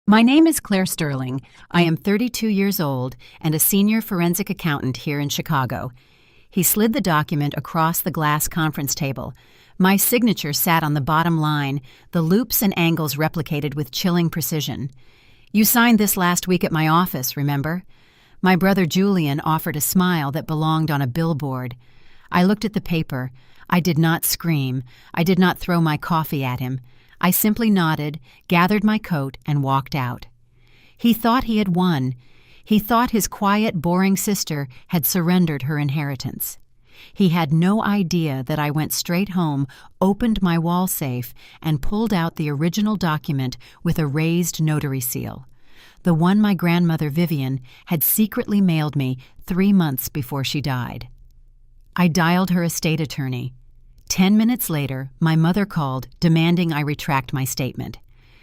My name is Claire Sterling. I am 32 years old and a senior forensic accountant here in Chicago. He slid the document across the glass conference table. My signature sat on the bottom line, the loops and angles replicated with chilling precision. You signed this last week at my office, remember? My brother Julian offered a smile that belonged on a billboard. I looked at the paper. I did not scream. I did not throw my coffee at him. I simply nodded, gathered my coat, and walked out. He thought he had won. He thought his quiet, boring sister had surrendered her inheritance. He had no idea that I went straight home, opened my wall safe, and pulled out the original document with a raised notary seal, the one my grandmother Vivian had secretly mailed me 3 months before she died. I dialed her estate attorney. 10 minutes later, my mother called, demanding I retract my statement.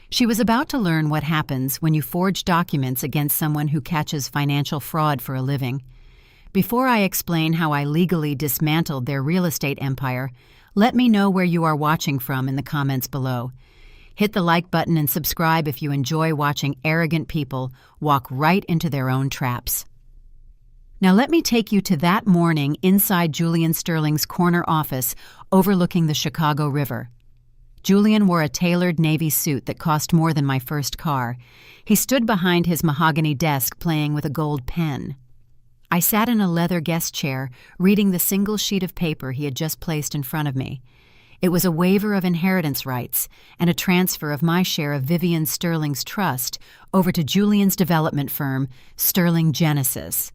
She was about to learn what happens when you forge documents against someone who catches financial fraud for a living. Before I explain how I legally dismantled their real estate empire, let me know where you are watching from in the comments below. Hit the like button and subscribe if you enjoy watching arrogant people walk right into their own traps. Now let me take you to that morning inside Julian Sterling's corner office overlooking the Chicago River. Julian wore a tailored navy suit that cost more than my first car. He stood behind his mahogany desk playing with a gold pen. I sat in a leather guest chair, reading the single sheet of paper he had just placed in front of me. It was a waiver of inheritance rights and a transfer of my share of Vivian Sterling's trust over to Julian's development firm, Sterling Genesis.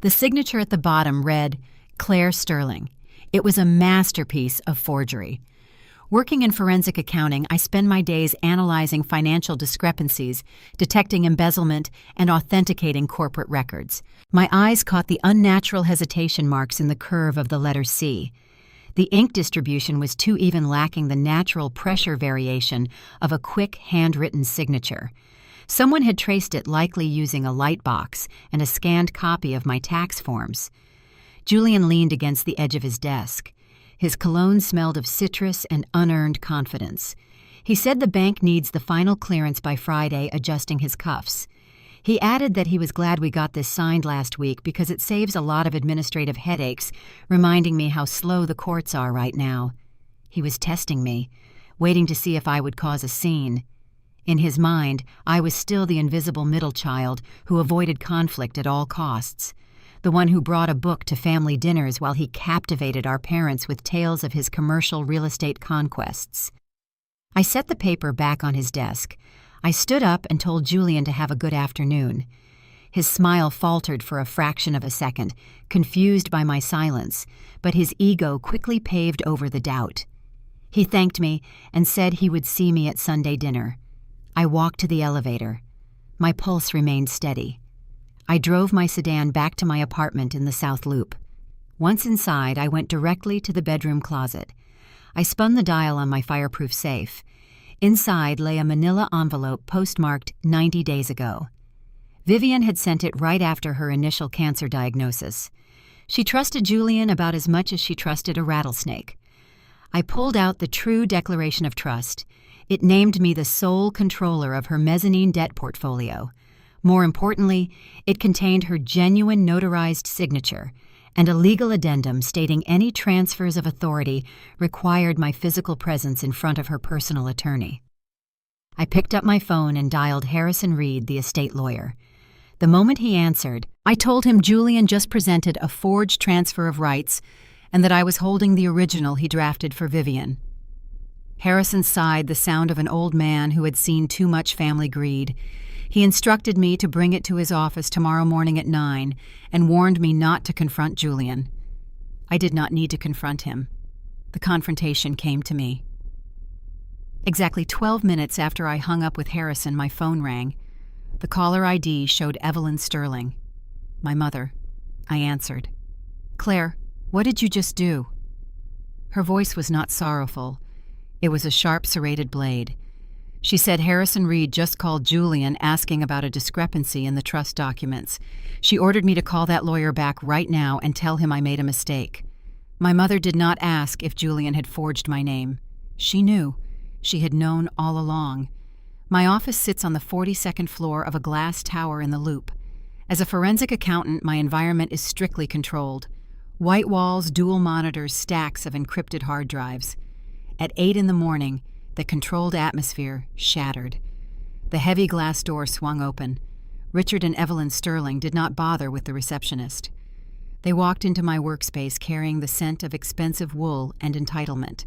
The signature at the bottom read, Claire Sterling. It was a masterpiece of forgery. Working in forensic accounting, I spend my days analyzing financial discrepancies, detecting embezzlement, and authenticating corporate records. My eyes caught the unnatural hesitation marks in the curve of the letter C. The ink distribution was too even, lacking the natural pressure variation of a quick, handwritten signature. Someone had traced it, likely using a light box and a scanned copy of my tax forms. Julian leaned against the edge of his desk. His cologne smelled of citrus and unearned confidence. He said the bank needs the final clearance by Friday, adjusting his cuffs. He added that he was glad we got this signed last week because it saves a lot of administrative headaches, reminding me how slow the courts are right now. He was testing me, waiting to see if I would cause a scene. In his mind, I was still the invisible middle child who avoided conflict at all costs, the one who brought a book to family dinners while he captivated our parents with tales of his commercial real estate conquests. I set the paper back on his desk. I stood up and told Julian to have a good afternoon. His smile faltered for a fraction of a second, confused by my silence, but his ego quickly paved over the doubt. He thanked me and said he would see me at Sunday dinner. I walked to the elevator. My pulse remained steady. I drove my sedan back to my apartment in the South Loop. Once inside, I went directly to the bedroom closet. I spun the dial on my fireproof safe. Inside lay a manila envelope postmarked 90 days ago. Vivian had sent it right after her initial cancer diagnosis. She trusted Julian about as much as she trusted a rattlesnake. I pulled out the true declaration of trust. It named me the sole controller of her mezzanine debt portfolio. More importantly, it contained her genuine notarized signature and a legal addendum stating any transfers of authority required my physical presence in front of her personal attorney. I picked up my phone and dialed Harrison Reed, the estate lawyer. The moment he answered, I told him Julian just presented a forged transfer of rights and that I was holding the original he drafted for Vivian. Harrison sighed, the sound of an old man who had seen too much family greed. He instructed me to bring it to his office tomorrow morning at 9 and warned me not to confront Julian. I did not need to confront him. The confrontation came to me. Exactly 12 minutes after I hung up with Harrison, my phone rang. The caller ID showed Evelyn Sterling, my mother. I answered. Claire, what did you just do? Her voice was not sorrowful. It was a sharp, serrated blade. She said Harrison Reed just called Julian asking about a discrepancy in the trust documents. She ordered me to call that lawyer back right now and tell him I made a mistake. My mother did not ask if Julian had forged my name. She knew. She had known all along. My office sits on the 42nd floor of a glass tower in the Loop. As a forensic accountant, my environment is strictly controlled. White walls, dual monitors, stacks of encrypted hard drives. At 8 in the morning, the controlled atmosphere shattered. The heavy glass door swung open. Richard and Evelyn Sterling did not bother with the receptionist. They walked into my workspace carrying the scent of expensive wool and entitlement.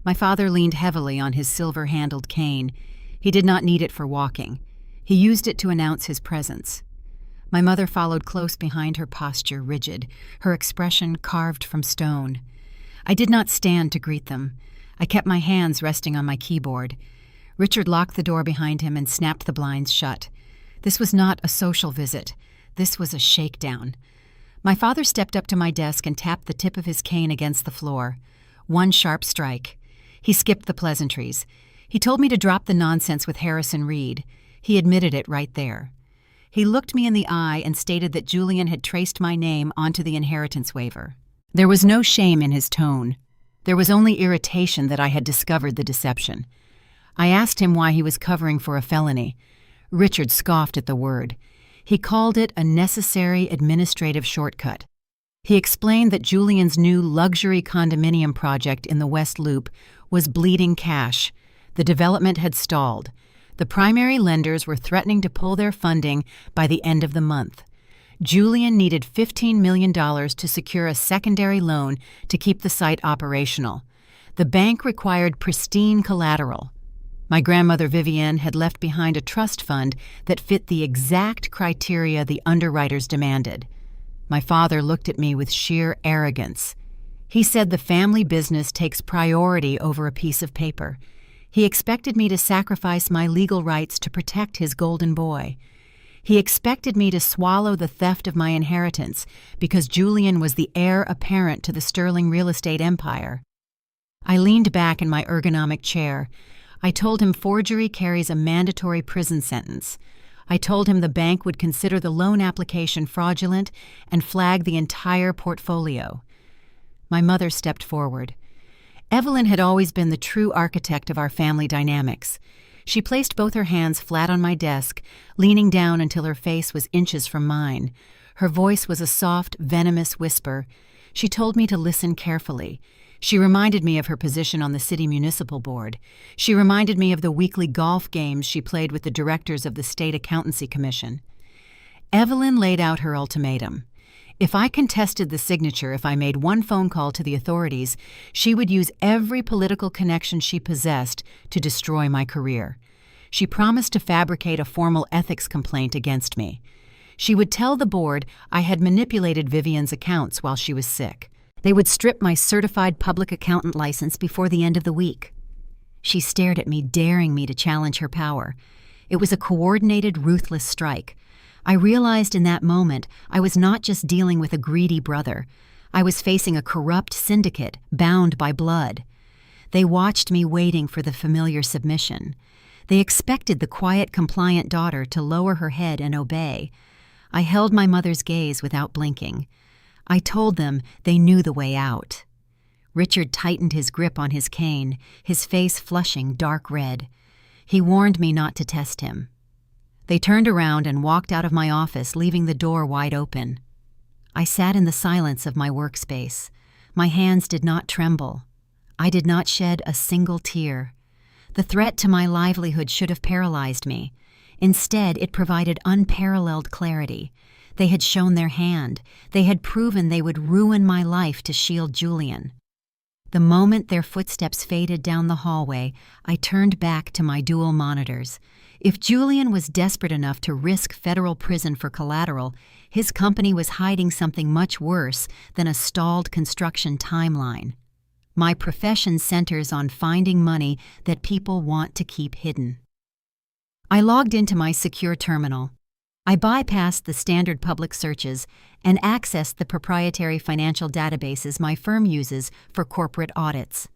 My father leaned heavily on his silver-handled cane. He did not need it for walking. He used it to announce his presence. My mother followed close behind, her posture rigid, her expression carved from stone. I did not stand to greet them. I kept my hands resting on my keyboard. Richard locked the door behind him and snapped the blinds shut. This was not a social visit. This was a shakedown. My father stepped up to my desk and tapped the tip of his cane against the floor. One sharp strike. He skipped the pleasantries. He told me to drop the nonsense with Harrison Reed. He admitted it right there. He looked me in the eye and stated that Julian had traced my name onto the inheritance waiver. There was no shame in his tone. There was only irritation that I had discovered the deception. I asked him why he was covering for a felony. Richard scoffed at the word. He called it a necessary administrative shortcut. He explained that Julian's new luxury condominium project in the West Loop was bleeding cash. The development had stalled. The primary lenders were threatening to pull their funding by the end of the month. Julian needed $15 million to secure a secondary loan to keep the site operational. The bank required pristine collateral. My grandmother Vivienne had left behind a trust fund that fit the exact criteria the underwriters demanded. My father looked at me with sheer arrogance. He said the family business takes priority over a piece of paper. He expected me to sacrifice my legal rights to protect his golden boy. He expected me to swallow the theft of my inheritance because Julian was the heir apparent to the Sterling real estate empire. I leaned back in my ergonomic chair. I told him forgery carries a mandatory prison sentence. I told him the bank would consider the loan application fraudulent and flag the entire portfolio. My mother stepped forward. Evelyn had always been the true architect of our family dynamics. She placed both her hands flat on my desk, leaning down until her face was inches from mine. Her voice was a soft, venomous whisper. She told me to listen carefully. She reminded me of her position on the city municipal board. She reminded me of the weekly golf games she played with the directors of the State Accountancy Commission. Evelyn laid out her ultimatum. If I contested the signature, if I made one phone call to the authorities, she would use every political connection she possessed to destroy my career. She promised to fabricate a formal ethics complaint against me. She would tell the board I had manipulated Vivian's accounts while she was sick. They would strip my certified public accountant license before the end of the week. She stared at me, daring me to challenge her power. It was a coordinated, ruthless strike. I realized in that moment I was not just dealing with a greedy brother. I was facing a corrupt syndicate bound by blood. They watched me waiting for the familiar submission. They expected the quiet, compliant daughter to lower her head and obey. I held my mother's gaze without blinking. I told them they knew the way out. Richard tightened his grip on his cane, his face flushing dark red. He warned me not to test him. They turned around and walked out of my office, leaving the door wide open. I sat in the silence of my workspace. My hands did not tremble. I did not shed a single tear. The threat to my livelihood should have paralyzed me. Instead, it provided unparalleled clarity. They had shown their hand. They had proven they would ruin my life to shield Julian. The moment their footsteps faded down the hallway, I turned back to my dual monitors. If Julian was desperate enough to risk federal prison for collateral, his company was hiding something much worse than a stalled construction timeline. My profession centers on finding money that people want to keep hidden. I logged into my secure terminal. I bypassed the standard public searches and accessed the proprietary financial databases my firm uses for corporate audits.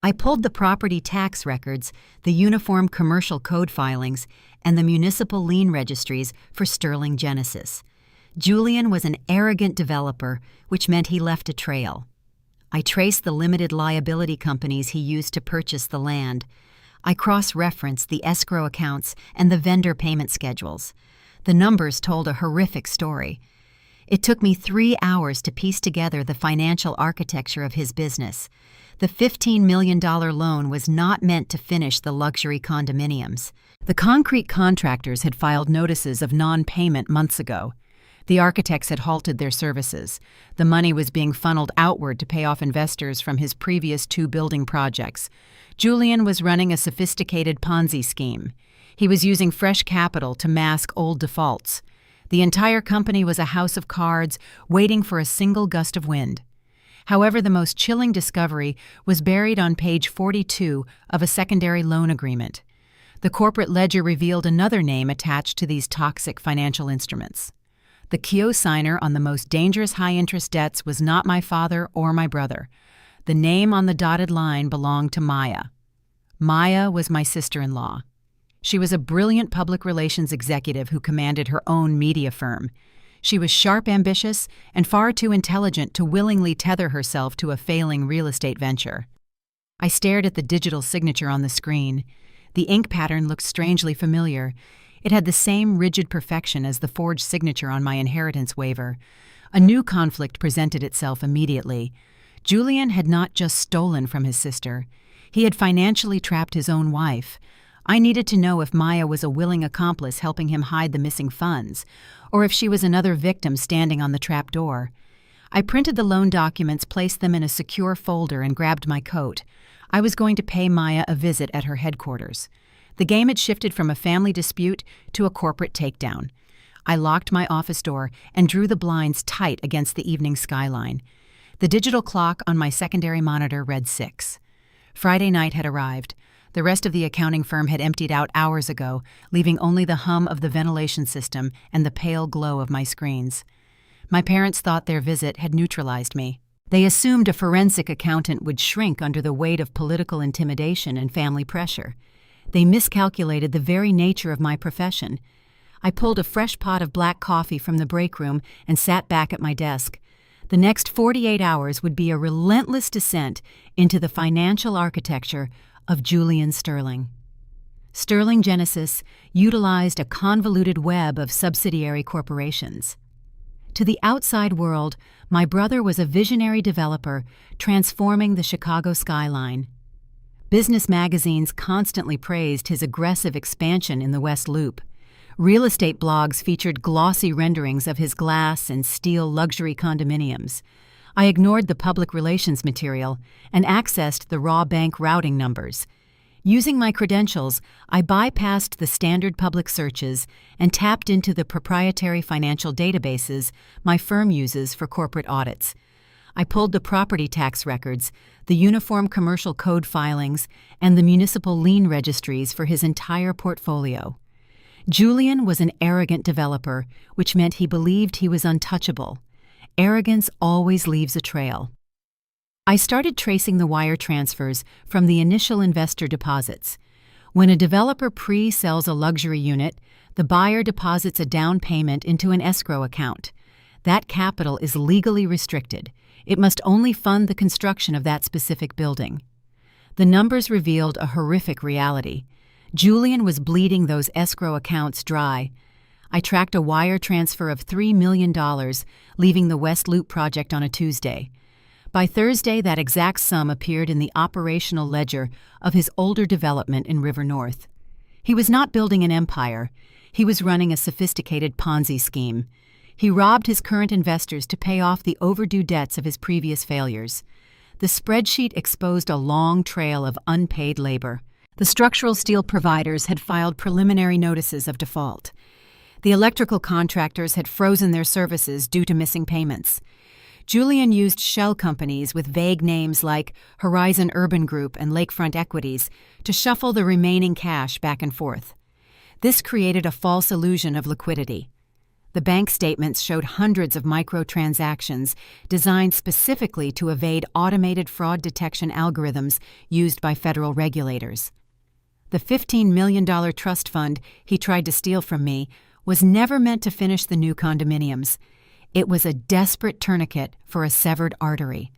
I pulled the property tax records, the uniform commercial code filings, and the municipal lien registries for Sterling Genesis. Julian was an arrogant developer, which meant he left a trail. I traced the limited liability companies he used to purchase the land. I cross-referenced the escrow accounts and the vendor payment schedules. The numbers told a horrific story. It took me 3 hours to piece together the financial architecture of his business. The $15 million loan was not meant to finish the luxury condominiums. The concrete contractors had filed notices of non-payment months ago. The architects had halted their services. The money was being funneled outward to pay off investors from his previous 2 building projects. Julian was running a sophisticated Ponzi scheme. He was using fresh capital to mask old defaults. The entire company was a house of cards waiting for a single gust of wind. However, the most chilling discovery was buried on page 42 of a secondary loan agreement. The corporate ledger revealed another name attached to these toxic financial instruments. The co-signer on the most dangerous high-interest debts was not my father or my brother. The name on the dotted line belonged to Maya. Maya was my sister-in-law. She was a brilliant public relations executive who commanded her own media firm. She was sharp, ambitious, and far too intelligent to willingly tether herself to a failing real estate venture. I stared at the digital signature on the screen. The ink pattern looked strangely familiar. It had the same rigid perfection as the forged signature on my inheritance waiver. A new conflict presented itself immediately. Julian had not just stolen from his sister. He had financially trapped his own wife. I needed to know if Maya was a willing accomplice helping him hide the missing funds, or if she was another victim standing on the trap door. I printed the loan documents, placed them in a secure folder, and grabbed my coat. I was going to pay Maya a visit at her headquarters. The game had shifted from a family dispute to a corporate takedown. I locked my office door and drew the blinds tight against the evening skyline. The digital clock on my secondary monitor read 6. Friday night had arrived. The rest of the accounting firm had emptied out hours ago, leaving only the hum of the ventilation system and the pale glow of my screens. My parents thought their visit had neutralized me. They assumed a forensic accountant would shrink under the weight of political intimidation and family pressure. They miscalculated the very nature of my profession. I pulled a fresh pot of black coffee from the break room and sat back at my desk. The next 48 hours would be a relentless descent into the financial architecture of Julian Sterling. Sterling Genesis utilized a convoluted web of subsidiary corporations. To the outside world, my brother was a visionary developer transforming the Chicago skyline. Business magazines constantly praised his aggressive expansion in the West Loop. Real estate blogs featured glossy renderings of his glass and steel luxury condominiums. I ignored the public relations material and accessed the raw bank routing numbers. Using my credentials, I bypassed the standard public searches and tapped into the proprietary financial databases my firm uses for corporate audits. I pulled the property tax records, the Uniform Commercial Code filings, and the municipal lien registries for his entire portfolio. Julian was an arrogant developer, which meant he believed he was untouchable. Arrogance always leaves a trail. I started tracing the wire transfers from the initial investor deposits. When a developer pre-sells a luxury unit, the buyer deposits a down payment into an escrow account. That capital is legally restricted. It must only fund the construction of that specific building. The numbers revealed a horrific reality. Julian was bleeding those escrow accounts dry. I tracked a wire transfer of $3 million, leaving the West Loop project on a Tuesday. By Thursday, that exact sum appeared in the operational ledger of his older development in River North. He was not building an empire. He was running a sophisticated Ponzi scheme. He robbed his current investors to pay off the overdue debts of his previous failures. The spreadsheet exposed a long trail of unpaid labor. The structural steel providers had filed preliminary notices of default. The electrical contractors had frozen their services due to missing payments. Julian used shell companies with vague names like Horizon Urban Group and Lakefront Equities to shuffle the remaining cash back and forth. This created a false illusion of liquidity. The bank statements showed hundreds of microtransactions designed specifically to evade automated fraud detection algorithms used by federal regulators. The $15 million trust fund he tried to steal from me was never meant to finish the new condominiums. It was a desperate tourniquet for a severed artery.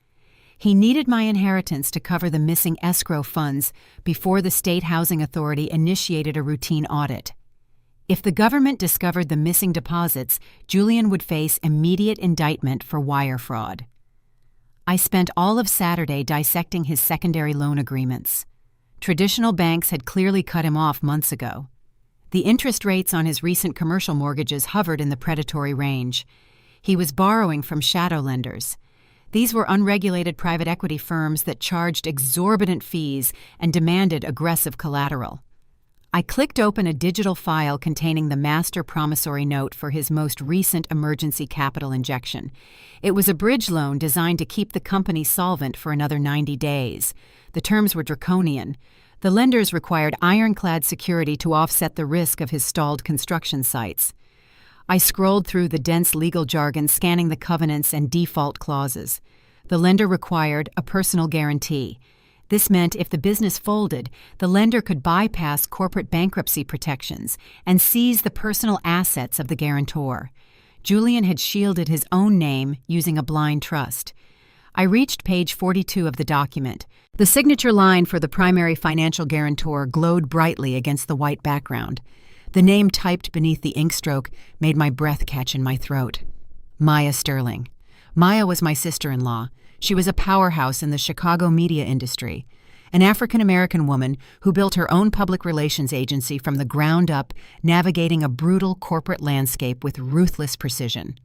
He needed my inheritance to cover the missing escrow funds before the State Housing Authority initiated a routine audit. If the government discovered the missing deposits, Julian would face immediate indictment for wire fraud. I spent all of Saturday dissecting his secondary loan agreements. Traditional banks had clearly cut him off months ago. The interest rates on his recent commercial mortgages hovered in the predatory range. He was borrowing from shadow lenders. These were unregulated private equity firms that charged exorbitant fees and demanded aggressive collateral. I clicked open a digital file containing the master promissory note for his most recent emergency capital injection. It was a bridge loan designed to keep the company solvent for another 90 days. The terms were draconian. The lenders required ironclad security to offset the risk of his stalled construction sites. I scrolled through the dense legal jargon, scanning the covenants and default clauses. The lender required a personal guarantee. This meant if the business folded, the lender could bypass corporate bankruptcy protections and seize the personal assets of the guarantor. Julian had shielded his own name using a blind trust. I reached page 42 of the document. The signature line for the primary financial guarantor glowed brightly against the white background. The name typed beneath the inkstroke made my breath catch in my throat. Maya Sterling. Maya was my sister-in-law. She was a powerhouse in the Chicago media industry, an African-American woman who built her own public relations agency from the ground up, navigating a brutal corporate landscape with ruthless precision.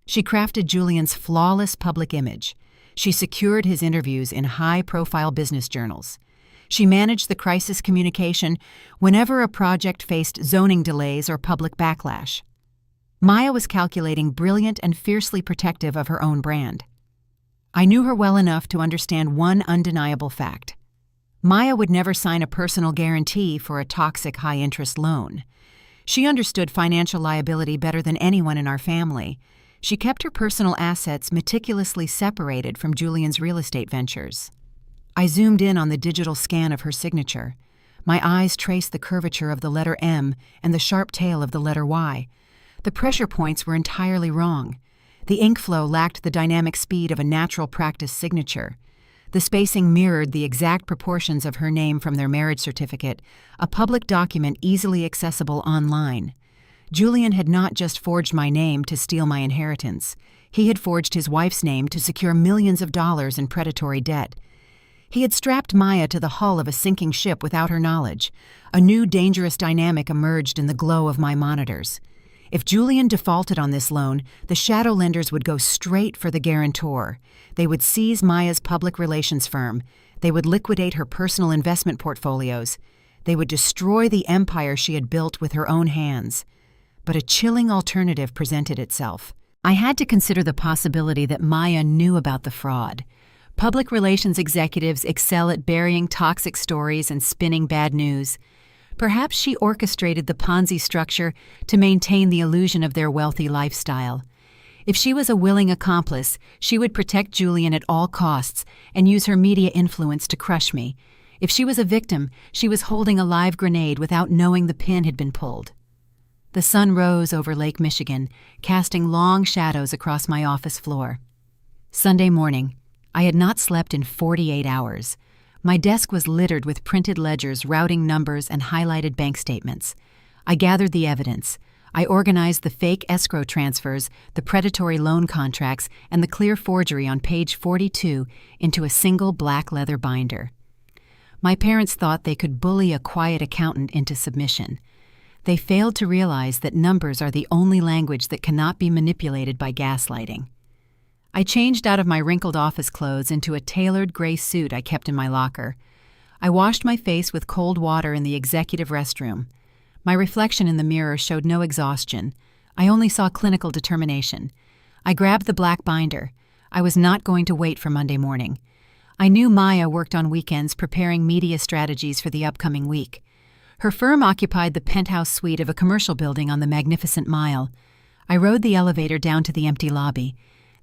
She crafted Julian's flawless public image. She secured his interviews in high-profile business journals. She managed the crisis communication whenever a project faced zoning delays or public backlash. Maya was calculating, brilliant, and fiercely protective of her own brand. I knew her well enough to understand one undeniable fact. Maya would never sign a personal guarantee for a toxic high-interest loan. She understood financial liability better than anyone in our family. She kept her personal assets meticulously separated from Julian's real estate ventures. I zoomed in on the digital scan of her signature. My eyes traced the curvature of the letter M and the sharp tail of the letter Y. The pressure points were entirely wrong. The ink flow lacked the dynamic speed of a natural practice signature. The spacing mirrored the exact proportions of her name from their marriage certificate, a public document easily accessible online. Julian had not just forged my name to steal my inheritance. He had forged his wife's name to secure millions of dollars in predatory debt. He had strapped Maya to the hull of a sinking ship without her knowledge. A new dangerous dynamic emerged in the glow of my monitors. If Julian defaulted on this loan, the shadow lenders would go straight for the guarantor. They would seize Maya's public relations firm. They would liquidate her personal investment portfolios. They would destroy the empire she had built with her own hands. But a chilling alternative presented itself. I had to consider the possibility that Maya knew about the fraud. Public relations executives excel at burying toxic stories and spinning bad news. Perhaps she orchestrated the Ponzi structure to maintain the illusion of their wealthy lifestyle. If she was a willing accomplice, she would protect Julian at all costs and use her media influence to crush me. If she was a victim, she was holding a live grenade without knowing the pin had been pulled. The sun rose over Lake Michigan, casting long shadows across my office floor. Sunday morning. I had not slept in 48 hours. My desk was littered with printed ledgers, routing numbers, and highlighted bank statements. I gathered the evidence. I organized the fake escrow transfers, the predatory loan contracts, and the clear forgery on page 42 into a single black leather binder. My parents thought they could bully a quiet accountant into submission. They failed to realize that numbers are the only language that cannot be manipulated by gaslighting. I changed out of my wrinkled office clothes into a tailored gray suit I kept in my locker. I washed my face with cold water in the executive restroom. My reflection in the mirror showed no exhaustion. I only saw clinical determination. I grabbed the black binder. I was not going to wait for Monday morning. I knew Maya worked on weekends preparing media strategies for the upcoming week. Her firm occupied the penthouse suite of a commercial building on the Magnificent Mile. I rode the elevator down to the empty lobby.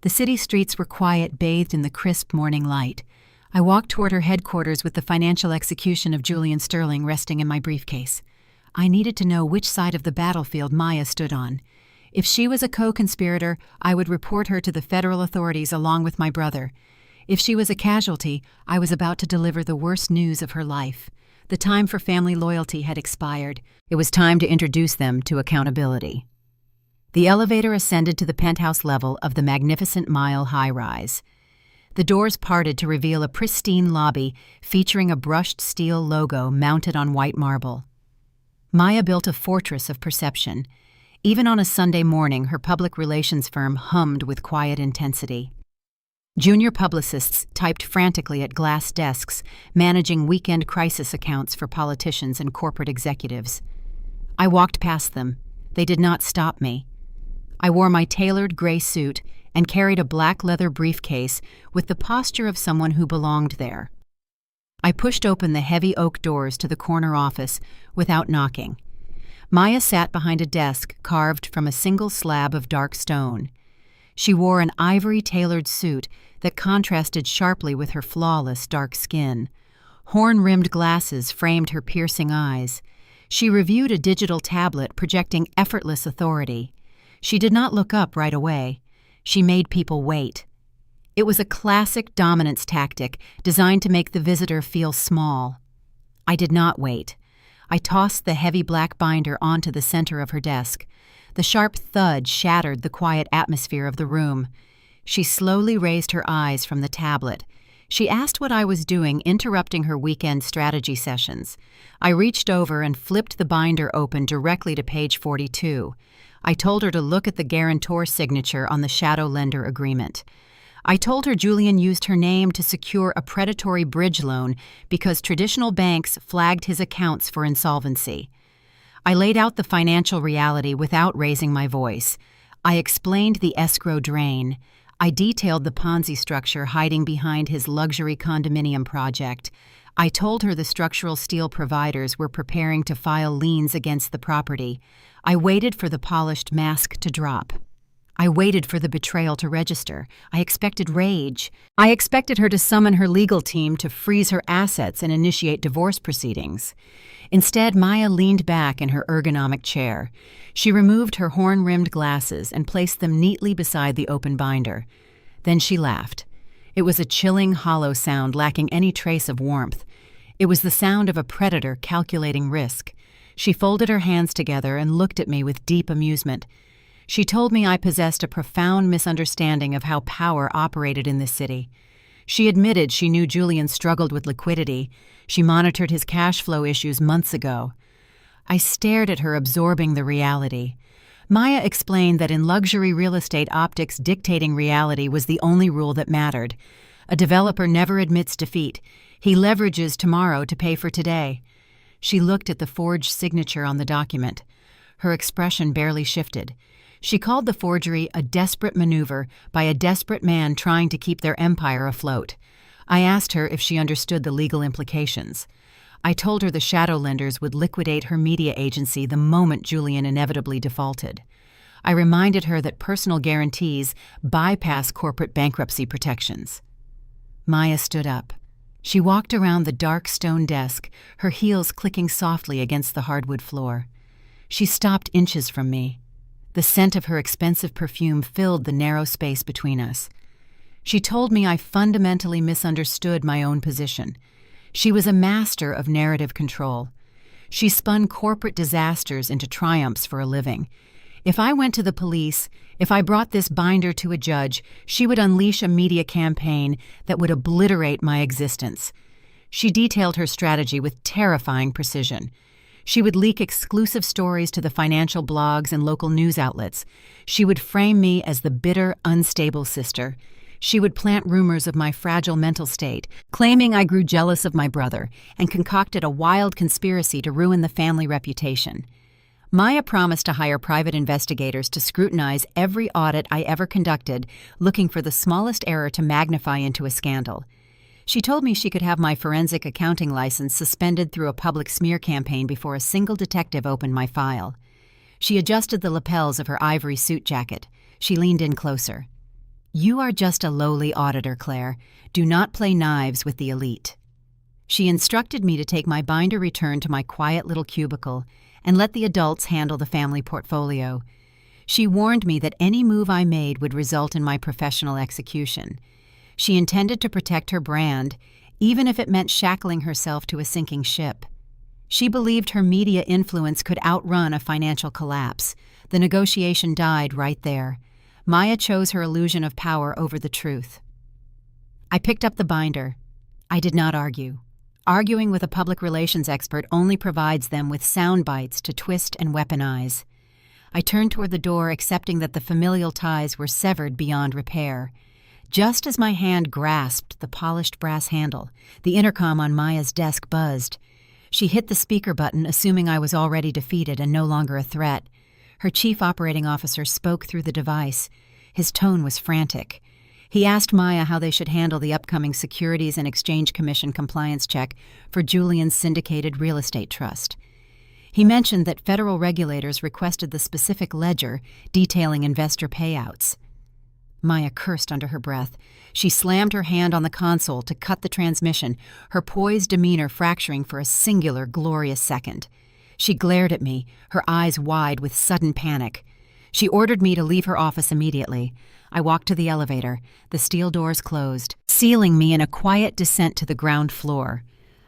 The city streets were quiet, bathed in the crisp morning light. I walked toward her headquarters with the financial execution of Julian Sterling resting in my briefcase. I needed to know which side of the battlefield Maya stood on. If she was a co-conspirator, I would report her to the federal authorities along with my brother. If she was a casualty, I was about to deliver the worst news of her life. The time for family loyalty had expired. It was time to introduce them to accountability. The elevator ascended to the penthouse level of the magnificent Mile high-rise. The doors parted to reveal a pristine lobby featuring a brushed steel logo mounted on white marble. Maya built a fortress of perception. Even on a Sunday morning, her public relations firm hummed with quiet intensity. Junior publicists typed frantically at glass desks, managing weekend crisis accounts for politicians and corporate executives. I walked past them. They did not stop me. I wore my tailored gray suit and carried a black leather briefcase with the posture of someone who belonged there. I pushed open the heavy oak doors to the corner office without knocking. Maya sat behind a desk carved from a single slab of dark stone. She wore an ivory-tailored suit that contrasted sharply with her flawless dark skin. Horn-rimmed glasses framed her piercing eyes. She reviewed a digital tablet projecting effortless authority. She did not look up right away. She made people wait. It was a classic dominance tactic designed to make the visitor feel small. I did not wait. I tossed the heavy black binder onto the center of her desk. The sharp thud shattered the quiet atmosphere of the room. She slowly raised her eyes from the tablet. She asked what I was doing, interrupting her weekend strategy sessions. I reached over and flipped the binder open directly to page 42. I told her to look at the guarantor signature on the shadow lender agreement. I told her Julian used her name to secure a predatory bridge loan because traditional banks flagged his accounts for insolvency. I laid out the financial reality without raising my voice. I explained the escrow drain. I detailed the Ponzi structure hiding behind his luxury condominium project. I told her the structural steel providers were preparing to file liens against the property. I waited for the polished mask to drop. I waited for the betrayal to register. I expected rage. I expected her to summon her legal team to freeze her assets and initiate divorce proceedings. Instead, Maya leaned back in her ergonomic chair. She removed her horn-rimmed glasses and placed them neatly beside the open binder. Then she laughed. It was a chilling, hollow sound lacking any trace of warmth. It was the sound of a predator calculating risk. She folded her hands together and looked at me with deep amusement. She told me I possessed a profound misunderstanding of how power operated in this city. She admitted she knew Julian struggled with liquidity. She monitored his cash flow issues months ago. I stared at her, absorbing the reality. Maya explained that in luxury real estate, optics dictating reality was the only rule that mattered. A developer never admits defeat. He leverages tomorrow to pay for today. She looked at the forged signature on the document. Her expression barely shifted. She called the forgery a desperate maneuver by a desperate man trying to keep their empire afloat. I asked her if she understood the legal implications. I told her the shadow lenders would liquidate her media agency the moment Julian inevitably defaulted. I reminded her that personal guarantees bypass corporate bankruptcy protections. Maya stood up. She walked around the dark stone desk, her heels clicking softly against the hardwood floor. She stopped inches from me. The scent of her expensive perfume filled the narrow space between us. She told me I fundamentally misunderstood my own position. She was a master of narrative control. She spun corporate disasters into triumphs for a living. If I went to the police, if I brought this binder to a judge, she would unleash a media campaign that would obliterate my existence. She detailed her strategy with terrifying precision. She would leak exclusive stories to the financial blogs and local news outlets. She would frame me as the bitter, unstable sister. She would plant rumors of my fragile mental state, claiming I grew jealous of my brother, and concocted a wild conspiracy to ruin the family reputation. Maya promised to hire private investigators to scrutinize every audit I ever conducted, looking for the smallest error to magnify into a scandal. She told me she could have my forensic accounting license suspended through a public smear campaign before a single detective opened my file. She adjusted the lapels of her ivory suit jacket. She leaned in closer. "You are just a lowly auditor, Claire. Do not play knives with the elite." She instructed me to take my binder return to my quiet little cubicle and let the adults handle the family portfolio. She warned me that any move I made would result in my professional execution. She intended to protect her brand, even if it meant shackling herself to a sinking ship. She believed her media influence could outrun a financial collapse. The negotiation died right there. Maya chose her illusion of power over the truth. I picked up the binder. I did not argue. Arguing with a public relations expert only provides them with sound bites to twist and weaponize. I turned toward the door, accepting that the familial ties were severed beyond repair. Just as my hand grasped the polished brass handle, the intercom on Maya's desk buzzed. She hit the speaker button, assuming I was already defeated and no longer a threat. Her chief operating officer spoke through the device. His tone was frantic. He asked Maya how they should handle the upcoming Securities and Exchange Commission compliance check for Julian's syndicated real estate trust. He mentioned that federal regulators requested the specific ledger detailing investor payouts. Maya cursed under her breath. She slammed her hand on the console to cut the transmission, her poised demeanor fracturing for a singular, glorious second. She glared at me, her eyes wide with sudden panic. She ordered me to leave her office immediately. I walked to the elevator. The steel doors closed, sealing me in a quiet descent to the ground floor.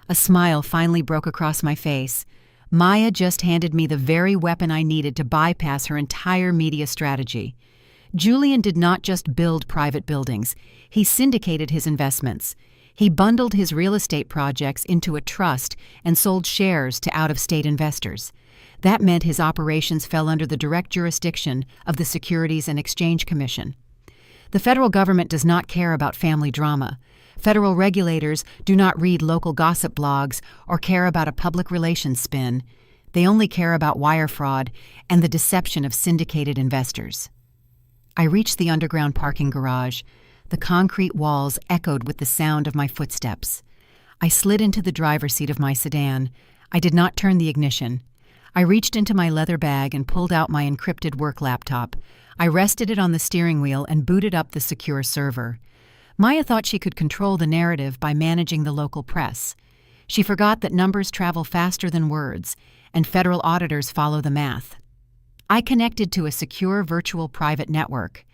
A smile finally broke across my face. Maya just handed me the very weapon I needed to bypass her entire media strategy. Julian did not just build private buildings. He syndicated his investments. He bundled his real estate projects into a trust and sold shares to out-of-state investors. That meant his operations fell under the direct jurisdiction of the Securities and Exchange Commission. The federal government does not care about family drama. Federal regulators do not read local gossip blogs or care about a public relations spin. They only care about wire fraud and the deception of syndicated investors. I reached the underground parking garage. The concrete walls echoed with the sound of my footsteps. I slid into the driver's seat of my sedan. I did not turn the ignition. I reached into my leather bag and pulled out my encrypted work laptop. I rested it on the steering wheel and booted up the secure server. Maya thought she could control the narrative by managing the local press. She forgot that numbers travel faster than words, and federal auditors follow the math. I connected to a secure virtual private network.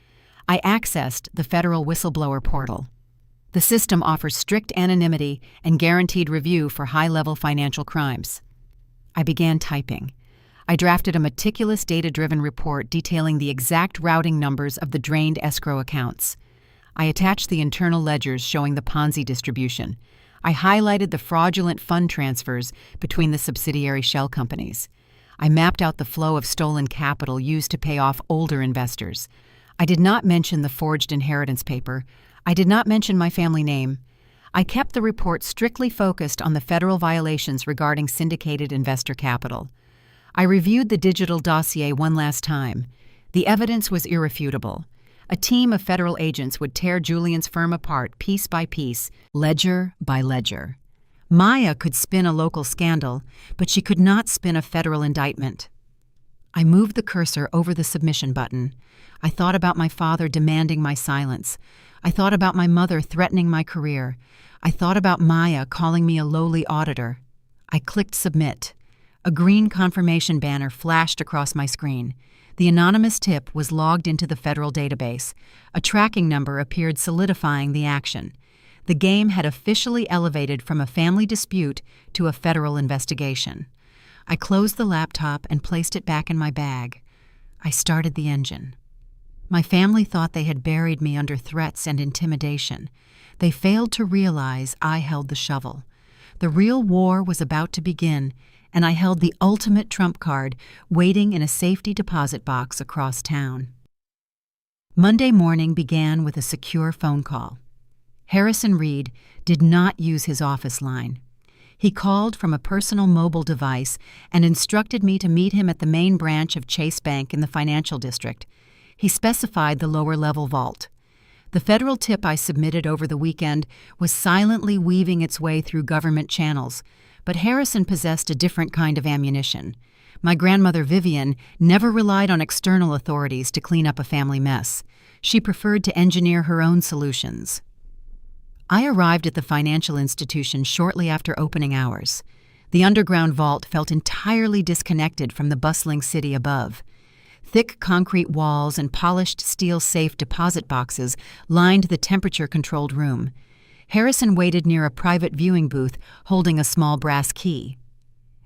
I accessed the federal whistleblower portal. The system offers strict anonymity and guaranteed review for high-level financial crimes. I began typing. I drafted a meticulous data-driven report detailing the exact routing numbers of the drained escrow accounts. I attached the internal ledgers showing the Ponzi distribution. I highlighted the fraudulent fund transfers between the subsidiary shell companies. I mapped out the flow of stolen capital used to pay off older investors. I did not mention the forged inheritance paper. I did not mention my family name. I kept the report strictly focused on the federal violations regarding syndicated investor capital. I reviewed the digital dossier one last time. The evidence was irrefutable. A team of federal agents would tear Julian's firm apart piece by piece, ledger by ledger. Maya could spin a local scandal, but she could not spin a federal indictment. I moved the cursor over the submission button. I thought about my father demanding my silence. I thought about my mother threatening my career. I thought about Maya calling me a lowly auditor. I clicked submit. A green confirmation banner flashed across my screen. The anonymous tip was logged into the federal database. A tracking number appeared, solidifying the action. The game had officially elevated from a family dispute to a federal investigation. I closed the laptop and placed it back in my bag. I started the engine. My family thought they had buried me under threats and intimidation. They failed to realize I held the shovel. The real war was about to begin, and I held the ultimate trump card waiting in a safety deposit box across town. Monday morning began with a secure phone call. Harrison Reed did not use his office line. He called from a personal mobile device and instructed me to meet him at the main branch of Chase Bank in the financial district. He specified the lower-level vault. The federal tip I submitted over the weekend was silently weaving its way through government channels, but Harrison possessed a different kind of ammunition. My grandmother Vivian never relied on external authorities to clean up a family mess. She preferred to engineer her own solutions. I arrived at the financial institution shortly after opening hours. The underground vault felt entirely disconnected from the bustling city above. Thick concrete walls and polished steel safe deposit boxes lined the temperature-controlled room. Harrison waited near a private viewing booth holding a small brass key.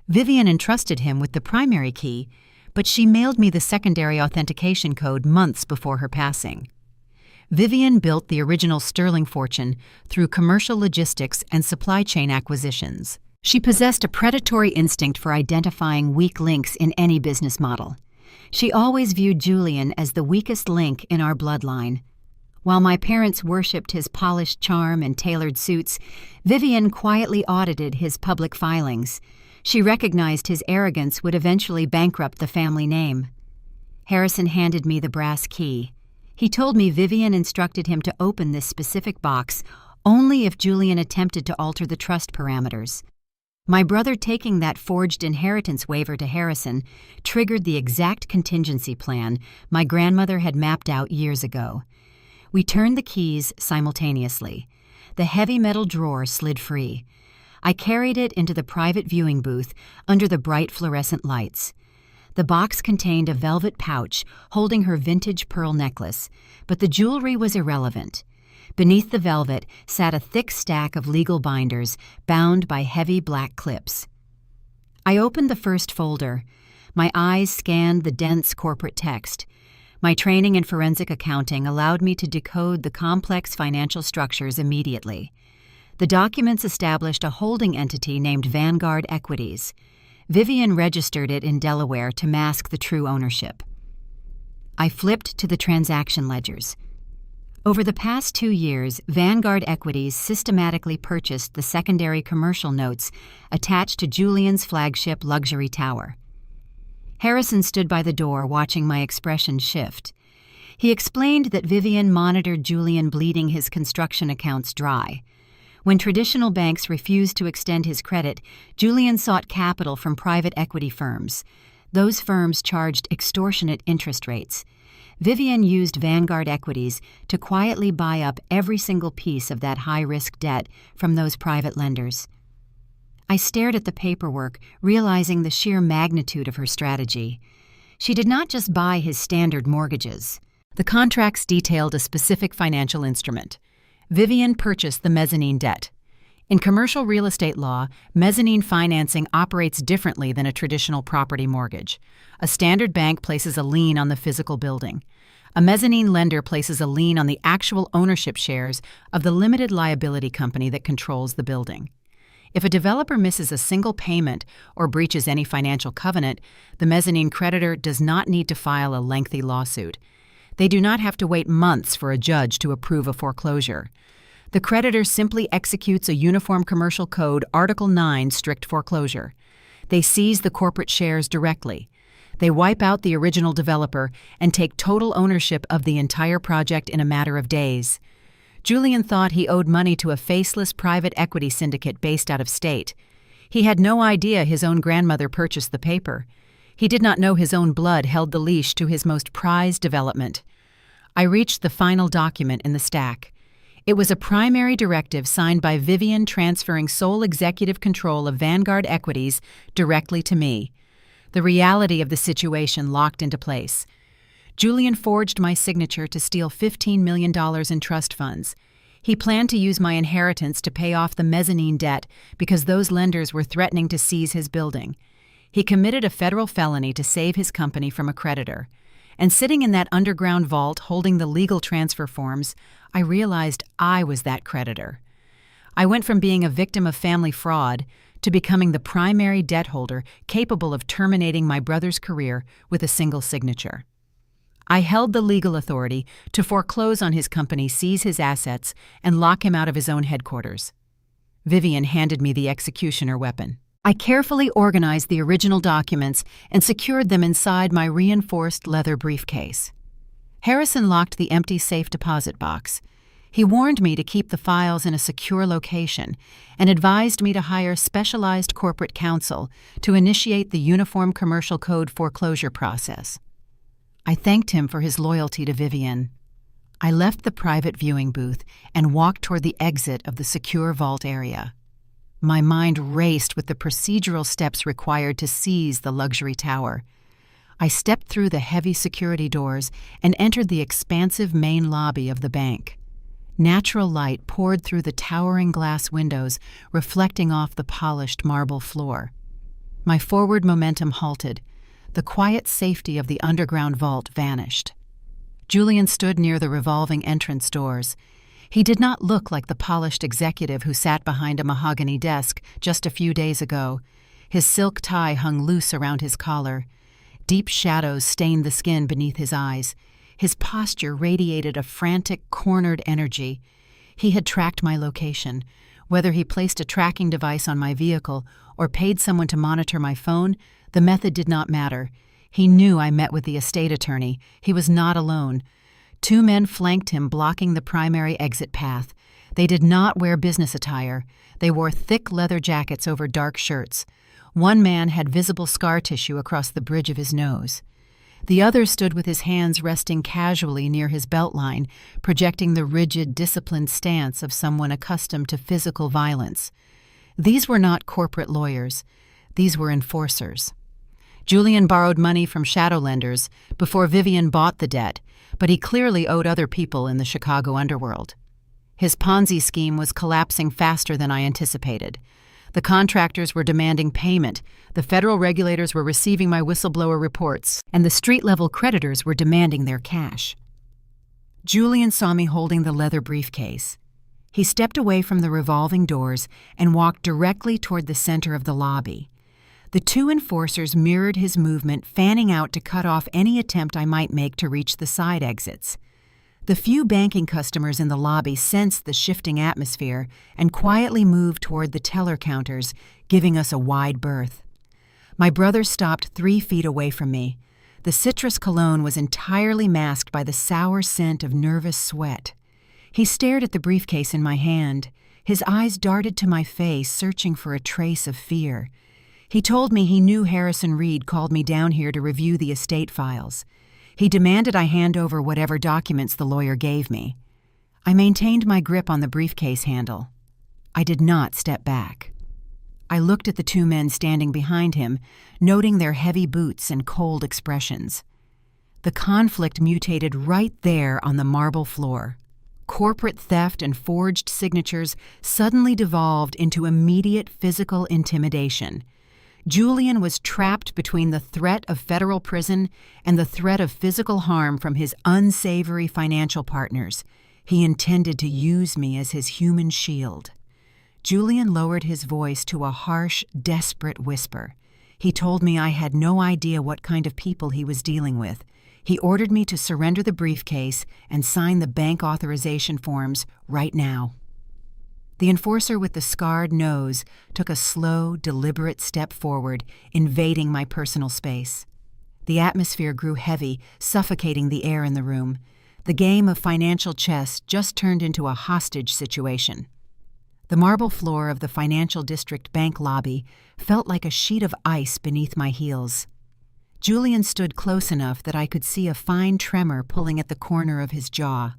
Vivian entrusted him with the primary key, but she mailed me the secondary authentication code months before her passing. Vivian built the original sterling fortune through commercial logistics and supply chain acquisitions. She possessed a predatory instinct for identifying weak links in any business model. She always viewed Julian as the weakest link in our bloodline. While my parents worshipped his polished charm and tailored suits, Vivian quietly audited his public filings. She recognized his arrogance would eventually bankrupt the family name. Harrison handed me the brass key. He told me Vivian instructed him to open this specific box only if Julian attempted to alter the trust parameters. My brother taking that forged inheritance waiver to Harrison triggered the exact contingency plan my grandmother had mapped out years ago. We turned the keys simultaneously. The heavy metal drawer slid free. I carried it into the private viewing booth under the bright fluorescent lights. The box contained a velvet pouch holding her vintage pearl necklace, but the jewelry was irrelevant. Beneath the velvet sat a thick stack of legal binders bound by heavy black clips. I opened the first folder. My eyes scanned the dense corporate text. My training in forensic accounting allowed me to decode the complex financial structures immediately. The documents established a holding entity named Vanguard Equities. Vivian registered it in Delaware to mask the true ownership. I flipped to the transaction ledgers. Over the past 2 years, Vanguard Equities systematically purchased the secondary commercial notes attached to Julian's flagship luxury tower. Harrison stood by the door watching my expression shift. He explained that Vivian monitored Julian bleeding his construction accounts dry. When traditional banks refused to extend his credit, Julian sought capital from private equity firms. Those firms charged extortionate interest rates. Vivian used Vanguard Equities to quietly buy up every single piece of that high-risk debt from those private lenders. I stared at the paperwork, realizing the sheer magnitude of her strategy. She did not just buy his standard mortgages. The contracts detailed a specific financial instrument. Vivian purchased the mezzanine debt. In commercial real estate law, mezzanine financing operates differently than a traditional property mortgage. A standard bank places a lien on the physical building. A mezzanine lender places a lien on the actual ownership shares of the limited liability company that controls the building. If a developer misses a single payment or breaches any financial covenant, the mezzanine creditor does not need to file a lengthy lawsuit. They do not have to wait months for a judge to approve a foreclosure. The creditor simply executes a Uniform Commercial Code Article 9 strict foreclosure. They seize the corporate shares directly. They wipe out the original developer and take total ownership of the entire project in a matter of days. Julian thought he owed money to a faceless private equity syndicate based out of state. He had no idea his own grandmother purchased the paper. He did not know his own blood held the leash to his most prized development. I reached the final document in the stack. It was a primary directive signed by Vivian transferring sole executive control of Vanguard Equities directly to me. The reality of the situation locked into place. Julian forged my signature to steal $15 million in trust funds. He planned to use my inheritance to pay off the mezzanine debt because those lenders were threatening to seize his building. He committed a federal felony to save his company from a creditor. And sitting in that underground vault holding the legal transfer forms, I realized I was that creditor. I went from being a victim of family fraud to becoming the primary debt holder capable of terminating my brother's career with a single signature. I held the legal authority to foreclose on his company, seize his assets, and lock him out of his own headquarters. Vivian handed me the executioner weapon. I carefully organized the original documents and secured them inside my reinforced leather briefcase. Harrison locked the empty safe deposit box. He warned me to keep the files in a secure location and advised me to hire specialized corporate counsel to initiate the Uniform Commercial Code foreclosure process. I thanked him for his loyalty to Vivian. I left the private viewing booth and walked toward the exit of the secure vault area. My mind raced with the procedural steps required to seize the luxury tower. I stepped through the heavy security doors and entered the expansive main lobby of the bank. Natural light poured through the towering glass windows, reflecting off the polished marble floor. My forward momentum halted. The quiet safety of the underground vault vanished. Julian stood near the revolving entrance doors. He did not look like the polished executive who sat behind a mahogany desk just a few days ago. His silk tie hung loose around his collar. Deep shadows stained the skin beneath his eyes. His posture radiated a frantic, cornered energy. He had tracked my location. Whether he placed a tracking device on my vehicle or paid someone to monitor my phone, the method did not matter. He knew I met with the estate attorney. He was not alone. 2 men flanked him, blocking the primary exit path. They did not wear business attire. They wore thick leather jackets over dark shirts. One man had visible scar tissue across the bridge of his nose. The other stood with his hands resting casually near his beltline, projecting the rigid, disciplined stance of someone accustomed to physical violence. These were not corporate lawyers. These were enforcers. Julian borrowed money from shadow lenders before Vivian bought the debt, but he clearly owed other people in the Chicago underworld. His Ponzi scheme was collapsing faster than I anticipated. The contractors were demanding payment, the federal regulators were receiving my whistleblower reports, and the street-level creditors were demanding their cash. Julian saw me holding the leather briefcase. He stepped away from the revolving doors and walked directly toward the center of the lobby. The 2 enforcers mirrored his movement, fanning out to cut off any attempt I might make to reach the side exits. The few banking customers in the lobby sensed the shifting atmosphere and quietly moved toward the teller counters, giving us a wide berth. My brother stopped 3 feet away from me. The citrus cologne was entirely masked by the sour scent of nervous sweat. He stared at the briefcase in my hand. His eyes darted to my face, searching for a trace of fear. He told me he knew Harrison Reed called me down here to review the estate files. He demanded I hand over whatever documents the lawyer gave me. I maintained my grip on the briefcase handle. I did not step back. I looked at the 2 men standing behind him, noting their heavy boots and cold expressions. The conflict mutated right there on the marble floor. Corporate theft and forged signatures suddenly devolved into immediate physical intimidation. Julian was trapped between the threat of federal prison and the threat of physical harm from his unsavory financial partners. He intended to use me as his human shield. Julian lowered his voice to a harsh, desperate whisper. He told me I had no idea what kind of people he was dealing with. He ordered me to surrender the briefcase and sign the bank authorization forms right now. The enforcer with the scarred nose took a slow, deliberate step forward, invading my personal space. The atmosphere grew heavy, suffocating the air in the room. The game of financial chess just turned into a hostage situation. The marble floor of the Financial District Bank lobby felt like a sheet of ice beneath my heels. Julian stood close enough that I could see a fine tremor pulling at the corner of his jaw.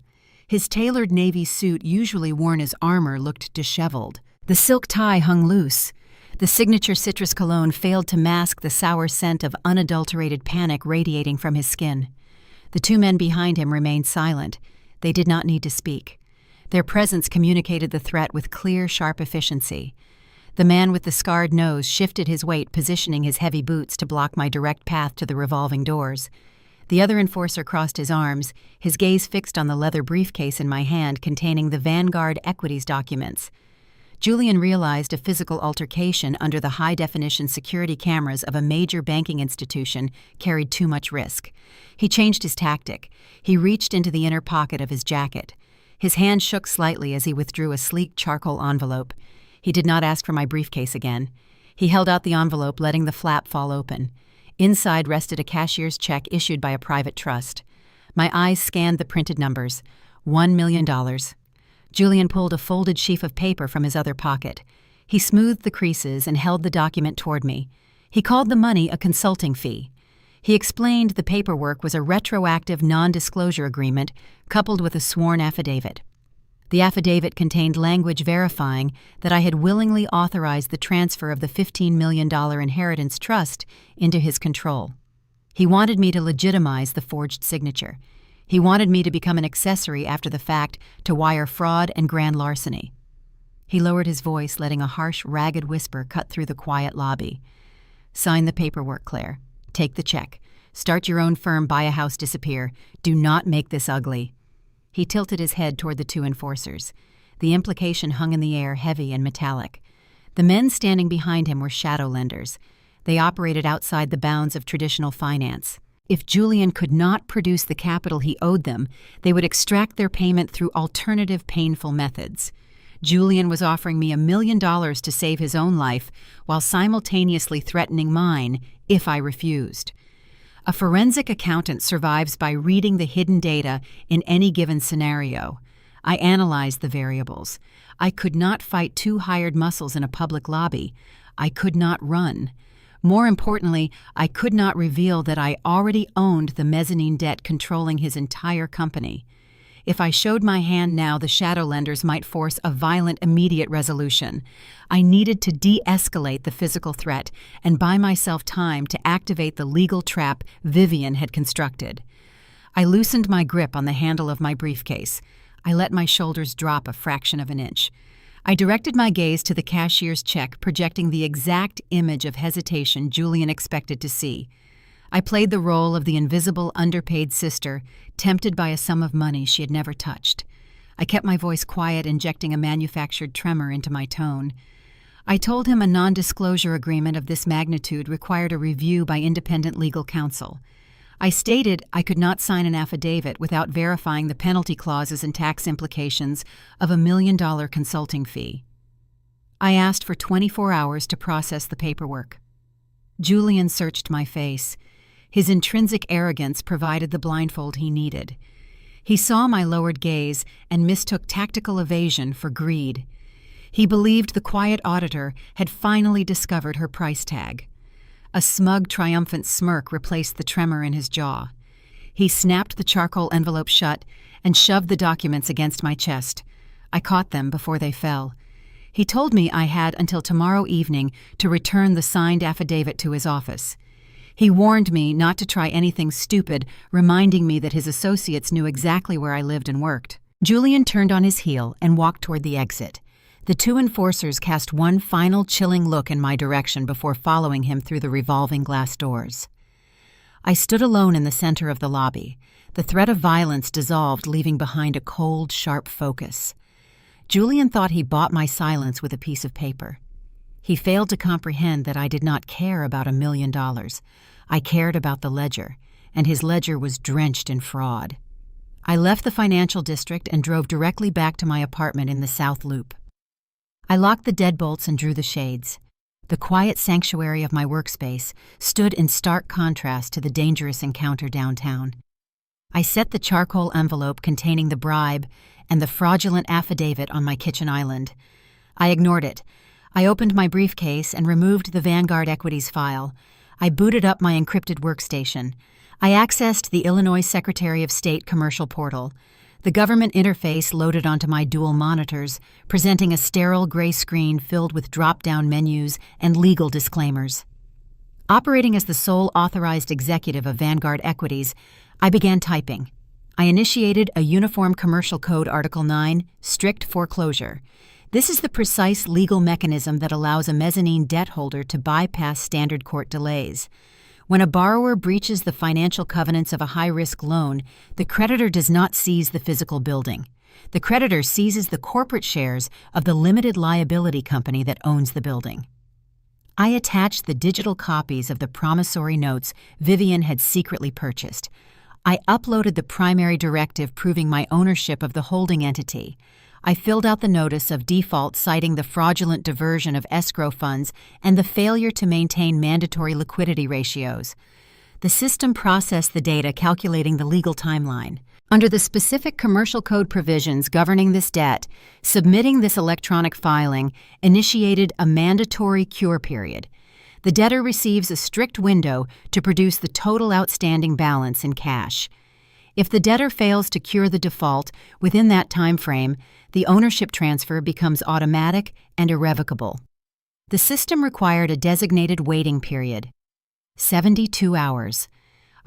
His tailored navy suit, usually worn as armor, looked disheveled. The silk tie hung loose. The signature citrus cologne failed to mask the sour scent of unadulterated panic radiating from his skin. The 2 men behind him remained silent. They did not need to speak. Their presence communicated the threat with clear, sharp efficiency. The man with the scarred nose shifted his weight, positioning his heavy boots to block my direct path to the revolving doors. The other enforcer crossed his arms, his gaze fixed on the leather briefcase in my hand containing the Vanguard Equities documents. Julian realized a physical altercation under the high-definition security cameras of a major banking institution carried too much risk. He changed his tactic. He reached into the inner pocket of his jacket. His hand shook slightly as he withdrew a sleek charcoal envelope. He did not ask for my briefcase again. He held out the envelope, letting the flap fall open. Inside rested a cashier's check issued by a private trust. My eyes scanned the printed numbers. $1 million. Julian pulled a folded sheaf of paper from his other pocket. He smoothed the creases and held the document toward me. He called the money a consulting fee. He explained the paperwork was a retroactive non-disclosure agreement coupled with a sworn affidavit. The affidavit contained language verifying that I had willingly authorized the transfer of the $15 million inheritance trust into his control. He wanted me to legitimize the forged signature. He wanted me to become an accessory after the fact to wire fraud and grand larceny. He lowered his voice, letting a harsh, ragged whisper cut through the quiet lobby. "Sign the paperwork, Claire. Take the check. Start your own firm, buy a house, disappear. Do not make this ugly." He tilted his head toward the two enforcers. The implication hung in the air, heavy and metallic. The men standing behind him were shadow lenders. They operated outside the bounds of traditional finance. If Julian could not produce the capital he owed them, they would extract their payment through alternative painful methods. Julian was offering me $1 million to save his own life while simultaneously threatening mine if I refused. A forensic accountant survives by reading the hidden data in any given scenario. I analyzed the variables. I could not fight two hired muscles in a public lobby. I could not run. More importantly, I could not reveal that I already owned the mezzanine debt controlling his entire company. If I showed my hand now, the shadow lenders might force a violent, immediate resolution. I needed to de-escalate the physical threat and buy myself time to activate the legal trap Vivian had constructed. I loosened my grip on the handle of my briefcase. I let my shoulders drop a fraction of an inch. I directed my gaze to the cashier's check, projecting the exact image of hesitation Julian expected to see. I played the role of the invisible, underpaid sister, tempted by a sum of money she had never touched. I kept my voice quiet, injecting a manufactured tremor into my tone. I told him a non-disclosure agreement of this magnitude required a review by independent legal counsel. I stated I could not sign an affidavit without verifying the penalty clauses and tax implications of $1 million consulting fee. I asked for 24 hours to process the paperwork. Julian searched my face. His intrinsic arrogance provided the blindfold he needed. He saw my lowered gaze and mistook tactical evasion for greed. He believed the quiet auditor had finally discovered her price tag. A smug, triumphant smirk replaced the tremor in his jaw. He snapped the charcoal envelope shut and shoved the documents against my chest. I caught them before they fell. He told me I had until tomorrow evening to return the signed affidavit to his office. He warned me not to try anything stupid, reminding me that his associates knew exactly where I lived and worked. Julian turned on his heel and walked toward the exit. The two enforcers cast one final chilling look in my direction before following him through the revolving glass doors. I stood alone in the center of the lobby. The threat of violence dissolved, leaving behind a cold, sharp focus. Julian thought he bought my silence with a piece of paper. He failed to comprehend that I did not care about $1 million. I cared about the ledger, and his ledger was drenched in fraud. I left the financial district and drove directly back to my apartment in the South Loop. I locked the deadbolts and drew the shades. The quiet sanctuary of my workspace stood in stark contrast to the dangerous encounter downtown. I set the charcoal envelope containing the bribe and the fraudulent affidavit on my kitchen island. I ignored it. I opened my briefcase and removed the Vanguard Equities file. I booted up my encrypted workstation. I accessed the Illinois Secretary of State commercial portal. The government interface loaded onto my dual monitors, presenting a sterile gray screen filled with drop-down menus and legal disclaimers. Operating as the sole authorized executive of Vanguard Equities, I began typing. I initiated a Uniform Commercial Code Article 9, strict foreclosure. This is the precise legal mechanism that allows a mezzanine debt holder to bypass standard court delays. When a borrower breaches the financial covenants of a high-risk loan, the creditor does not seize the physical building. The creditor seizes the corporate shares of the limited liability company that owns the building. I attached the digital copies of the promissory notes Vivian had secretly purchased. I uploaded the primary directive proving my ownership of the holding entity. I filled out the notice of default citing the fraudulent diversion of escrow funds and the failure to maintain mandatory liquidity ratios. The system processed the data, calculating the legal timeline. Under the specific commercial code provisions governing this debt, submitting this electronic filing initiated a mandatory cure period. The debtor receives a strict window to produce the total outstanding balance in cash. If the debtor fails to cure the default within that time frame, the ownership transfer becomes automatic and irrevocable. The system required a designated waiting period, 72 hours.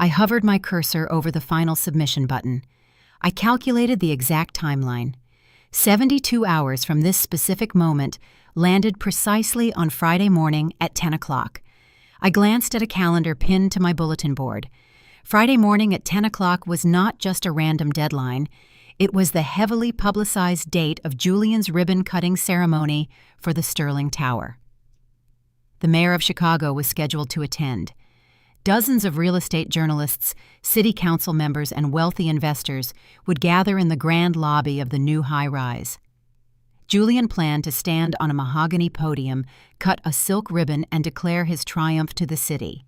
I hovered my cursor over the final submission button. I calculated the exact timeline. 72 hours from this specific moment landed precisely on Friday morning at 10 o'clock. I glanced at a calendar pinned to my bulletin board. Friday morning at 10 o'clock was not just a random deadline. It was the heavily publicized date of Julian's ribbon-cutting ceremony for the Sterling Tower. The mayor of Chicago was scheduled to attend. Dozens of real estate journalists, city council members, and wealthy investors would gather in the grand lobby of the new high-rise. Julian planned to stand on a mahogany podium, cut a silk ribbon, and declare his triumph to the city.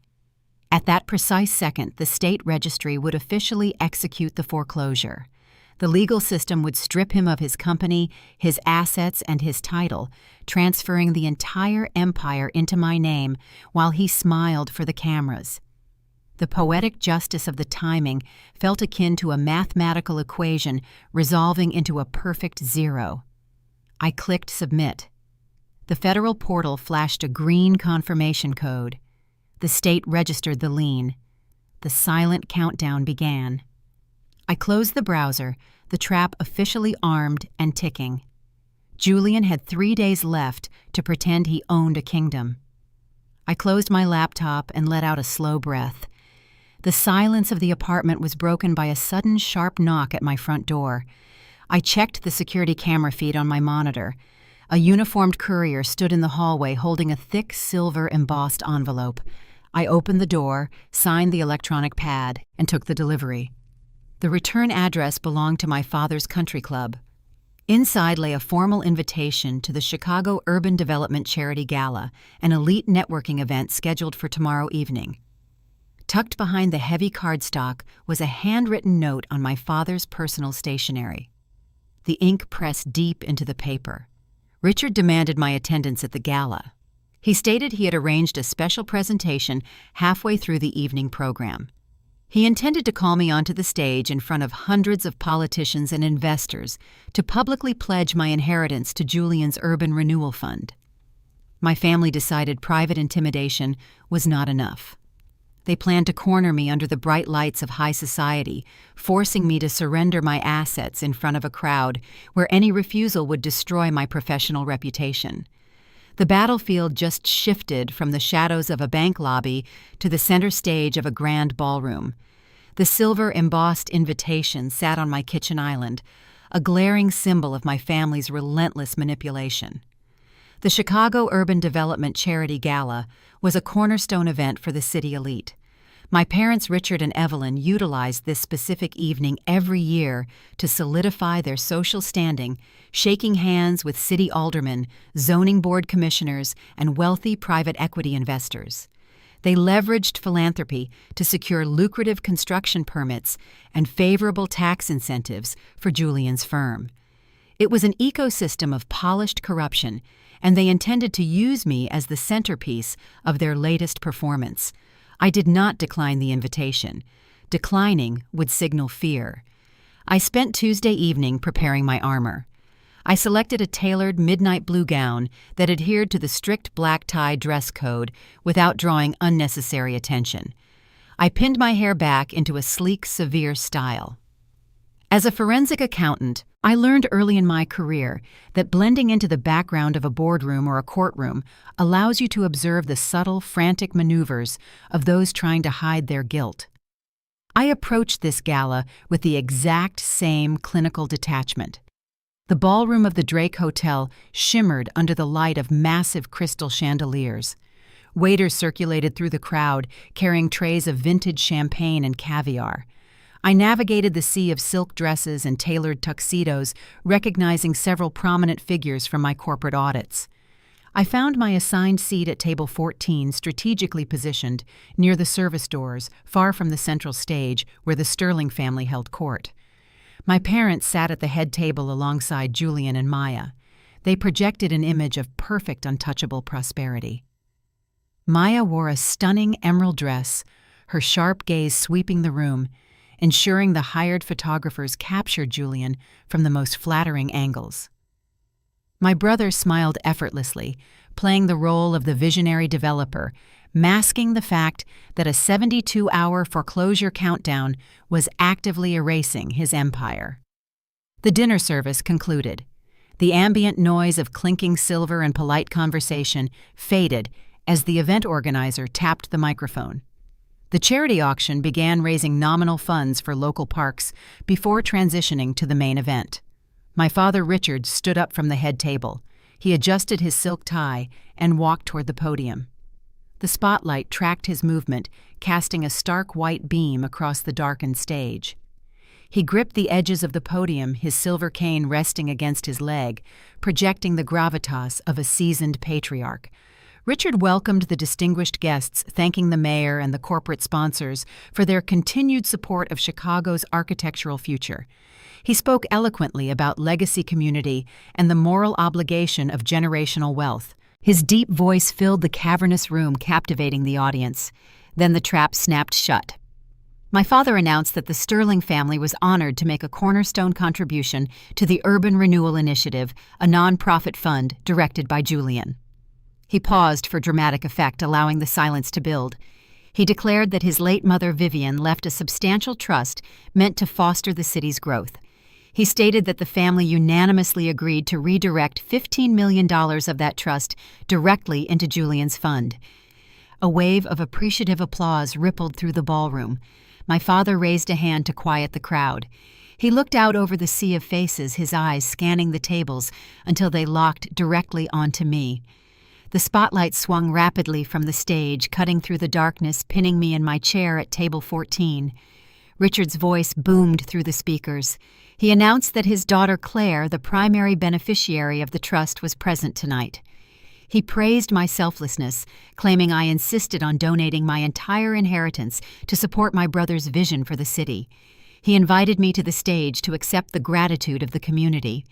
At that precise second, the state registry would officially execute the foreclosure. The legal system would strip him of his company, his assets, and his title, transferring the entire empire into my name while he smiled for the cameras. The poetic justice of the timing felt akin to a mathematical equation resolving into a perfect zero. I clicked submit. The federal portal flashed a green confirmation code. The state registered the lien. The silent countdown began. I closed the browser, the trap officially armed and ticking. Julian had 3 days left to pretend he owned a kingdom. I closed my laptop and let out a slow breath. The silence of the apartment was broken by a sudden sharp knock at my front door. I checked the security camera feed on my monitor. A uniformed courier stood in the hallway holding a thick silver embossed envelope. I opened the door, signed the electronic pad, and took the delivery. The return address belonged to my father's country club. Inside lay a formal invitation to the Chicago Urban Development Charity Gala, an elite networking event scheduled for tomorrow evening. Tucked behind the heavy cardstock was a handwritten note on my father's personal stationery. The ink pressed deep into the paper. Richard demanded my attendance at the gala. He stated he had arranged a special presentation halfway through the evening program. He intended to call me onto the stage in front of hundreds of politicians and investors to publicly pledge my inheritance to Julian's Urban Renewal Fund. My family decided private intimidation was not enough. They planned to corner me under the bright lights of high society, forcing me to surrender my assets in front of a crowd where any refusal would destroy my professional reputation. The battlefield just shifted from the shadows of a bank lobby to the center stage of a grand ballroom. The silver embossed invitation sat on my kitchen island, a glaring symbol of my family's relentless manipulation. The Chicago Urban Development Charity Gala was a cornerstone event for the city elite. My parents, Richard and Evelyn, utilized this specific evening every year to solidify their social standing, shaking hands with city aldermen, zoning board commissioners, and wealthy private equity investors. They leveraged philanthropy to secure lucrative construction permits and favorable tax incentives for Julian's firm. It was an ecosystem of polished corruption, and they intended to use me as the centerpiece of their latest performance. I did not decline the invitation. Declining would signal fear. I spent Tuesday evening preparing my armor. I selected a tailored midnight blue gown that adhered to the strict black tie dress code without drawing unnecessary attention. I pinned my hair back into a sleek, severe style. As a forensic accountant, I learned early in my career that blending into the background of a boardroom or a courtroom allows you to observe the subtle, frantic maneuvers of those trying to hide their guilt. I approached this gala with the exact same clinical detachment. The ballroom of the Drake Hotel shimmered under the light of massive crystal chandeliers. Waiters circulated through the crowd, carrying trays of vintage champagne and caviar. I navigated the sea of silk dresses and tailored tuxedos, recognizing several prominent figures from my corporate audits. I found my assigned seat at table 14 strategically positioned near the service doors, far from the central stage where the Sterling family held court. My parents sat at the head table alongside Julian and Maya. They projected an image of perfect, untouchable prosperity. Maya wore a stunning emerald dress, her sharp gaze sweeping the room, ensuring the hired photographers captured Julian from the most flattering angles. My brother smiled effortlessly, playing the role of the visionary developer, masking the fact that a 72-hour foreclosure countdown was actively erasing his empire. The dinner service concluded. The ambient noise of clinking silver and polite conversation faded as the event organizer tapped the microphone. The charity auction began raising nominal funds for local parks before transitioning to the main event. My father Richard stood up from the head table. He adjusted his silk tie and walked toward the podium. The spotlight tracked his movement, casting a stark white beam across the darkened stage. He gripped the edges of the podium, his silver cane resting against his leg, projecting the gravitas of a seasoned patriarch. Richard welcomed the distinguished guests, thanking the mayor and the corporate sponsors for their continued support of Chicago's architectural future. He spoke eloquently about legacy community and the moral obligation of generational wealth. His deep voice filled the cavernous room, captivating the audience. Then the trap snapped shut. My father announced that the Sterling family was honored to make a cornerstone contribution to the Urban Renewal Initiative, a nonprofit fund directed by Julian. He paused for dramatic effect, allowing the silence to build. He declared that his late mother Vivian left a substantial trust meant to foster the city's growth. He stated that the family unanimously agreed to redirect $15 million of that trust directly into Julian's fund. A wave of appreciative applause rippled through the ballroom. My father raised a hand to quiet the crowd. He looked out over the sea of faces, his eyes scanning the tables until they locked directly onto me. The spotlight swung rapidly from the stage, cutting through the darkness, pinning me in my chair at table 14. Richard's voice boomed through the speakers. He announced that his daughter Claire, the primary beneficiary of the trust, was present tonight. He praised my selflessness, claiming I insisted on donating my entire inheritance to support my brother's vision for the city. He invited me to the stage to accept the gratitude of the community.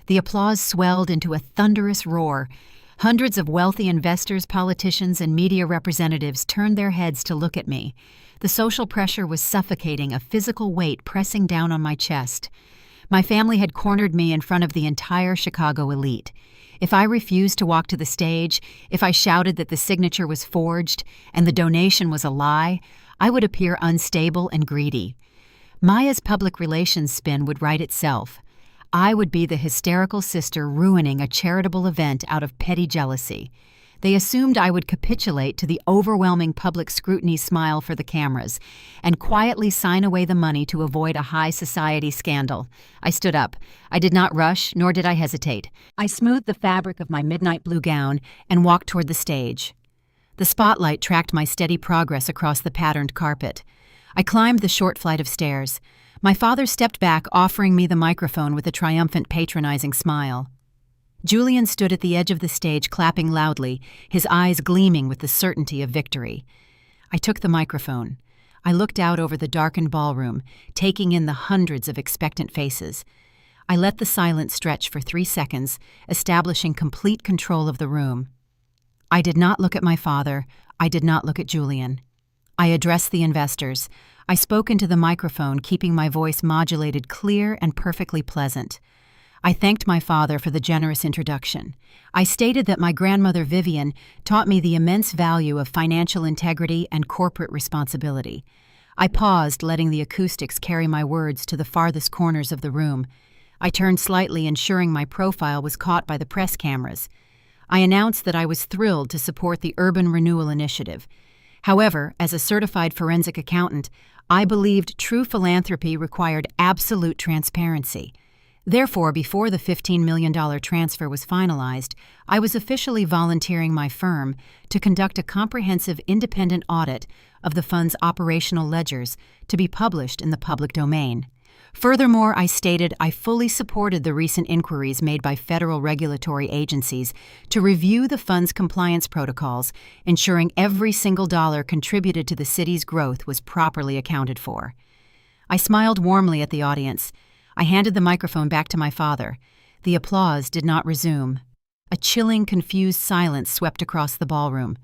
The applause swelled into a thunderous roar. Hundreds of wealthy investors, politicians, and media representatives turned their heads to look at me. The social pressure was suffocating, a physical weight pressing down on my chest. My family had cornered me in front of the entire Chicago elite. If I refused to walk to the stage, if I shouted that the signature was forged and the donation was a lie, I would appear unstable and greedy. Maya's public relations spin would write itself. I would be the hysterical sister ruining a charitable event out of petty jealousy. They assumed I would capitulate to the overwhelming public scrutiny, smile for the cameras, and quietly sign away the money to avoid a high society scandal. I stood up. I did not rush, nor did I hesitate. I smoothed the fabric of my midnight blue gown and walked toward the stage. The spotlight tracked my steady progress across the patterned carpet. I climbed the short flight of stairs. My father stepped back, offering me the microphone with a triumphant, patronizing smile. Julian stood at the edge of the stage, clapping loudly, his eyes gleaming with the certainty of victory. I took the microphone. I looked out over the darkened ballroom, taking in the hundreds of expectant faces. I let the silence stretch for 3 seconds, establishing complete control of the room. I did not look at my father. I did not look at Julian. I addressed the investors. I spoke into the microphone, keeping my voice modulated, clear and perfectly pleasant. I thanked my father for the generous introduction. I stated that my grandmother Vivian taught me the immense value of financial integrity and corporate responsibility. I paused, letting the acoustics carry my words to the farthest corners of the room. I turned slightly, ensuring my profile was caught by the press cameras. I announced that I was thrilled to support the Urban Renewal Initiative. However, as a certified forensic accountant, I believed true philanthropy required absolute transparency. Therefore, before the $15 million transfer was finalized, I was officially volunteering my firm to conduct a comprehensive independent audit of the fund's operational ledgers to be published in the public domain. Furthermore, I stated I fully supported the recent inquiries made by federal regulatory agencies to review the fund's compliance protocols, ensuring every single dollar contributed to the city's growth was properly accounted for. I smiled warmly at the audience. I handed the microphone back to my father. The applause did not resume. A chilling, confused silence swept across the ballroom.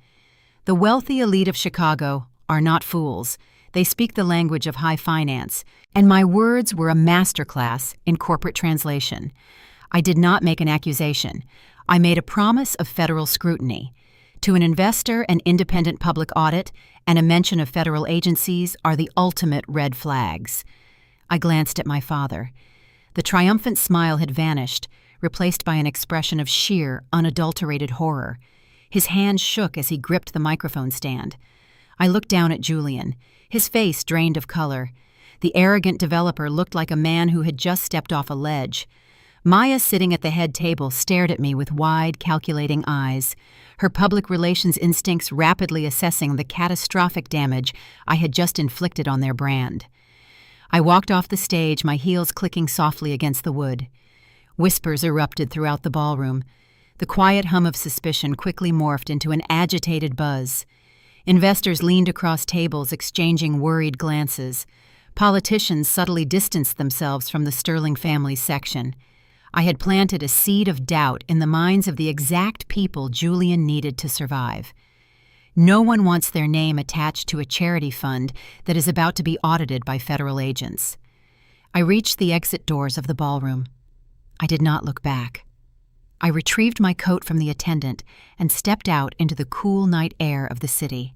The wealthy elite of Chicago are not fools. They speak the language of high finance, and my words were a masterclass in corporate translation. I did not make an accusation. I made a promise of federal scrutiny. To an investor, an independent public audit and a mention of federal agencies are the ultimate red flags. I glanced at my father. The triumphant smile had vanished, replaced by an expression of sheer, unadulterated horror. His hand shook as he gripped the microphone stand. I looked down at Julian, his face drained of color. The arrogant developer looked like a man who had just stepped off a ledge. Maya, sitting at the head table, stared at me with wide, calculating eyes, her public relations instincts rapidly assessing the catastrophic damage I had just inflicted on their brand. I walked off the stage, my heels clicking softly against the wood. Whispers erupted throughout the ballroom. The quiet hum of suspicion quickly morphed into an agitated buzz. Investors leaned across tables, exchanging worried glances. Politicians subtly distanced themselves from the Sterling family's section. I had planted a seed of doubt in the minds of the exact people Julian needed to survive. No one wants their name attached to a charity fund that is about to be audited by federal agents. I reached the exit doors of the ballroom. I did not look back. I retrieved my coat from the attendant and stepped out into the cool night air of the city.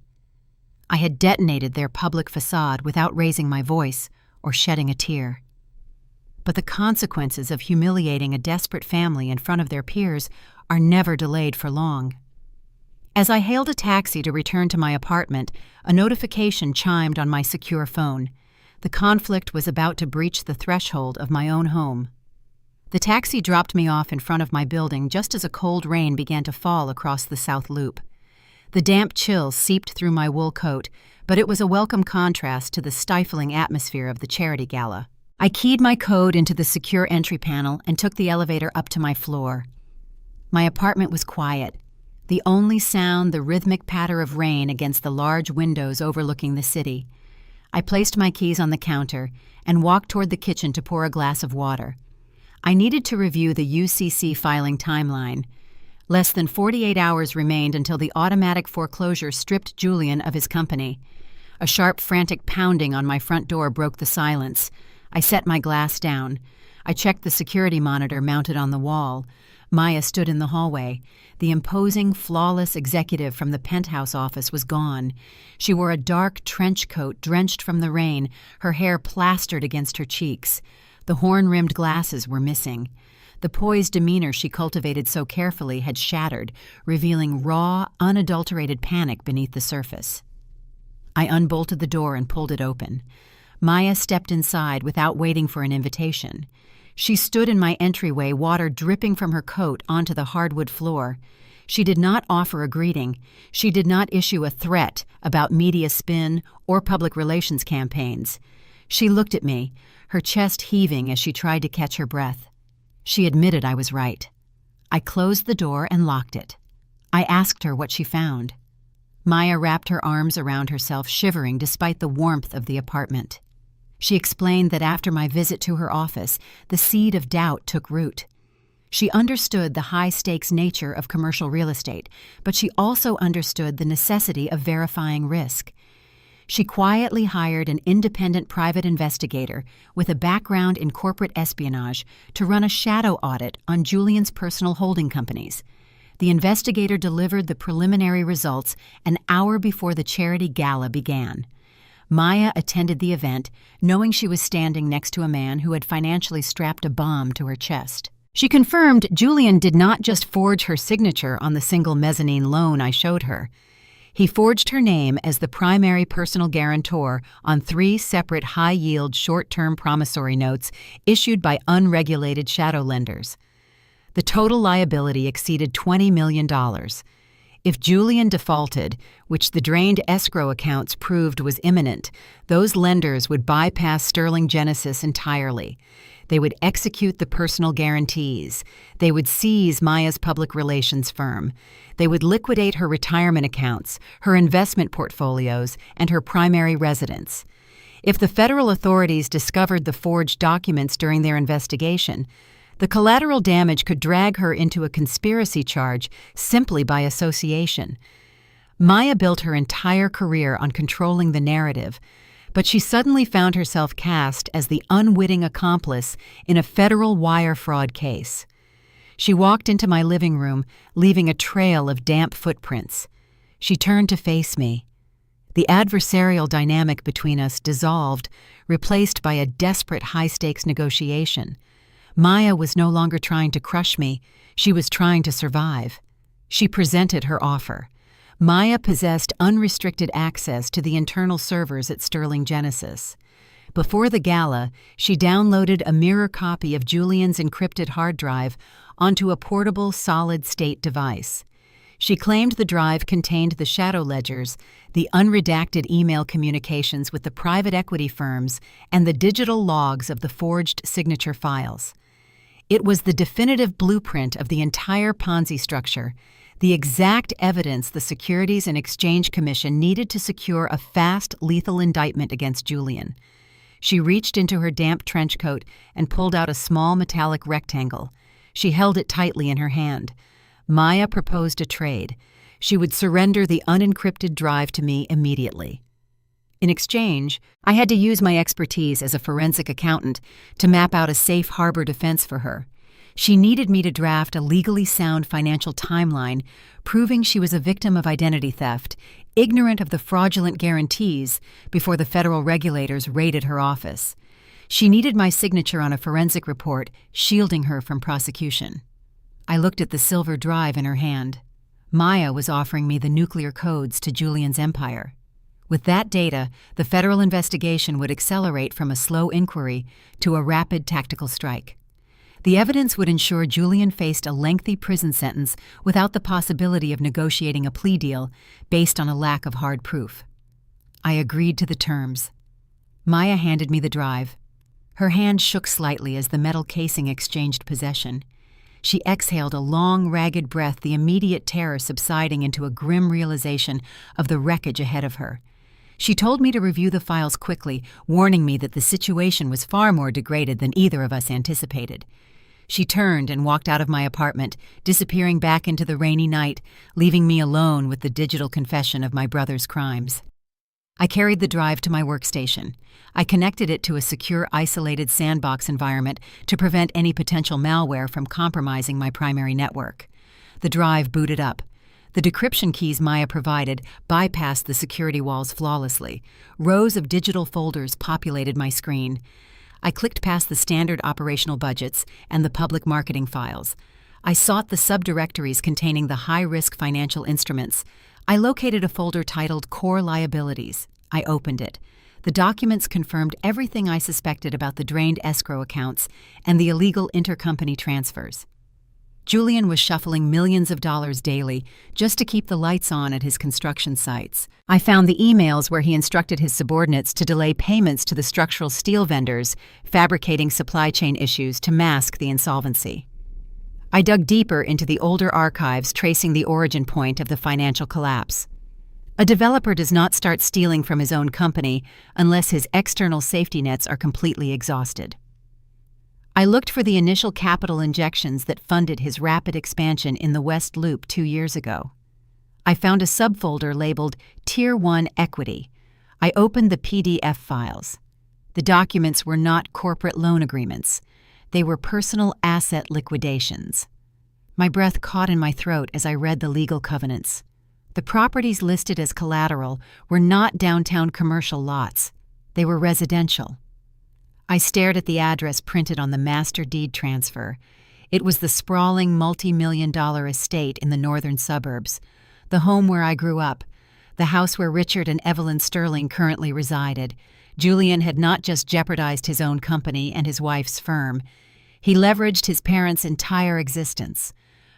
I had detonated their public facade without raising my voice or shedding a tear. But the consequences of humiliating a desperate family in front of their peers are never delayed for long. As I hailed a taxi to return to my apartment, a notification chimed on my secure phone. The conflict was about to breach the threshold of my own home. The taxi dropped me off in front of my building just as a cold rain began to fall across the South Loop. The damp chill seeped through my wool coat, but it was a welcome contrast to the stifling atmosphere of the charity gala. I keyed my code into the secure entry panel and took the elevator up to my floor. My apartment was quiet. The only sound, the rhythmic patter of rain against the large windows overlooking the city. I placed my keys on the counter and walked toward the kitchen to pour a glass of water. I needed to review the UCC filing timeline. Less than 48 hours remained until the automatic foreclosure stripped Julian of his company. A sharp, frantic pounding on my front door broke the silence. I set my glass down. I checked the security monitor mounted on the wall. Maya stood in the hallway. The imposing, flawless executive from the penthouse office was gone. She wore a dark trench coat drenched from the rain, her hair plastered against her cheeks. The horn-rimmed glasses were missing. The poised demeanor she cultivated so carefully had shattered, revealing raw, unadulterated panic beneath the surface. I unbolted the door and pulled it open. Maya stepped inside without waiting for an invitation. She stood in my entryway, water dripping from her coat onto the hardwood floor. She did not offer a greeting. She did not issue a threat about media spin or public relations campaigns. She looked at me, her chest heaving as she tried to catch her breath. She admitted I was right. I closed the door and locked it. I asked her what she found. Maya wrapped her arms around herself, shivering despite the warmth of the apartment. She explained that after my visit to her office, the seed of doubt took root. She understood the high-stakes nature of commercial real estate, but she also understood the necessity of verifying risk. She quietly hired an independent private investigator with a background in corporate espionage to run a shadow audit on Julian's personal holding companies. The investigator delivered the preliminary results an hour before the charity gala began. Maya attended the event, knowing she was standing next to a man who had financially strapped a bomb to her chest. She confirmed Julian did not just forge her signature on the single mezzanine loan I showed her. He forged her name as the primary personal guarantor on 3 separate high-yield short-term promissory notes issued by unregulated shadow lenders. The total liability exceeded $20 million. If Julian defaulted, which the drained escrow accounts proved was imminent, those lenders would bypass Sterling Genesis entirely. They would execute the personal guarantees. They would seize Maya's public relations firm. They would liquidate her retirement accounts, her investment portfolios, and her primary residence. If the federal authorities discovered the forged documents during their investigation, the collateral damage could drag her into a conspiracy charge simply by association. Maya built her entire career on controlling the narrative, but she suddenly found herself cast as the unwitting accomplice in a federal wire fraud case. She walked into my living room, leaving a trail of damp footprints. She turned to face me. The adversarial dynamic between us dissolved, replaced by a desperate high-stakes negotiation. Maya was no longer trying to crush me, she was trying to survive. She presented her offer. Maya possessed unrestricted access to the internal servers at Sterling Genesis. Before the gala, she downloaded a mirror copy of Julian's encrypted hard drive onto a portable solid-state device. She claimed the drive contained the shadow ledgers, the unredacted email communications with the private equity firms, and the digital logs of the forged signature files. It was the definitive blueprint of the entire Ponzi structure, the exact evidence the Securities and Exchange Commission needed to secure a fast, lethal indictment against Julian. She reached into her damp trench coat and pulled out a small metallic rectangle. She held it tightly in her hand. Maya proposed a trade. She would surrender the unencrypted drive to me immediately. In exchange, I had to use my expertise as a forensic accountant to map out a safe harbor defense for her. She needed me to draft a legally sound financial timeline proving she was a victim of identity theft, ignorant of the fraudulent guarantees before the federal regulators raided her office. She needed my signature on a forensic report, shielding her from prosecution. I looked at the silver drive in her hand. Maya was offering me the nuclear codes to Julian's empire. With that data, the federal investigation would accelerate from a slow inquiry to a rapid tactical strike. The evidence would ensure Julian faced a lengthy prison sentence without the possibility of negotiating a plea deal based on a lack of hard proof. I agreed to the terms. Maya handed me the drive. Her hand shook slightly as the metal casing exchanged possession. She exhaled a long, ragged breath, the immediate terror subsiding into a grim realization of the wreckage ahead of her. She told me to review the files quickly, warning me that the situation was far more degraded than either of us anticipated. She turned and walked out of my apartment, disappearing back into the rainy night, leaving me alone with the digital confession of my brother's crimes. I carried the drive to my workstation. I connected it to a secure, isolated sandbox environment to prevent any potential malware from compromising my primary network. The drive booted up. The decryption keys Maya provided bypassed the security walls flawlessly. Rows of digital folders populated my screen. I clicked past the standard operational budgets and the public marketing files. I sought the subdirectories containing the high-risk financial instruments. I located a folder titled Core Liabilities. I opened it. The documents confirmed everything I suspected about the drained escrow accounts and the illegal intercompany transfers. Julian was shuffling millions of dollars daily just to keep the lights on at his construction sites. I found the emails where he instructed his subordinates to delay payments to the structural steel vendors, fabricating supply chain issues to mask the insolvency. I dug deeper into the older archives tracing the origin point of the financial collapse. A developer does not start stealing from his own company unless his external safety nets are completely exhausted. I looked for the initial capital injections that funded his rapid expansion in the West Loop 2 years ago. I found a subfolder labeled Tier 1 Equity. I opened the PDF files. The documents were not corporate loan agreements. They were personal asset liquidations. My breath caught in my throat as I read the legal covenants. The properties listed as collateral were not downtown commercial lots. They were residential. I stared at the address printed on the master deed transfer. It was the sprawling multi-million-dollar estate in the northern suburbs, the home where I grew up, the house where Richard and Evelyn Sterling currently resided. Julian had not just jeopardized his own company and his wife's firm. He leveraged his parents' entire existence.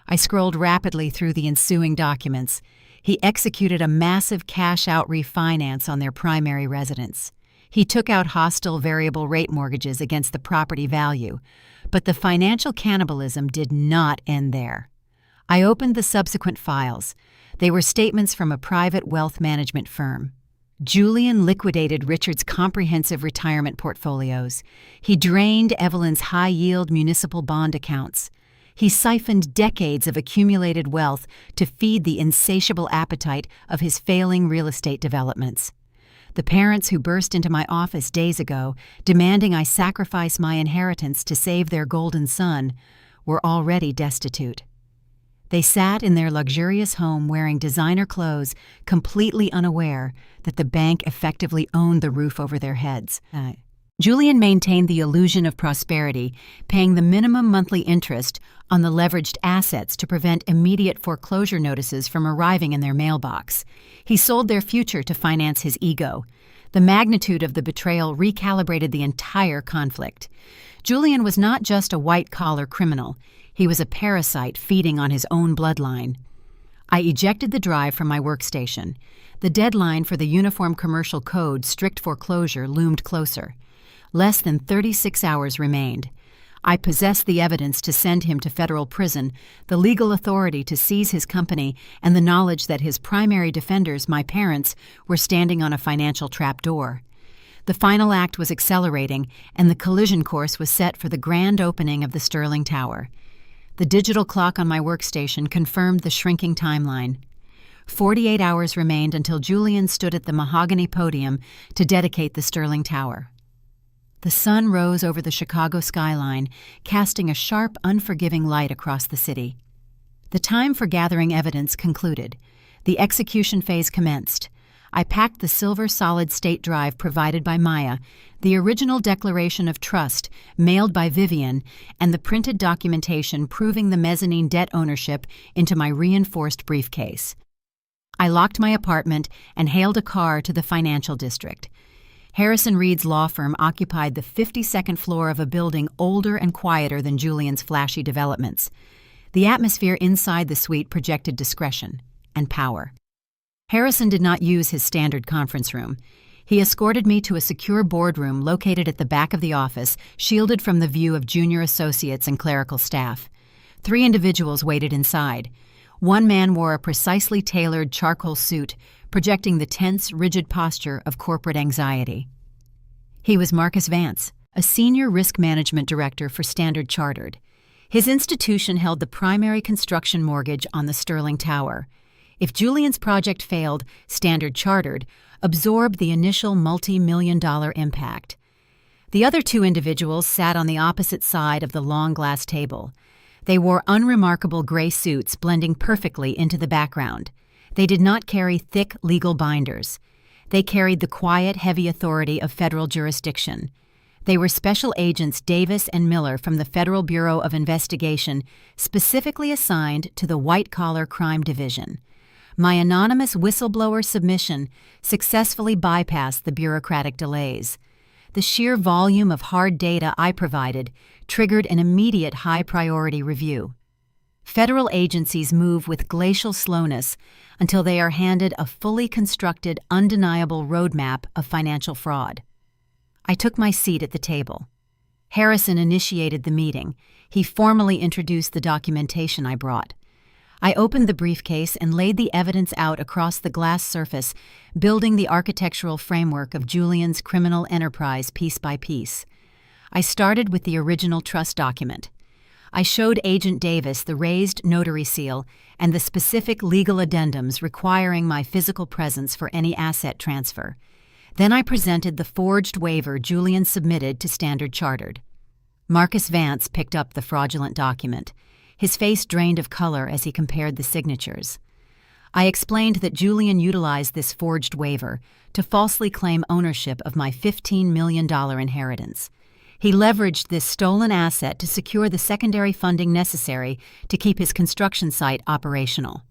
I scrolled rapidly through the ensuing documents. He executed a massive cash-out refinance on their primary residence. He took out hostile variable rate mortgages against the property value, but the financial cannibalism did not end there. I opened the subsequent files. They were statements from a private wealth management firm. Julian liquidated Richard's comprehensive retirement portfolios. He drained Evelyn's high-yield municipal bond accounts. He siphoned decades of accumulated wealth to feed the insatiable appetite of his failing real estate developments. The parents who burst into my office days ago, demanding I sacrifice my inheritance to save their golden son, were already destitute. They sat in their luxurious home wearing designer clothes, completely unaware that the bank effectively owned the roof over their heads. Julian maintained the illusion of prosperity, paying the minimum monthly interest on the leveraged assets to prevent immediate foreclosure notices from arriving in their mailbox. He sold their future to finance his ego. The magnitude of the betrayal recalibrated the entire conflict. Julian was not just a white-collar criminal. He was a parasite feeding on his own bloodline. I ejected the drive from my workstation. The deadline for the Uniform Commercial Code strict foreclosure loomed closer. Less than 36 hours remained. I possessed the evidence to send him to federal prison, the legal authority to seize his company, and the knowledge that his primary defenders, my parents, were standing on a financial trapdoor. The final act was accelerating, and the collision course was set for the grand opening of the Sterling Tower. The digital clock on my workstation confirmed the shrinking timeline. 48 hours remained until Julian stood at the mahogany podium to dedicate the Sterling Tower. The sun rose over the Chicago skyline, casting a sharp, unforgiving light across the city. The time for gathering evidence concluded. The execution phase commenced. I packed the silver solid-state drive provided by Maya, the original declaration of trust mailed by Vivian, and the printed documentation proving the mezzanine debt ownership into my reinforced briefcase. I locked my apartment and hailed a car to the financial district. Harrison Reed's law firm occupied the 52nd floor of a building older and quieter than Julian's flashy developments. The atmosphere inside the suite projected discretion and power. Harrison did not use his standard conference room. He escorted me to a secure boardroom located at the back of the office, shielded from the view of junior associates and clerical staff. 3 individuals waited inside. One man wore a precisely tailored charcoal suit, projecting the tense, rigid posture of corporate anxiety. He was Marcus Vance, a senior risk management director for Standard Chartered. His institution held the primary construction mortgage on the Sterling Tower. If Julian's project failed, Standard Chartered absorbed the initial multi-million-dollar impact. The other 2 individuals sat on the opposite side of the long glass table. They wore unremarkable gray suits blending perfectly into the background. They did not carry thick legal binders. They carried the quiet, heavy authority of federal jurisdiction. They were Special Agents Davis and Miller from the Federal Bureau of Investigation, specifically assigned to the White-Collar Crime Division. My anonymous whistleblower submission successfully bypassed the bureaucratic delays. The sheer volume of hard data I provided triggered an immediate high-priority review. Federal agencies move with glacial slowness until they are handed a fully constructed, undeniable roadmap of financial fraud. I took my seat at the table. Harrison initiated the meeting. He formally introduced the documentation I brought. I opened the briefcase and laid the evidence out across the glass surface, building the architectural framework of Julian's criminal enterprise piece by piece. I started with the original trust document. I showed Agent Davis the raised notary seal and the specific legal addendums requiring my physical presence for any asset transfer. Then I presented the forged waiver Julian submitted to Standard Chartered. Marcus Vance picked up the fraudulent document. His face drained of color as he compared the signatures. I explained that Julian utilized this forged waiver to falsely claim ownership of my $15 million inheritance. He leveraged this stolen asset to secure the secondary funding necessary to keep his construction site operational.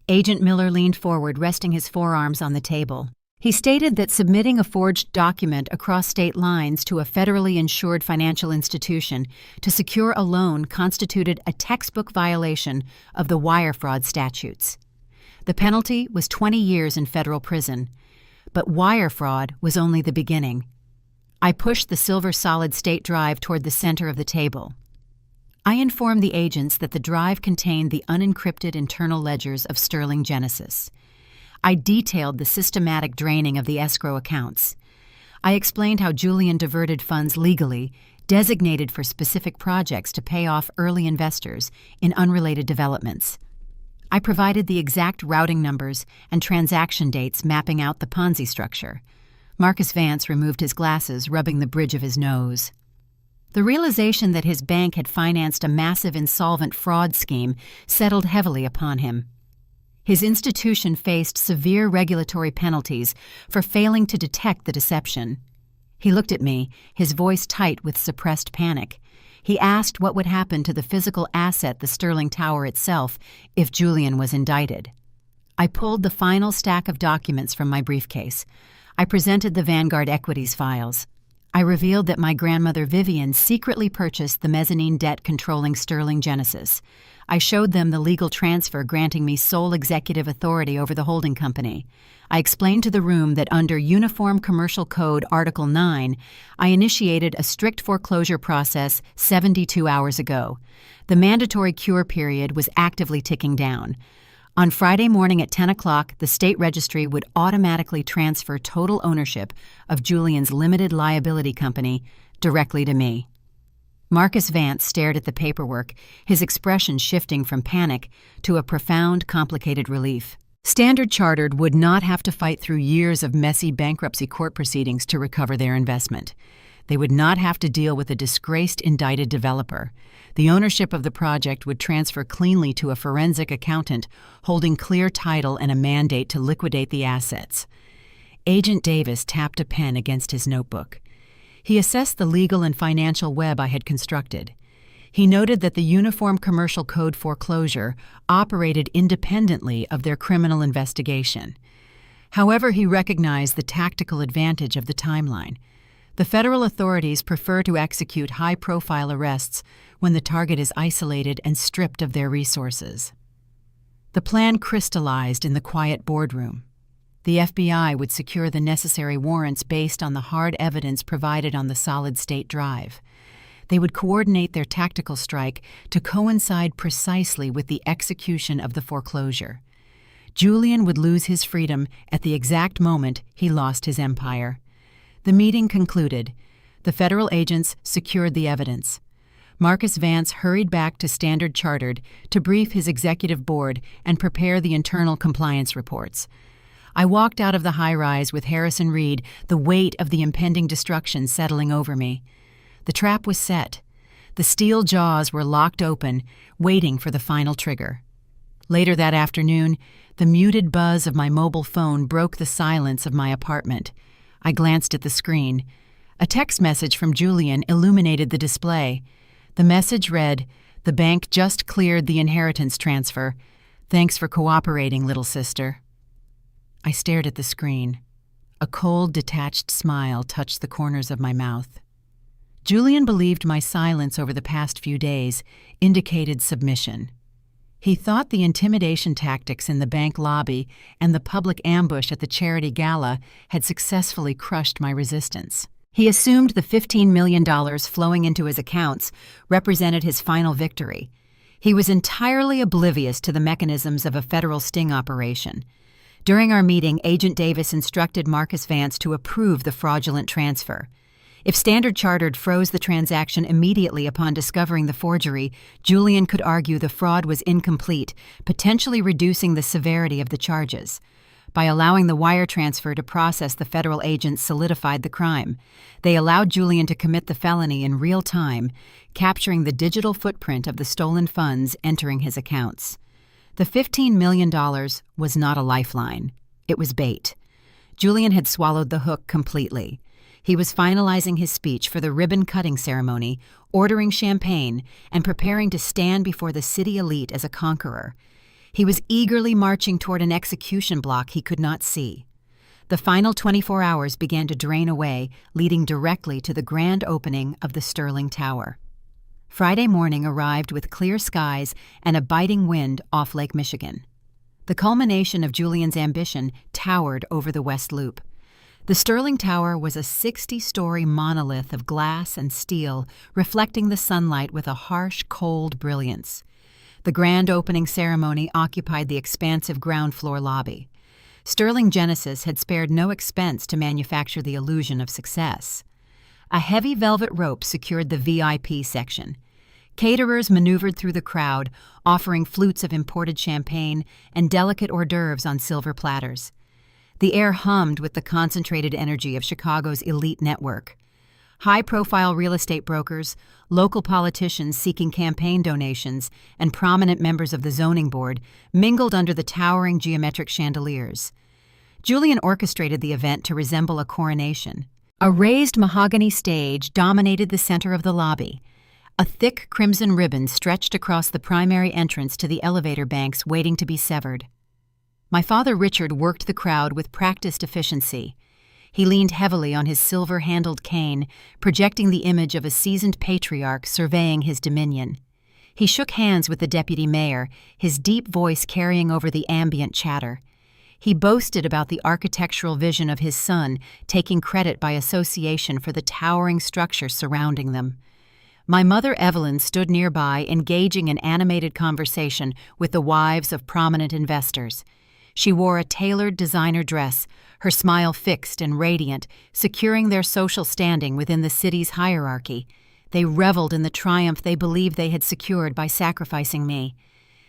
Agent Miller leaned forward, resting his forearms on the table. He stated that submitting a forged document across state lines to a federally insured financial institution to secure a loan constituted a textbook violation of the wire fraud statutes. The penalty was 20 years in federal prison, but wire fraud was only the beginning. I pushed the silver solid-state drive toward the center of the table. I informed the agents that the drive contained the unencrypted internal ledgers of Sterling Genesis. I detailed the systematic draining of the escrow accounts. I explained how Julian diverted funds legally, designated for specific projects to pay off early investors in unrelated developments. I provided the exact routing numbers and transaction dates mapping out the Ponzi structure. Marcus Vance removed his glasses, rubbing the bridge of his nose. The realization that his bank had financed a massive insolvent fraud scheme settled heavily upon him. His institution faced severe regulatory penalties for failing to detect the deception. He looked at me, his voice tight with suppressed panic. He asked what would happen to the physical asset, the Sterling Tower itself, if Julian was indicted. I pulled the final stack of documents from my briefcase. I presented the Vanguard Equities files. I revealed that my grandmother Vivian secretly purchased the mezzanine debt-controlling Sterling Genesis. I showed them the legal transfer granting me sole executive authority over the holding company. I explained to the room that under Uniform Commercial Code Article 9, I initiated a strict foreclosure process 72 hours ago. The mandatory cure period was actively ticking down. On Friday morning at 10 o'clock, the state registry would automatically transfer total ownership of Julian's limited liability company directly to me. Marcus Vance stared at the paperwork, his expression shifting from panic to a profound, complicated relief. Standard Chartered would not have to fight through years of messy bankruptcy court proceedings to recover their investment. They would not have to deal with a disgraced indicted developer. The ownership of the project would transfer cleanly to a forensic accountant holding clear title and a mandate to liquidate the assets. Agent Davis tapped a pen against his notebook. He assessed the legal and financial web I had constructed. He noted that the Uniform Commercial Code foreclosure operated independently of their criminal investigation. However, he recognized the tactical advantage of the timeline. The federal authorities prefer to execute high-profile arrests when the target is isolated and stripped of their resources. The plan crystallized in the quiet boardroom. The FBI would secure the necessary warrants based on the hard evidence provided on the solid-state drive. They would coordinate their tactical strike to coincide precisely with the execution of the foreclosure. Julian would lose his freedom at the exact moment he lost his empire. The meeting concluded. The federal agents secured the evidence. Marcus Vance hurried back to Standard Chartered to brief his executive board and prepare the internal compliance reports. I walked out of the high-rise with Harrison Reed, the weight of the impending destruction settling over me. The trap was set. The steel jaws were locked open, waiting for the final trigger. Later that afternoon, the muted buzz of my mobile phone broke the silence of my apartment. I glanced at the screen. A text message from Julian illuminated the display. The message read, "The bank just cleared the inheritance transfer. Thanks for cooperating, little sister." I stared at the screen. A cold, detached smile touched the corners of my mouth. Julian believed my silence over the past few days indicated submission. He thought the intimidation tactics in the bank lobby and the public ambush at the charity gala had successfully crushed my resistance. He assumed the $15 million flowing into his accounts represented his final victory. He was entirely oblivious to the mechanisms of a federal sting operation. During our meeting, Agent Davis instructed Marcus Vance to approve the fraudulent transfer. If Standard Chartered froze the transaction immediately upon discovering the forgery, Julian could argue the fraud was incomplete, potentially reducing the severity of the charges. By allowing the wire transfer to process, the federal agents solidified the crime. They allowed Julian to commit the felony in real time, capturing the digital footprint of the stolen funds entering his accounts. The $15 million was not a lifeline. It was bait. Julian had swallowed the hook completely. He was finalizing his speech for the ribbon-cutting ceremony, ordering champagne, and preparing to stand before the city elite as a conqueror. He was eagerly marching toward an execution block he could not see. The final 24 hours began to drain away, leading directly to the grand opening of the Sterling Tower. Friday morning arrived with clear skies and a biting wind off Lake Michigan. The culmination of Julian's ambition towered over the West Loop. The Sterling Tower was a 60-story monolith of glass and steel, reflecting the sunlight with a harsh, cold brilliance. The grand opening ceremony occupied the expansive ground floor lobby. Sterling Genesis had spared no expense to manufacture the illusion of success. A heavy velvet rope secured the VIP section. Caterers maneuvered through the crowd, offering flutes of imported champagne and delicate hors d'oeuvres on silver platters. The air hummed with the concentrated energy of Chicago's elite network. High-profile real estate brokers, local politicians seeking campaign donations, and prominent members of the zoning board mingled under the towering geometric chandeliers. Julian orchestrated the event to resemble a coronation. A raised mahogany stage dominated the center of the lobby. A thick crimson ribbon stretched across the primary entrance to the elevator banks waiting to be severed. My father Richard worked the crowd with practiced efficiency. He leaned heavily on his silver-handled cane, projecting the image of a seasoned patriarch surveying his dominion. He shook hands with the deputy mayor, his deep voice carrying over the ambient chatter. He boasted about the architectural vision of his son, taking credit by association for the towering structure surrounding them. My mother Evelyn stood nearby, engaging in animated conversation with the wives of prominent investors. She wore a tailored designer dress, her smile fixed and radiant, securing their social standing within the city's hierarchy. They reveled in the triumph they believed they had secured by sacrificing me.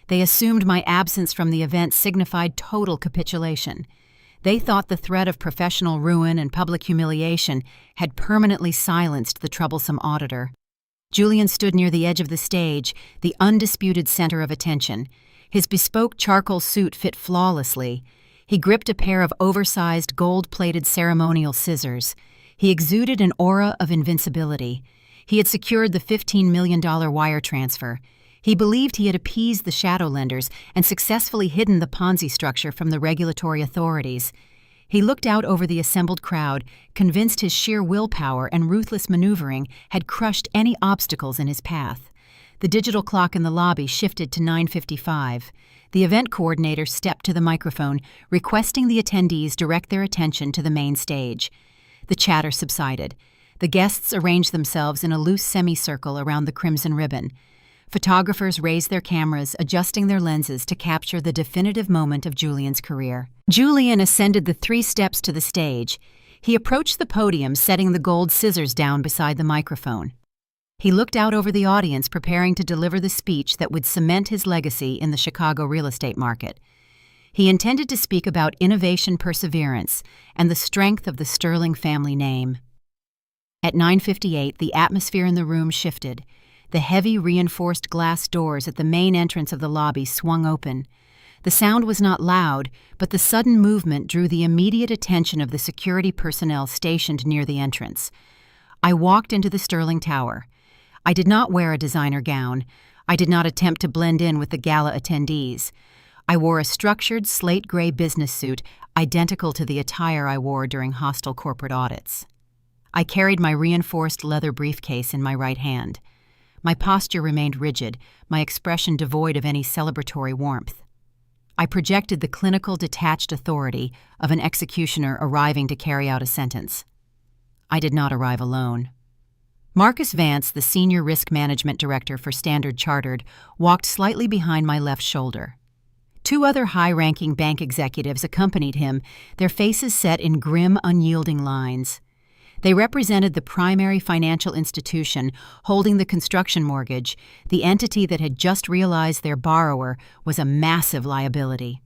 They assumed my absence from the event signified total capitulation. They thought the threat of professional ruin and public humiliation had permanently silenced the troublesome auditor. Julian stood near the edge of the stage, the undisputed center of attention. His bespoke charcoal suit fit flawlessly. He gripped a pair of oversized gold-plated ceremonial scissors. He exuded an aura of invincibility. He had secured the $15 million wire transfer. He believed he had appeased the shadow lenders and successfully hidden the Ponzi structure from the regulatory authorities. He looked out over the assembled crowd, convinced his sheer willpower and ruthless maneuvering had crushed any obstacles in his path. The digital clock in the lobby shifted to 9:55. The event coordinator stepped to the microphone, requesting the attendees direct their attention to the main stage. The chatter subsided. The guests arranged themselves in a loose semicircle around the crimson ribbon. Photographers raised their cameras, adjusting their lenses to capture the definitive moment of Julian's career. Julian ascended the 3 steps to the stage. He approached the podium, setting the gold scissors down beside the microphone. He looked out over the audience, preparing to deliver the speech that would cement his legacy in the Chicago real estate market. He intended to speak about innovation perseverance and the strength of the Sterling family name. At 9:58, the atmosphere in the room shifted. The heavy reinforced glass doors at the main entrance of the lobby swung open. The sound was not loud, but the sudden movement drew the immediate attention of the security personnel stationed near the entrance. I walked into the Sterling Tower. I did not wear a designer gown. I did not attempt to blend in with the gala attendees. I wore a structured slate gray business suit identical to the attire I wore during hostile corporate audits. I carried my reinforced leather briefcase in my right hand. My posture remained rigid, my expression devoid of any celebratory warmth. I projected the clinical, detached authority of an executioner arriving to carry out a sentence. I did not arrive alone. Marcus Vance, the senior risk management director for Standard Chartered, walked slightly behind my left shoulder. 2 other high-ranking bank executives accompanied him, their faces set in grim, unyielding lines. They represented the primary financial institution holding the construction mortgage, the entity that had just realized their borrower was a massive liability.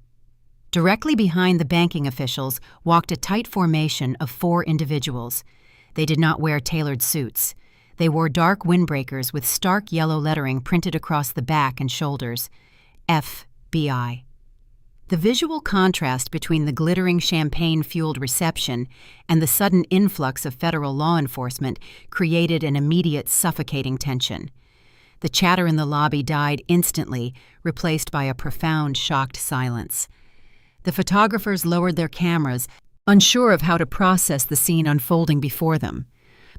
Directly behind the banking officials walked a tight formation of 4 individuals. They did not wear tailored suits. They wore dark windbreakers with stark yellow lettering printed across the back and shoulders. FBI. The visual contrast between the glittering champagne-fueled reception and the sudden influx of federal law enforcement created an immediate suffocating tension. The chatter in the lobby died instantly, replaced by a profound, shocked silence. The photographers lowered their cameras, unsure of how to process the scene unfolding before them.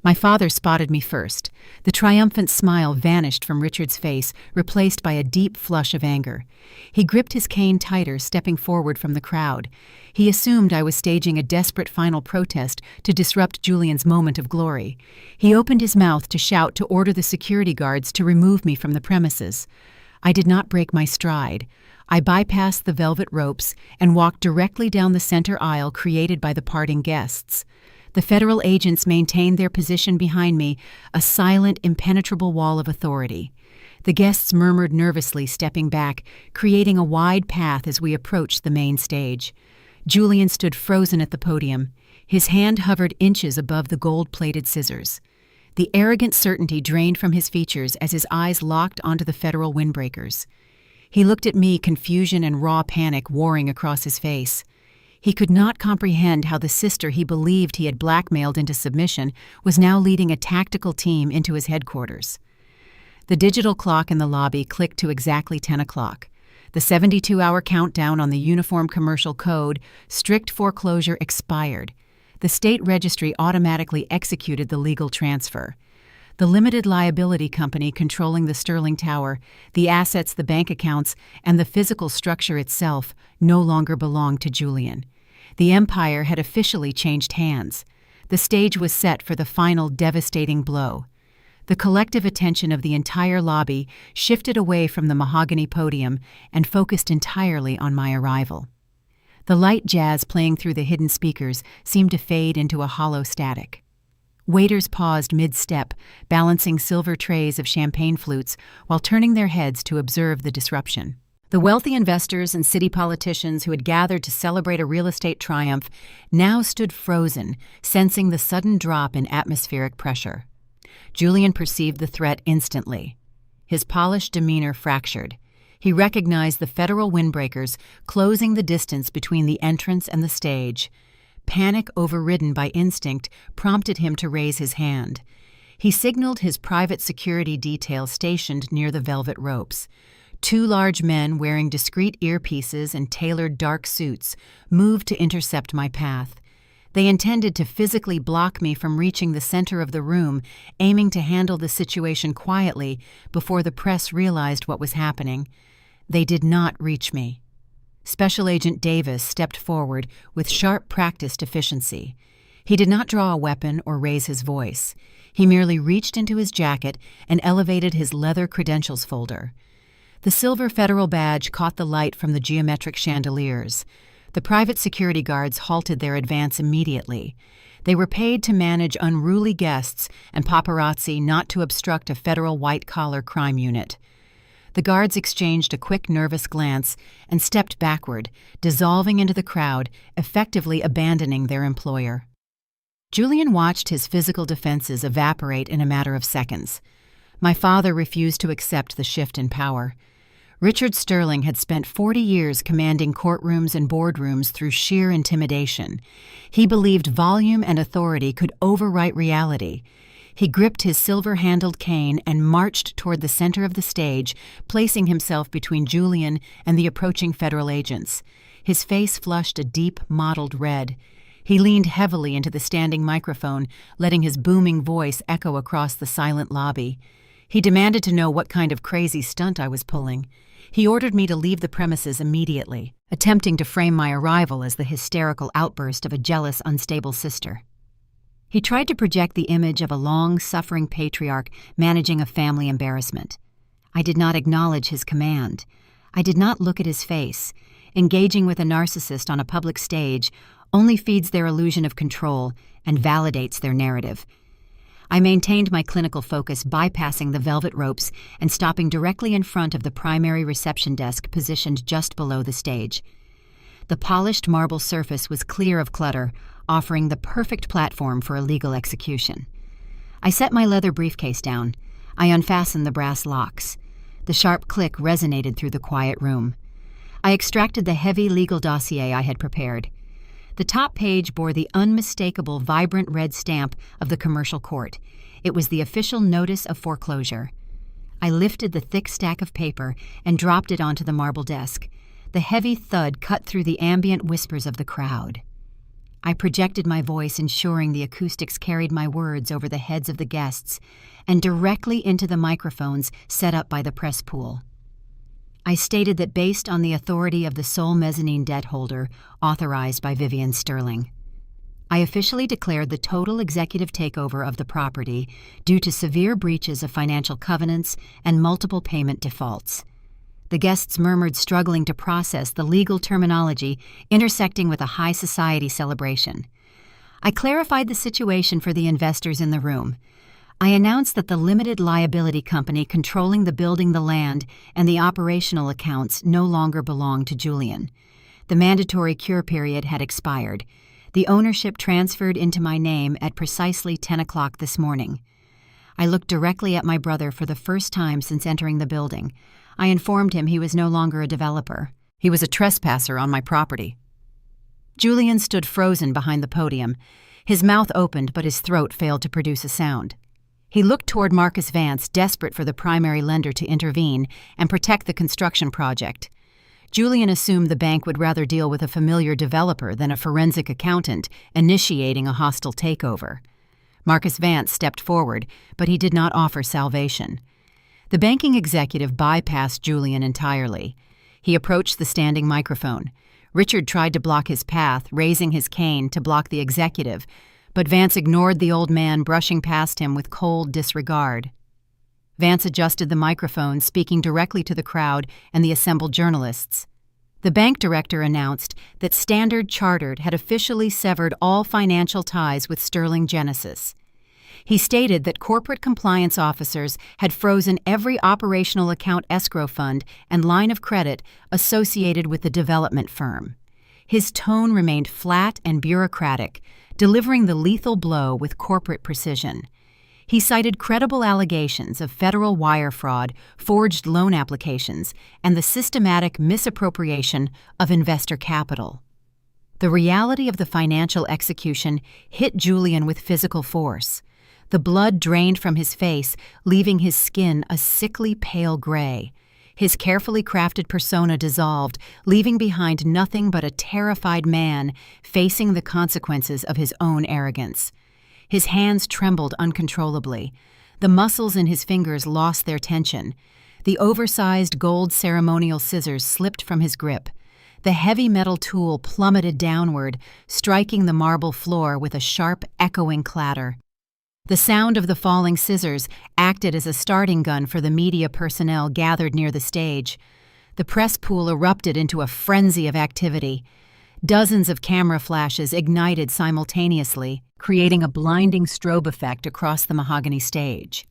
My father spotted me first. The triumphant smile vanished from Richard's face, replaced by a deep flush of anger. He gripped his cane tighter, stepping forward from the crowd. He assumed I was staging a desperate final protest to disrupt Julian's moment of glory. He opened his mouth to shout to order the security guards to remove me from the premises. I did not break my stride. I bypassed the velvet ropes and walked directly down the center aisle created by the parting guests. The federal agents maintained their position behind me, a silent, impenetrable wall of authority. The guests murmured nervously, stepping back, creating a wide path as we approached the main stage. Julian stood frozen at the podium. His hand hovered inches above the gold-plated scissors. The arrogant certainty drained from his features as his eyes locked onto the federal windbreakers. He looked at me, confusion and raw panic warring across his face. He could not comprehend how the sister he believed he had blackmailed into submission was now leading a tactical team into his headquarters. The digital clock in the lobby clicked to exactly 10 o'clock. The 72-hour countdown on the Uniform Commercial Code, strict foreclosure, expired. The state registry automatically executed the legal transfer. The limited liability company controlling the Sterling Tower, the assets, the bank accounts, and the physical structure itself no longer belonged to Julian. The empire had officially changed hands. The stage was set for the final devastating blow. The collective attention of the entire lobby shifted away from the mahogany podium and focused entirely on my arrival. The light jazz playing through the hidden speakers seemed to fade into a hollow static. Waiters paused mid-step, balancing silver trays of champagne flutes while turning their heads to observe the disruption. The wealthy investors and city politicians who had gathered to celebrate a real estate triumph now stood frozen, sensing the sudden drop in atmospheric pressure. Julian perceived the threat instantly. His polished demeanor fractured. He recognized the federal windbreakers closing the distance between the entrance and the stage. Panic, overridden by instinct, prompted him to raise his hand. He signaled his private security detail stationed near the velvet ropes. Two large men wearing discreet earpieces and tailored dark suits moved to intercept my path. They intended to physically block me from reaching the center of the room, aiming to handle the situation quietly before the press realized what was happening. They did not reach me. Special Agent Davis stepped forward with sharp, practiced efficiency. He did not draw a weapon or raise his voice. He merely reached into his jacket and elevated his leather credentials folder. The silver federal badge caught the light from the geometric chandeliers. The private security guards halted their advance immediately. They were paid to manage unruly guests and paparazzi, not to obstruct a federal white-collar crime unit. The guards exchanged a quick, nervous glance and stepped backward, dissolving into the crowd, effectively abandoning their employer. Julian watched his physical defenses evaporate in a matter of seconds. My father refused to accept the shift in power. Richard Sterling had spent 40 years commanding courtrooms and boardrooms through sheer intimidation. He believed volume and authority could overwrite reality. He gripped his silver-handled cane and marched toward the center of the stage, placing himself between Julian and the approaching federal agents. His face flushed a deep, mottled red. He leaned heavily into the standing microphone, letting his booming voice echo across the silent lobby. He demanded to know what kind of crazy stunt I was pulling. He ordered me to leave the premises immediately, attempting to frame my arrival as the hysterical outburst of a jealous, unstable sister. He tried to project the image of a long-suffering patriarch managing a family embarrassment. I did not acknowledge his command. I did not look at his face. Engaging with a narcissist on a public stage only feeds their illusion of control and validates their narrative. I maintained my clinical focus, bypassing the velvet ropes and stopping directly in front of the primary reception desk positioned just below the stage. The polished marble surface was clear of clutter, offering the perfect platform for a legal execution. I set my leather briefcase down. I unfastened the brass locks. The sharp click resonated through the quiet room. I extracted the heavy legal dossier I had prepared. The top page bore the unmistakable vibrant red stamp of the commercial court. It was the official notice of foreclosure. I lifted the thick stack of paper and dropped it onto the marble desk. The heavy thud cut through the ambient whispers of the crowd. I projected my voice, ensuring the acoustics carried my words over the heads of the guests and directly into the microphones set up by the press pool. I stated that based on the authority of the sole mezzanine debt holder, authorized by Vivian Sterling, I officially declared the total executive takeover of the property due to severe breaches of financial covenants and multiple payment defaults. The guests murmured, struggling to process the legal terminology intersecting with a high society celebration. I clarified the situation for the investors in the room. I announced that the limited liability company controlling the building, the land, and the operational accounts no longer belonged to Julian. The mandatory cure period had expired. The ownership transferred into my name at precisely 10 o'clock this morning. I looked directly at my brother for the first time since entering the building. I informed him he was no longer a developer. He was a trespasser on my property. Julian stood frozen behind the podium. His mouth opened, but his throat failed to produce a sound. He looked toward Marcus Vance, desperate for the primary lender to intervene and protect the construction project. Julian assumed the bank would rather deal with a familiar developer than a forensic accountant initiating a hostile takeover. Marcus Vance stepped forward, but he did not offer salvation. The banking executive bypassed Julian entirely. He approached the standing microphone. Richard tried to block his path, raising his cane to block the executive, but Vance ignored the old man, brushing past him with cold disregard. Vance adjusted the microphone, speaking directly to the crowd and the assembled journalists. The bank director announced that Standard Chartered had officially severed all financial ties with Sterling Genesis. He stated that corporate compliance officers had frozen every operational account escrow fund and line of credit associated with the development firm. His tone remained flat and bureaucratic, delivering the lethal blow with corporate precision. He cited credible allegations of federal wire fraud, forged loan applications, and the systematic misappropriation of investor capital. The reality of the financial execution hit Julian with physical force. The blood drained from his face, leaving his skin a sickly pale gray. His carefully crafted persona dissolved, leaving behind nothing but a terrified man facing the consequences of his own arrogance. His hands trembled uncontrollably. The muscles in his fingers lost their tension. The oversized gold ceremonial scissors slipped from his grip. The heavy metal tool plummeted downward, striking the marble floor with a sharp, echoing clatter. The sound of the falling scissors acted as a starting gun for the media personnel gathered near the stage. The press pool erupted into a frenzy of activity. Dozens of camera flashes ignited simultaneously, creating a blinding strobe effect across the mahogany stage.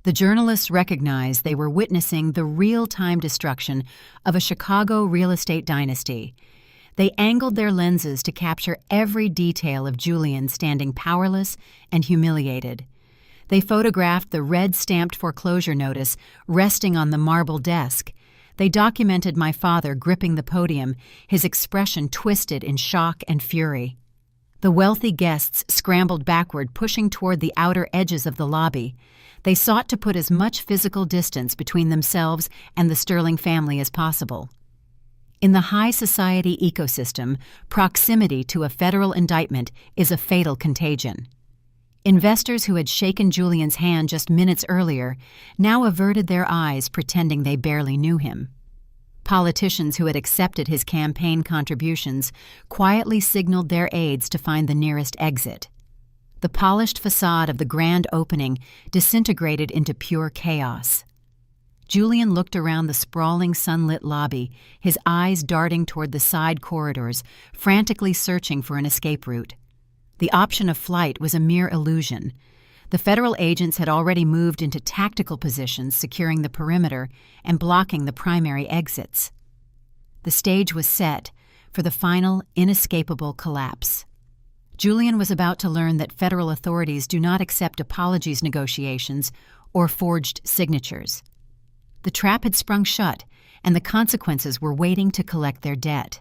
The journalists recognized they were witnessing the real-time destruction of a Chicago real estate dynasty. They angled their lenses to capture every detail of Julian standing powerless and humiliated. They photographed the red-stamped foreclosure notice resting on the marble desk. They documented my father gripping the podium, his expression twisted in shock and fury. The wealthy guests scrambled backward, pushing toward the outer edges of the lobby. They sought to put as much physical distance between themselves and the Sterling family as possible. In the high society ecosystem, proximity to a federal indictment is a fatal contagion. Investors who had shaken Julian's hand just minutes earlier now averted their eyes, pretending they barely knew him. Politicians who had accepted his campaign contributions quietly signaled their aides to find the nearest exit. The polished facade of the grand opening disintegrated into pure chaos. Julian looked around the sprawling sunlit lobby, his eyes darting toward the side corridors, frantically searching for an escape route. The option of flight was a mere illusion. The federal agents had already moved into tactical positions, securing the perimeter and blocking the primary exits. The stage was set for the final, inescapable collapse. Julian was about to learn that federal authorities do not accept apologies negotiations or forged signatures. The trap had sprung shut, and the consequences were waiting to collect their debt.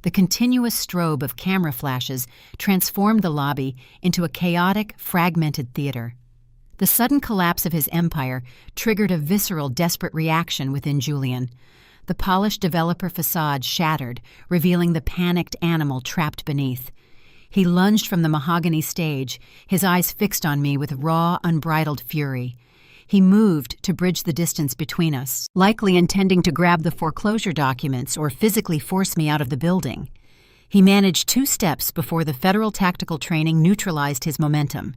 The continuous strobe of camera flashes transformed the lobby into a chaotic, fragmented theater. The sudden collapse of his empire triggered a visceral, desperate reaction within Julian. The polished developer facade shattered, revealing the panicked animal trapped beneath. He lunged from the mahogany stage, his eyes fixed on me with raw, unbridled fury. He moved to bridge the distance between us, likely intending to grab the foreclosure documents or physically force me out of the building. He managed 2 steps before the federal tactical training neutralized his momentum.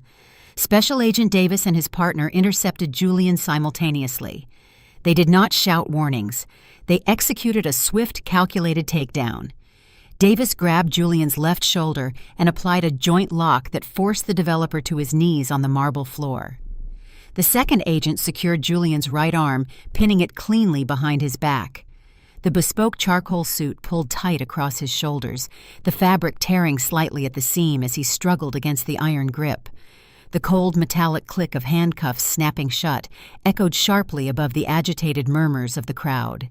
Special Agent Davis and his partner intercepted Julian simultaneously. They did not shout warnings. They executed a swift, calculated takedown. Davis grabbed Julian's left shoulder and applied a joint lock that forced the developer to his knees on the marble floor. The second agent secured Julian's right arm, pinning it cleanly behind his back. The bespoke charcoal suit pulled tight across his shoulders, the fabric tearing slightly at the seam as he struggled against the iron grip. The cold metallic click of handcuffs snapping shut echoed sharply above the agitated murmurs of the crowd.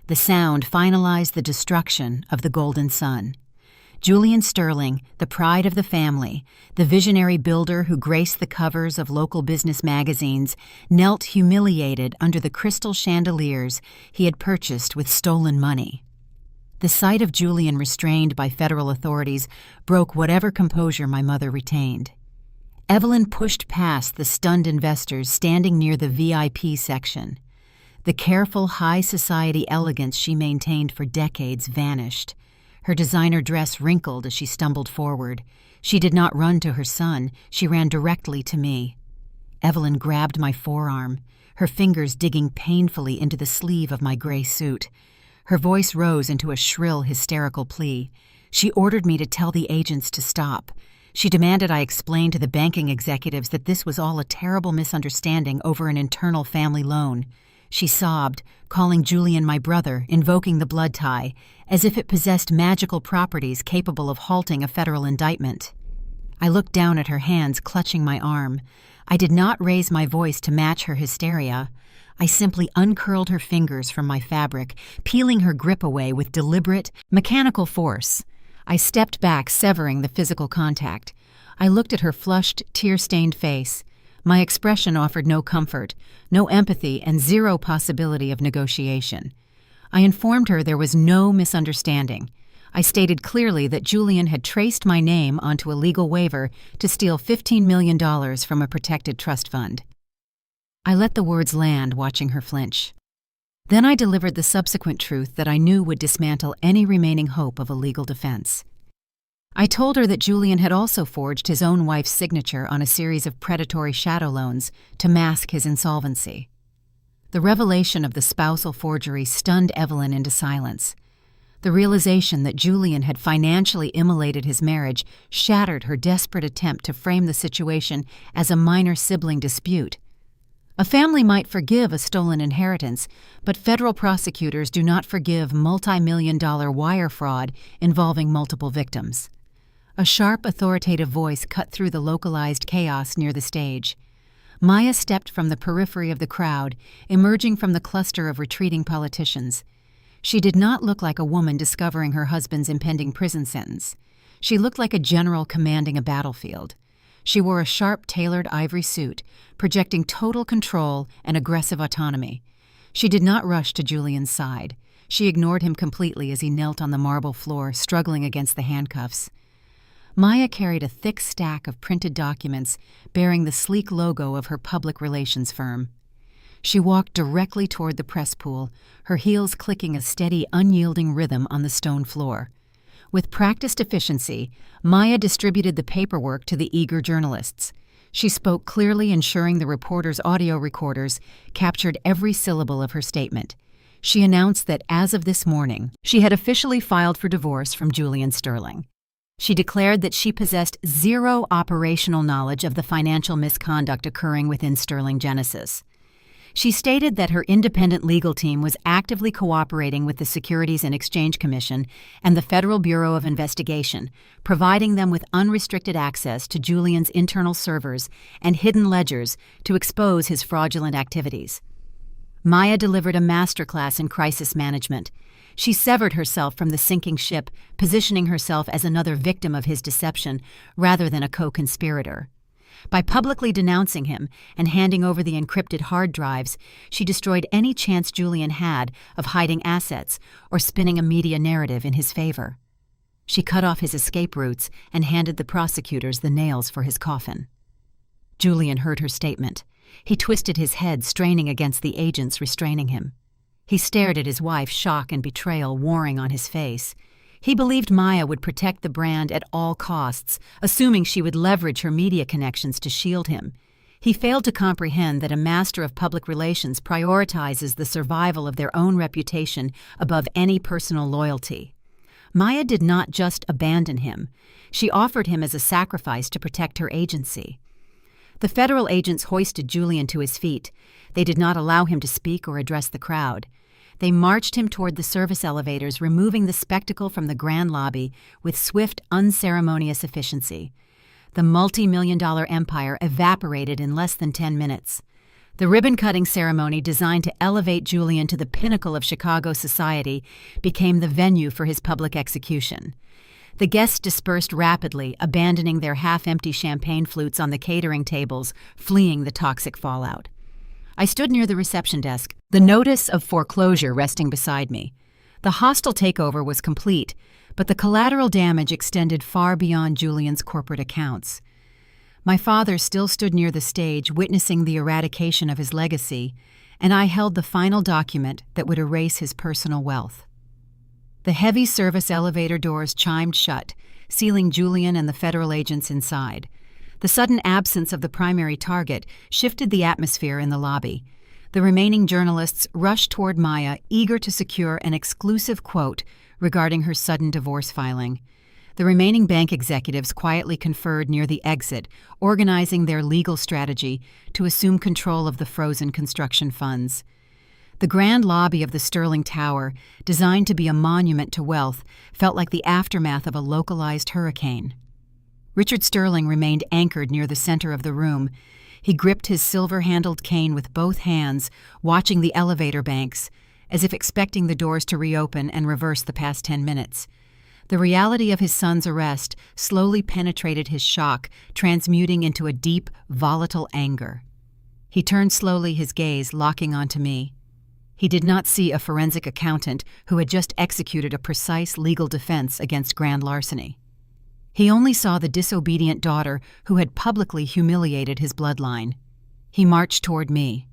The sound finalized the destruction of the Golden Sun. Julian Sterling, the pride of the family, the visionary builder who graced the covers of local business magazines, knelt humiliated under the crystal chandeliers he had purchased with stolen money. The sight of Julian restrained by federal authorities broke whatever composure my mother retained. Evelyn pushed past the stunned investors standing near the VIP section. The careful high society elegance she maintained for decades vanished. Her designer dress wrinkled as she stumbled forward. She did not run to her son, she ran directly to me. Evelyn grabbed my forearm, her fingers digging painfully into the sleeve of my gray suit. Her voice rose into a shrill, hysterical plea. She ordered me to tell the agents to stop. She demanded I explain to the banking executives that this was all a terrible misunderstanding over an internal family loan. She sobbed, calling Julian my brother, invoking the blood tie, as if it possessed magical properties capable of halting a federal indictment. I looked down at her hands clutching my arm. I did not raise my voice to match her hysteria. I simply uncurled her fingers from my fabric, peeling her grip away with deliberate, mechanical force. I stepped back, severing the physical contact. I looked at her flushed, tear-stained face. My expression offered no comfort, no empathy, and zero possibility of negotiation. I informed her there was no misunderstanding. I stated clearly that Julian had traced my name onto a legal waiver to steal $15 million from a protected trust fund. I let the words land, watching her flinch. Then I delivered the subsequent truth that I knew would dismantle any remaining hope of a legal defense. I told her that Julian had also forged his own wife's signature on a series of predatory shadow loans to mask his insolvency. The revelation of the spousal forgery stunned Evelyn into silence. The realization that Julian had financially immolated his marriage shattered her desperate attempt to frame the situation as a minor sibling dispute. A family might forgive a stolen inheritance, but federal prosecutors do not forgive multi-million-dollar wire fraud involving multiple victims. A sharp, authoritative voice cut through the localized chaos near the stage. Maya stepped from the periphery of the crowd, emerging from the cluster of retreating politicians. She did not look like a woman discovering her husband's impending prison sentence. She looked like a general commanding a battlefield. She wore a sharp, tailored ivory suit, projecting total control and aggressive autonomy. She did not rush to Julian's side. She ignored him completely as he knelt on the marble floor, struggling against the handcuffs. Maya carried a thick stack of printed documents bearing the sleek logo of her public relations firm. She walked directly toward the press pool, her heels clicking a steady, unyielding rhythm on the stone floor. With practiced efficiency, Maya distributed the paperwork to the eager journalists. She spoke clearly, ensuring the reporters' audio recorders captured every syllable of her statement. She announced that as of this morning, she had officially filed for divorce from Julian Sterling. She declared that she possessed zero operational knowledge of the financial misconduct occurring within Sterling Genesis. She stated that her independent legal team was actively cooperating with the Securities and Exchange Commission and the Federal Bureau of Investigation, providing them with unrestricted access to Julian's internal servers and hidden ledgers to expose his fraudulent activities. Maya delivered a masterclass in crisis management. She severed herself from the sinking ship, positioning herself as another victim of his deception rather than a co-conspirator. By publicly denouncing him and handing over the encrypted hard drives, she destroyed any chance Julian had of hiding assets or spinning a media narrative in his favor. She cut off his escape routes and handed the prosecutors the nails for his coffin. Julian heard her statement. He twisted his head, straining against the agents restraining him. He stared at his wife, shock and betrayal warring on his face. He believed Maya would protect the brand at all costs, assuming she would leverage her media connections to shield him. He failed to comprehend that a master of public relations prioritizes the survival of their own reputation above any personal loyalty. Maya did not just abandon him. She offered him as a sacrifice to protect her agency. The federal agents hoisted Julian to his feet. They did not allow him to speak or address the crowd. They marched him toward the service elevators, removing the spectacle from the grand lobby with swift, unceremonious efficiency. the multi-million-dollar empire evaporated in less than 10 minutes. The ribbon-cutting ceremony designed to elevate Julian to the pinnacle of Chicago society became the venue for his public execution. The guests dispersed rapidly, abandoning their half-empty champagne flutes on the catering tables, fleeing the toxic fallout. I stood near the reception desk, the notice of foreclosure resting beside me. The hostile takeover was complete, but the collateral damage extended far beyond Julian's corporate accounts. My father still stood near the stage, witnessing the eradication of his legacy, and I held the final document that would erase his personal wealth. The heavy service elevator doors chimed shut, sealing Julian and the federal agents inside. The sudden absence of the primary target shifted the atmosphere in the lobby. The remaining journalists rushed toward Maya, eager to secure an exclusive quote regarding her sudden divorce filing. The remaining bank executives quietly conferred near the exit, organizing their legal strategy to assume control of the frozen construction funds. The grand lobby of the Sterling Tower, designed to be a monument to wealth, felt like the aftermath of a localized hurricane. Richard Sterling remained anchored near the center of the room. He gripped his silver-handled cane with both hands, watching the elevator banks, as if expecting the doors to reopen and reverse the past 10 minutes. The reality of his son's arrest slowly penetrated his shock, transmuting into a deep, volatile anger. He turned slowly, his gaze locking onto me. He did not see a forensic accountant who had just executed a precise legal defense against grand larceny. He only saw the disobedient daughter who had publicly humiliated his bloodline. He marched toward me.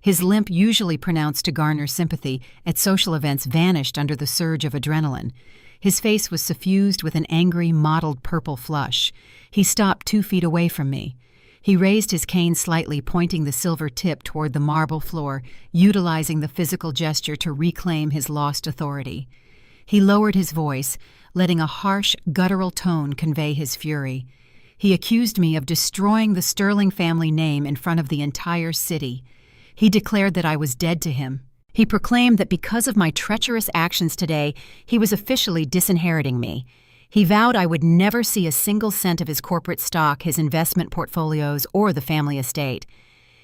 His limp, usually pronounced to garner sympathy at social events, vanished under the surge of adrenaline. His face was suffused with an angry, mottled purple flush. He stopped 2 feet away from me. He raised his cane slightly, pointing the silver tip toward the marble floor, utilizing the physical gesture to reclaim his lost authority. He lowered his voice, letting a harsh, guttural tone convey his fury. He accused me of destroying the Sterling family name in front of the entire city. He declared that I was dead to him. He proclaimed that because of my treacherous actions today, he was officially disinheriting me. He vowed I would never see a single cent of his corporate stock, his investment portfolios, or the family estate.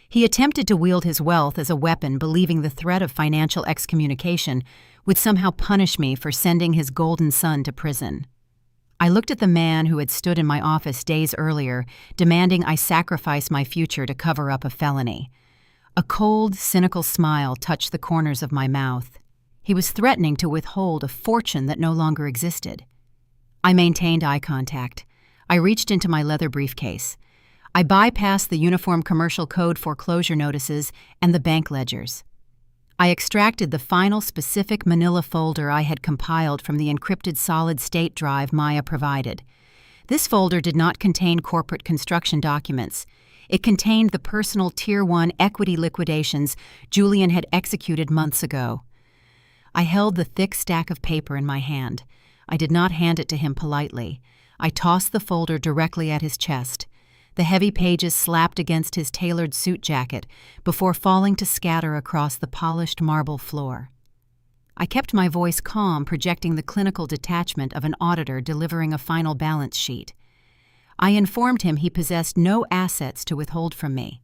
He attempted to wield his wealth as a weapon, believing the threat of financial excommunication would somehow punish me for sending his golden son to prison. I looked at the man who had stood in my office days earlier, demanding I sacrifice my future to cover up a felony. A cold, cynical smile touched the corners of my mouth. He was threatening to withhold a fortune that no longer existed. I maintained eye contact. I reached into my leather briefcase. I bypassed the Uniform Commercial Code foreclosure notices and the bank ledgers. I extracted the final specific manila folder I had compiled from the encrypted solid-state drive Maya provided. This folder did not contain corporate construction documents. It contained the personal Tier 1 equity liquidations Julian had executed months ago. I held the thick stack of paper in my hand. I did not hand it to him politely. I tossed the folder directly at his chest. The heavy pages slapped against his tailored suit jacket before falling to scatter across the polished marble floor. I kept my voice calm, projecting the clinical detachment of an auditor delivering a final balance sheet. I informed him he possessed no assets to withhold from me.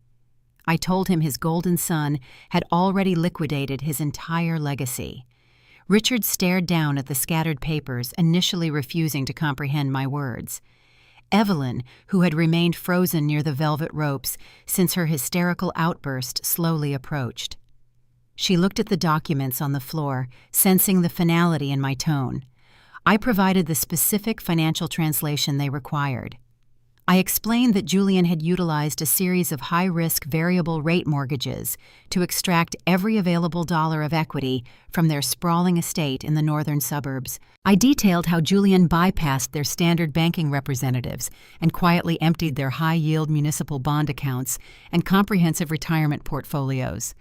I told him his golden son had already liquidated his entire legacy. Richard stared down at the scattered papers, initially refusing to comprehend my words. Evelyn, who had remained frozen near the velvet ropes since her hysterical outburst, slowly approached. She looked at the documents on the floor, sensing the finality in my tone. I provided the specific financial translation they required. I explained that Julian had utilized a series of high-risk variable rate mortgages to extract every available dollar of equity from their sprawling estate in the northern suburbs. I detailed how Julian bypassed their standard banking representatives and quietly emptied their high-yield municipal bond accounts and comprehensive retirement portfolios.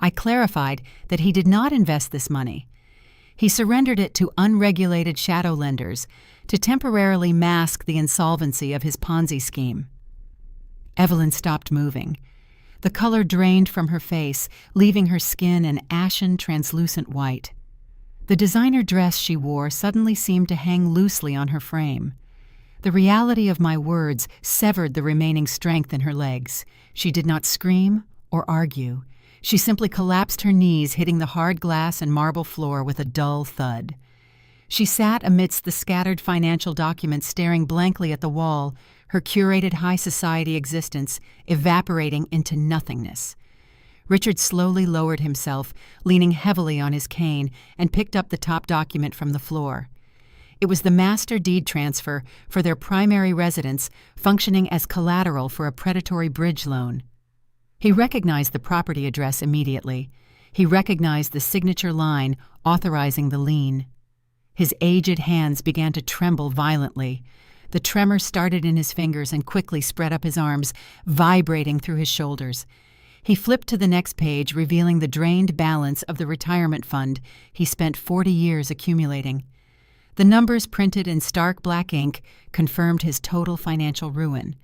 I clarified that he did not invest this money. He surrendered it to unregulated shadow lenders to temporarily mask the insolvency of his Ponzi scheme. Evelyn stopped moving. The color drained from her face, leaving her skin an ashen, translucent white. The designer dress she wore suddenly seemed to hang loosely on her frame. The reality of my words severed the remaining strength in her legs. She did not scream or argue. She simply collapsed her knees, hitting the hard glass and marble floor with a dull thud. She sat amidst the scattered financial documents, staring blankly at the wall, her curated high society existence evaporating into nothingness. Richard slowly lowered himself, leaning heavily on his cane, and picked up the top document from the floor. It was the master deed transfer for their primary residence, functioning as collateral for a predatory bridge loan. He recognized the property address immediately. He recognized the signature line authorizing the lien. His aged hands began to tremble violently. The tremor started in his fingers and quickly spread up his arms, vibrating through his shoulders. He flipped to the next page, revealing the drained balance of the retirement fund he spent 40 years accumulating. The numbers printed in stark black ink confirmed his total financial ruin.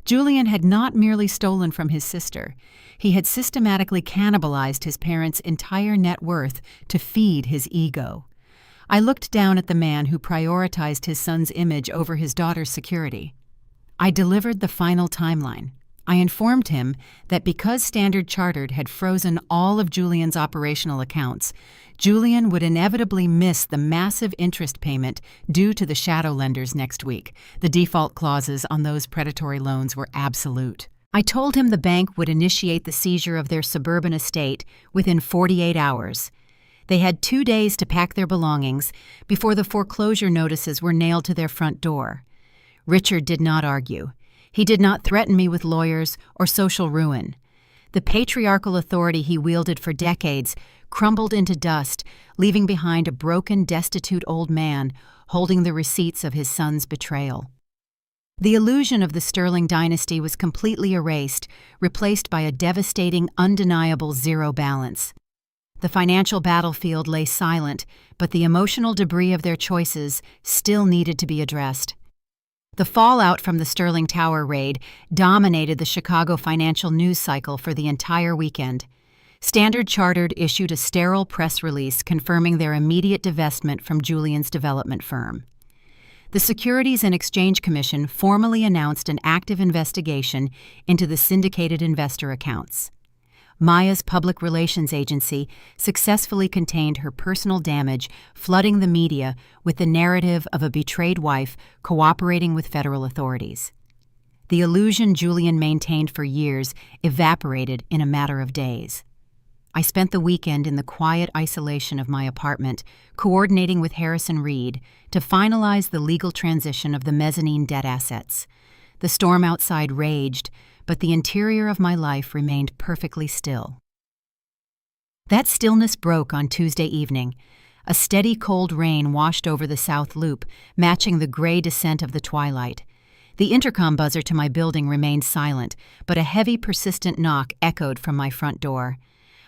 Julian had not merely stolen from his sister. He had systematically cannibalized his parents' entire net worth to feed his ego. I looked down at the man who prioritized his son's image over his daughter's security. I delivered the final timeline. I informed him that because Standard Chartered had frozen all of Julian's operational accounts, Julian would inevitably miss the massive interest payment due to the shadow lenders next week. The default clauses on those predatory loans were absolute. I told him the bank would initiate the seizure of their suburban estate within 48 hours. They had 2 days to pack their belongings before the foreclosure notices were nailed to their front door. Richard did not argue. He did not threaten me with lawyers or social ruin. The patriarchal authority he wielded for decades crumbled into dust, leaving behind a broken, destitute old man holding the receipts of his son's betrayal. The illusion of the Sterling dynasty was completely erased, replaced by a devastating, undeniable zero balance. The financial battlefield lay silent, but the emotional debris of their choices still needed to be addressed. The fallout from the Sterling Tower raid dominated the Chicago financial news cycle for the entire weekend. Standard Chartered issued a sterile press release confirming their immediate divestment from Julian's development firm. The Securities and Exchange Commission formally announced an active investigation into the syndicated investor accounts. Maya's public relations agency successfully contained her personal damage, flooding the media with the narrative of a betrayed wife cooperating with federal authorities. The illusion Julian maintained for years evaporated in a matter of days. I spent the weekend in the quiet isolation of my apartment, coordinating with Harrison Reed to finalize the legal transition of the mezzanine debt assets. The storm outside raged, but the interior of my life remained perfectly still. That stillness broke on Tuesday evening. A steady cold rain washed over the South Loop, matching the gray descent of the twilight. The intercom buzzer to my building remained silent, but a heavy, persistent knock echoed from my front door.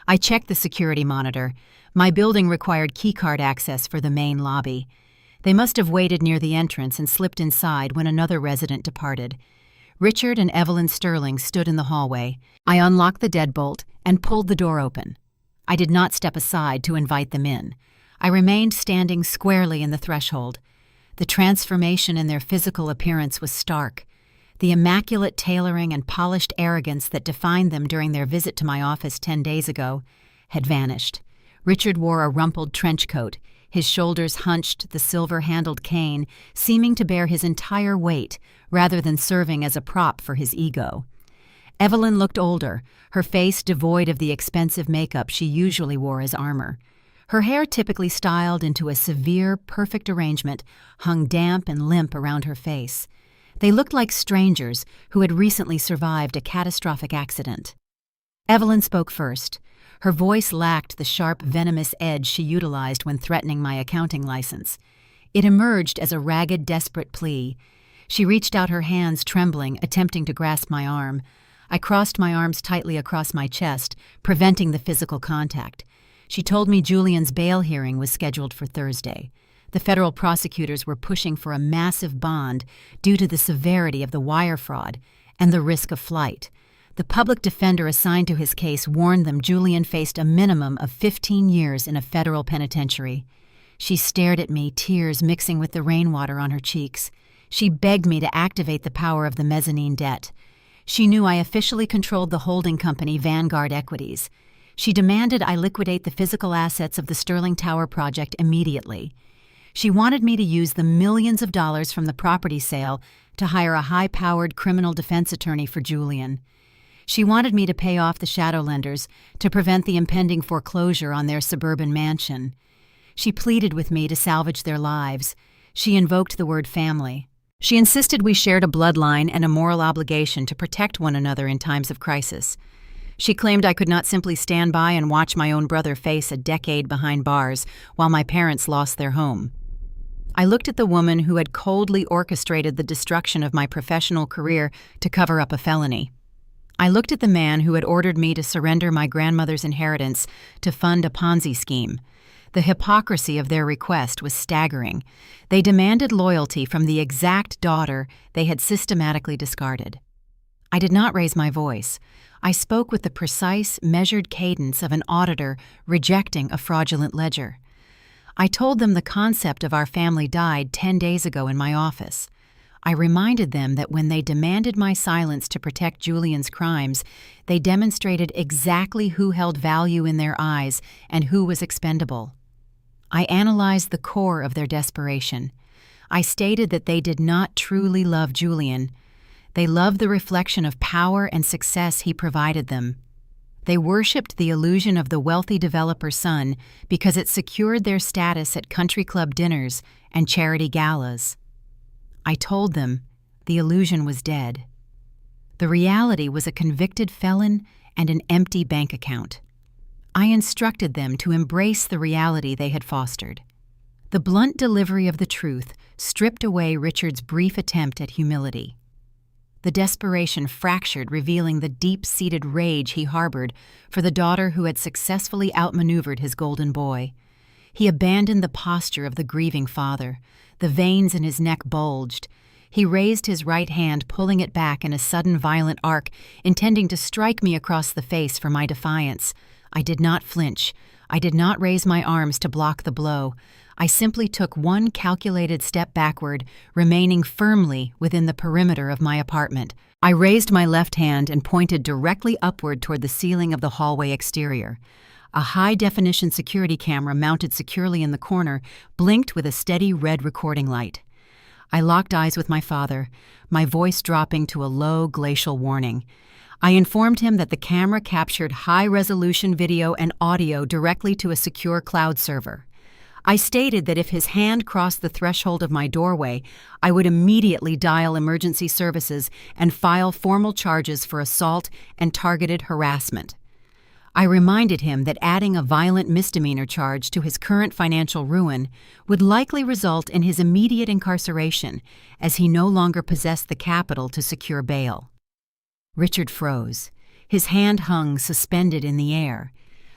I checked the security monitor. My building required keycard access for the main lobby. They must have waited near the entrance and slipped inside when another resident departed. Richard and Evelyn Sterling stood in the hallway. I unlocked the deadbolt and pulled the door open. I did not step aside to invite them in. I remained standing squarely in the threshold. The transformation in their physical appearance was stark. The immaculate tailoring and polished arrogance that defined them during their visit to my office 10 days ago had vanished. Richard wore a rumpled trench coat, his shoulders hunched, the silver-handled cane seeming to bear his entire weight rather than serving as a prop for his ego. Evelyn looked older, her face devoid of the expensive makeup she usually wore as armor. Her hair, typically styled into a severe, perfect arrangement, hung damp and limp around her face. They looked like strangers who had recently survived a catastrophic accident. Evelyn spoke first. Her voice lacked the sharp, venomous edge she utilized when threatening my accounting license. It emerged as a ragged, desperate plea. She reached out her hands, trembling, attempting to grasp my arm. I crossed my arms tightly across my chest, preventing the physical contact. She told me Julian's bail hearing was scheduled for Thursday. The federal prosecutors were pushing for a massive bond due to the severity of the wire fraud and the risk of flight. The public defender assigned to his case warned them Julian faced a minimum of 15 years in a federal penitentiary. She stared at me, tears mixing with the rainwater on her cheeks. She begged me to activate the power of the mezzanine debt. She knew I officially controlled the holding company Vanguard Equities. She demanded I liquidate the physical assets of the Sterling Tower project immediately. She wanted me to use the millions of dollars from the property sale to hire a high-powered criminal defense attorney for Julian. She wanted me to pay off the shadow lenders to prevent the impending foreclosure on their suburban mansion. She pleaded with me to salvage their lives. She invoked the word family. She insisted we shared a bloodline and a moral obligation to protect one another in times of crisis. She claimed I could not simply stand by and watch my own brother face a decade behind bars while my parents lost their home. I looked at the woman who had coldly orchestrated the destruction of my professional career to cover up a felony. I looked at the man who had ordered me to surrender my grandmother's inheritance to fund a Ponzi scheme. The hypocrisy of their request was staggering. They demanded loyalty from the exact daughter they had systematically discarded. I did not raise my voice. I spoke with the precise, measured cadence of an auditor rejecting a fraudulent ledger. I told them the concept of our family died 10 days ago in my office. I reminded them that when they demanded my silence to protect Julian's crimes, they demonstrated exactly who held value in their eyes and who was expendable. I analyzed the core of their desperation. I stated that they did not truly love Julian. They loved the reflection of power and success he provided them. They worshipped the illusion of the wealthy developer's son because it secured their status at country club dinners and charity galas. I told them the illusion was dead. The reality was a convicted felon and an empty bank account. I instructed them to embrace the reality they had fostered. The blunt delivery of the truth stripped away Richard's brief attempt at humility. The desperation fractured, revealing the deep-seated rage he harbored for the daughter who had successfully outmaneuvered his golden boy. He abandoned the posture of the grieving father. The veins in his neck bulged. He raised his right hand, pulling it back in a sudden violent arc, intending to strike me across the face for my defiance. I did not flinch. I did not raise my arms to block the blow. I simply took one calculated step backward, remaining firmly within the perimeter of my apartment. I raised my left hand and pointed directly upward toward the ceiling of the hallway exterior. A high-definition security camera mounted securely in the corner blinked with a steady red recording light. I locked eyes with my father, my voice dropping to a low, glacial warning. I informed him that the camera captured high-resolution video and audio directly to a secure cloud server. I stated that if his hand crossed the threshold of my doorway, I would immediately dial emergency services and file formal charges for assault and targeted harassment. I reminded him that adding a violent misdemeanor charge to his current financial ruin would likely result in his immediate incarceration, as he no longer possessed the capital to secure bail. Richard froze. His hand hung suspended in the air.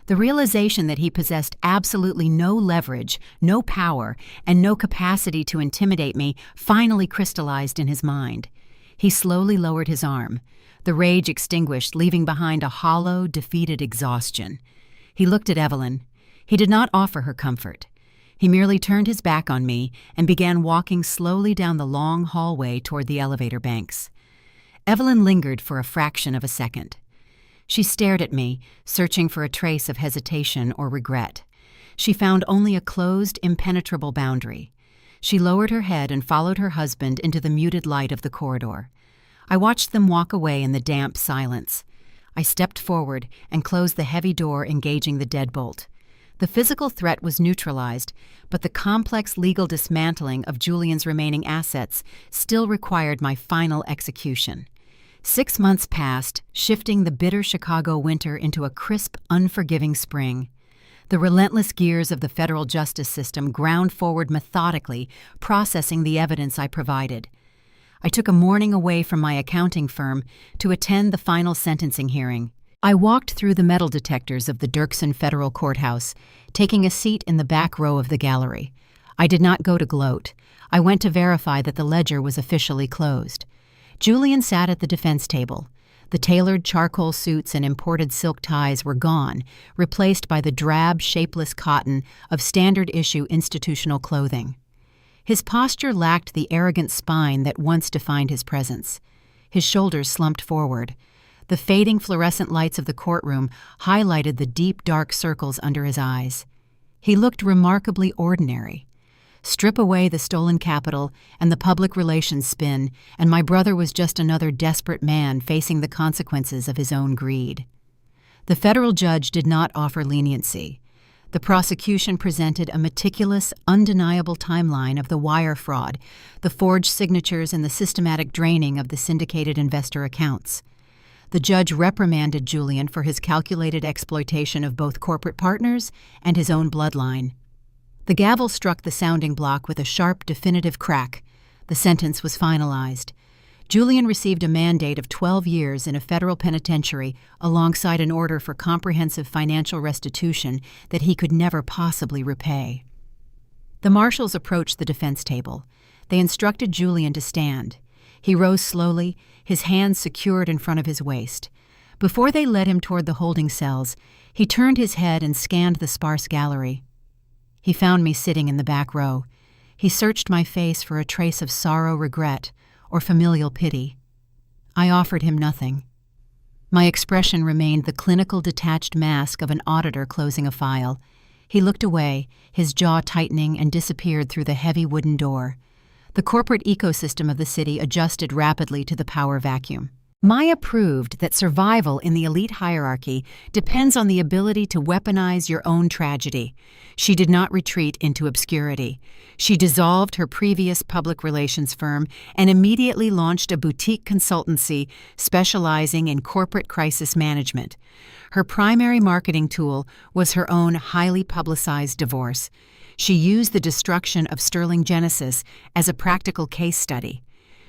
The realization that he possessed absolutely no leverage, no power, and no capacity to intimidate me finally crystallized in his mind. He slowly lowered his arm. The rage extinguished, leaving behind a hollow, defeated exhaustion. He looked at Evelyn. He did not offer her comfort. He merely turned his back on me and began walking slowly down the long hallway toward the elevator banks. Evelyn lingered for a fraction of a second. She stared at me, searching for a trace of hesitation or regret. She found only a closed, impenetrable boundary. She lowered her head and followed her husband into the muted light of the corridor. I watched them walk away in the damp silence. I stepped forward and closed the heavy door, engaging the deadbolt. The physical threat was neutralized, but the complex legal dismantling of Julian's remaining assets still required my final execution. 6 months passed, shifting the bitter Chicago winter into a crisp, unforgiving spring. The relentless gears of the federal justice system ground forward methodically, processing the evidence I provided. I took a morning away from my accounting firm to attend the final sentencing hearing. I walked through the metal detectors of the Dirksen Federal Courthouse, taking a seat in the back row of the gallery. I did not go to gloat. I went to verify that the ledger was officially closed. Julian sat at the defense table. The tailored charcoal suits and imported silk ties were gone, replaced by the drab, shapeless cotton of standard-issue institutional clothing. His posture lacked the arrogant spine that once defined his presence. His shoulders slumped forward. The fading fluorescent lights of the courtroom highlighted the deep, dark circles under his eyes. He looked remarkably ordinary. Strip away the stolen capital and the public relations spin, and my brother was just another desperate man facing the consequences of his own greed. The federal judge did not offer leniency. The prosecution presented a meticulous, undeniable timeline of the wire fraud, the forged signatures, and the systematic draining of the syndicated investor accounts. The judge reprimanded Julian for his calculated exploitation of both corporate partners and his own bloodline. The gavel struck the sounding block with a sharp, definitive crack. The sentence was finalized. Julian received a mandate of 12 years in a federal penitentiary alongside an order for comprehensive financial restitution that he could never possibly repay. The marshals approached the defense table. They instructed Julian to stand. He rose slowly, his hands secured in front of his waist. Before they led him toward the holding cells, he turned his head and scanned the sparse gallery. He found me sitting in the back row. He searched my face for a trace of sorrow, regret, or familial pity. I offered him nothing. My expression remained the clinical detached mask of an auditor closing a file. He looked away, his jaw tightening, and disappeared through the heavy wooden door. The corporate ecosystem of the city adjusted rapidly to the power vacuum. Maya proved that survival in the elite hierarchy depends on the ability to weaponize your own tragedy. She did not retreat into obscurity. She dissolved her previous public relations firm and immediately launched a boutique consultancy specializing in corporate crisis management. Her primary marketing tool was her own highly publicized divorce. She used the destruction of Sterling Genesis as a practical case study.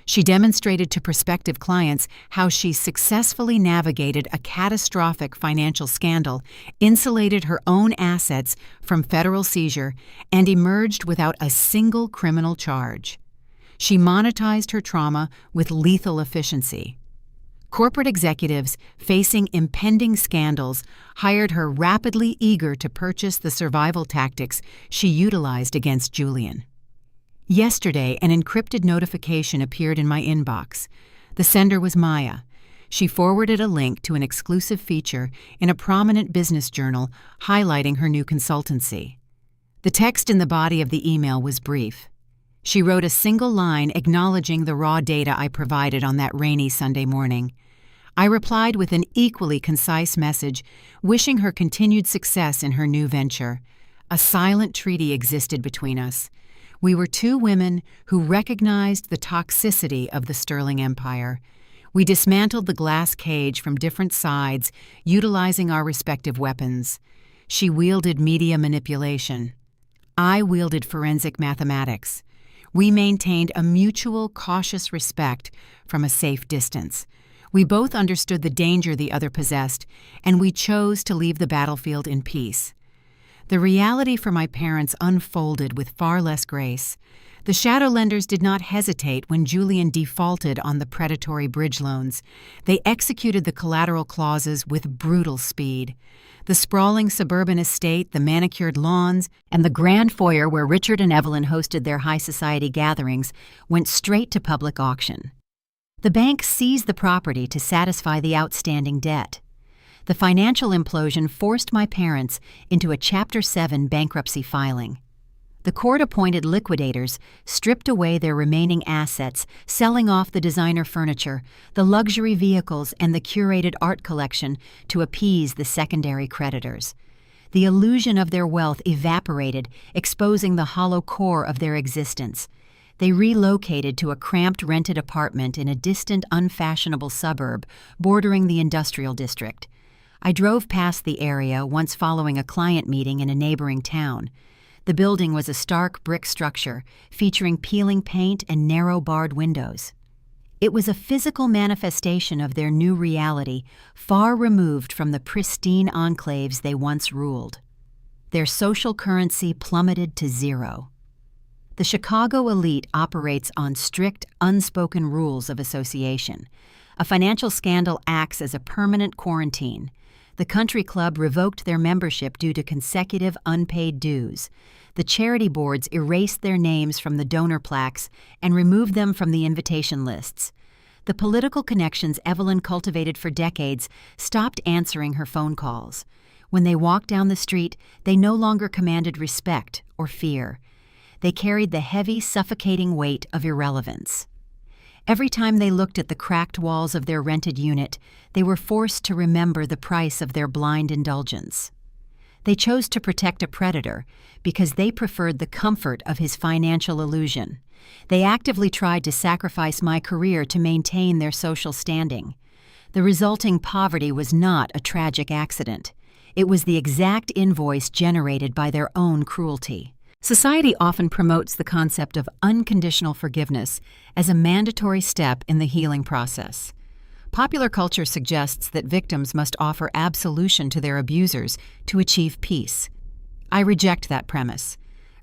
She demonstrated to prospective clients how she successfully navigated a catastrophic financial scandal, insulated her own assets from federal seizure, and emerged without a single criminal charge. She monetized her trauma with lethal efficiency. Corporate executives facing impending scandals hired her, rapidly eager to purchase the survival tactics she utilized against Julian. Yesterday, an encrypted notification appeared in my inbox. The sender was Maya. She forwarded a link to an exclusive feature in a prominent business journal highlighting her new consultancy. The text in the body of the email was brief. She wrote a single line acknowledging the raw data I provided on that rainy Sunday morning. I replied with an equally concise message, wishing her continued success in her new venture. A silent treaty existed between us. We were two women who recognized the toxicity of the Sterling Empire. We dismantled the glass cage from different sides, utilizing our respective weapons. She wielded media manipulation. I wielded forensic mathematics. We maintained a mutual, cautious respect from a safe distance. We both understood the danger the other possessed, and we chose to leave the battlefield in peace. The reality for my parents unfolded with far less grace. The shadow lenders did not hesitate when Julian defaulted on the predatory bridge loans. They executed the collateral clauses with brutal speed. The sprawling suburban estate, the manicured lawns, and the grand foyer where Richard and Evelyn hosted their high society gatherings went straight to public auction. The bank seized the property to satisfy the outstanding debt. The financial implosion forced my parents into a Chapter 7 bankruptcy filing. The court-appointed liquidators stripped away their remaining assets, selling off the designer furniture, the luxury vehicles, and the curated art collection to appease the secondary creditors. The illusion of their wealth evaporated, exposing the hollow core of their existence. They relocated to a cramped rented apartment in a distant, unfashionable suburb bordering the industrial district. I drove past the area once following a client meeting in a neighboring town. The building was a stark brick structure featuring peeling paint and narrow barred windows. It was a physical manifestation of their new reality, far removed from the pristine enclaves they once ruled. Their social currency plummeted to zero. The Chicago elite operates on strict, unspoken rules of association. A financial scandal acts as a permanent quarantine. The country club revoked their membership due to consecutive unpaid dues. the charity boards erased their names from the donor plaques and removed them from the invitation lists. The political connections Evelyn cultivated for decades stopped answering her phone calls. When they walked down the street, they no longer commanded respect or fear. They carried the heavy, suffocating weight of irrelevance. Every time they looked at the cracked walls of their rented unit, they were forced to remember the price of their blind indulgence. They chose to protect a predator because they preferred the comfort of his financial illusion. They actively tried to sacrifice my career to maintain their social standing. The resulting poverty was not a tragic accident. It was the exact invoice generated by their own cruelty. Society often promotes the concept of unconditional forgiveness as a mandatory step in the healing process. Popular culture suggests that victims must offer absolution to their abusers to achieve peace. I reject that premise.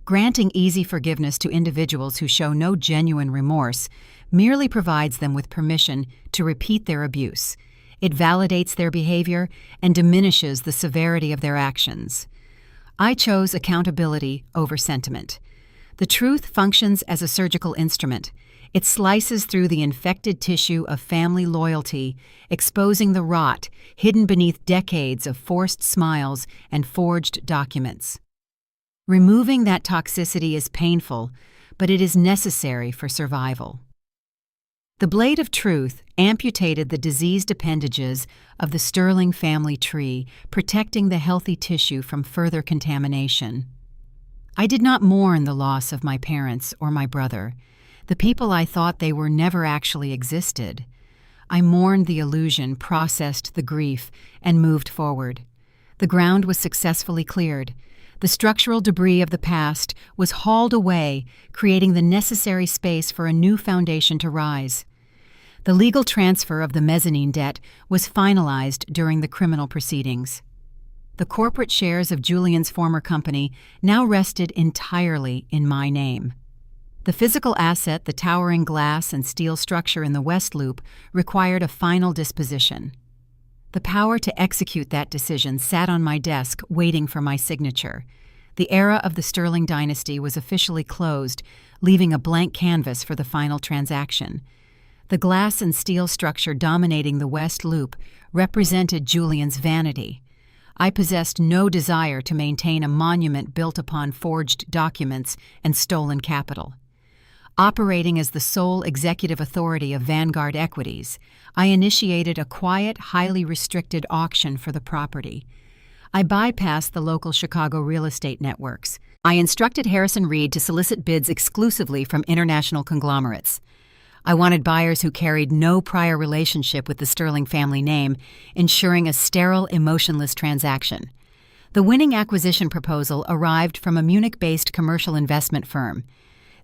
Granting easy forgiveness to individuals who show no genuine remorse merely provides them with permission to repeat their abuse. It validates their behavior and diminishes the severity of their actions. I chose accountability over sentiment. The truth functions as a surgical instrument. It slices through the infected tissue of family loyalty, exposing the rot hidden beneath decades of forced smiles and forged documents. Removing that toxicity is painful, but it is necessary for survival. The blade of truth amputated the diseased appendages of the Sterling family tree, protecting the healthy tissue from further contamination. I did not mourn the loss of my parents or my brother, the people I thought they were never actually existed. I mourned the illusion, processed the grief, and moved forward. The ground was successfully cleared. The structural debris of the past was hauled away, creating the necessary space for a new foundation to rise. The legal transfer of the mezzanine debt was finalized during the criminal proceedings. The corporate shares of Julian's former company now rested entirely in my name. The physical asset, the towering glass and steel structure in the West Loop, required a final disposition. The power to execute that decision sat on my desk, waiting for my signature. The era of the Sterling dynasty was officially closed, leaving a blank canvas for the final transaction. The glass and steel structure dominating the West Loop represented Julian's vanity. I possessed no desire to maintain a monument built upon forged documents and stolen capital. Operating as the sole executive authority of Vanguard Equities, I initiated a quiet, highly restricted auction for the property. I bypassed the local Chicago real estate networks. I instructed Harrison Reed to solicit bids exclusively from international conglomerates. I wanted buyers who carried no prior relationship with the Sterling family name, ensuring a sterile, emotionless transaction. The winning acquisition proposal arrived from a Munich-based commercial investment firm.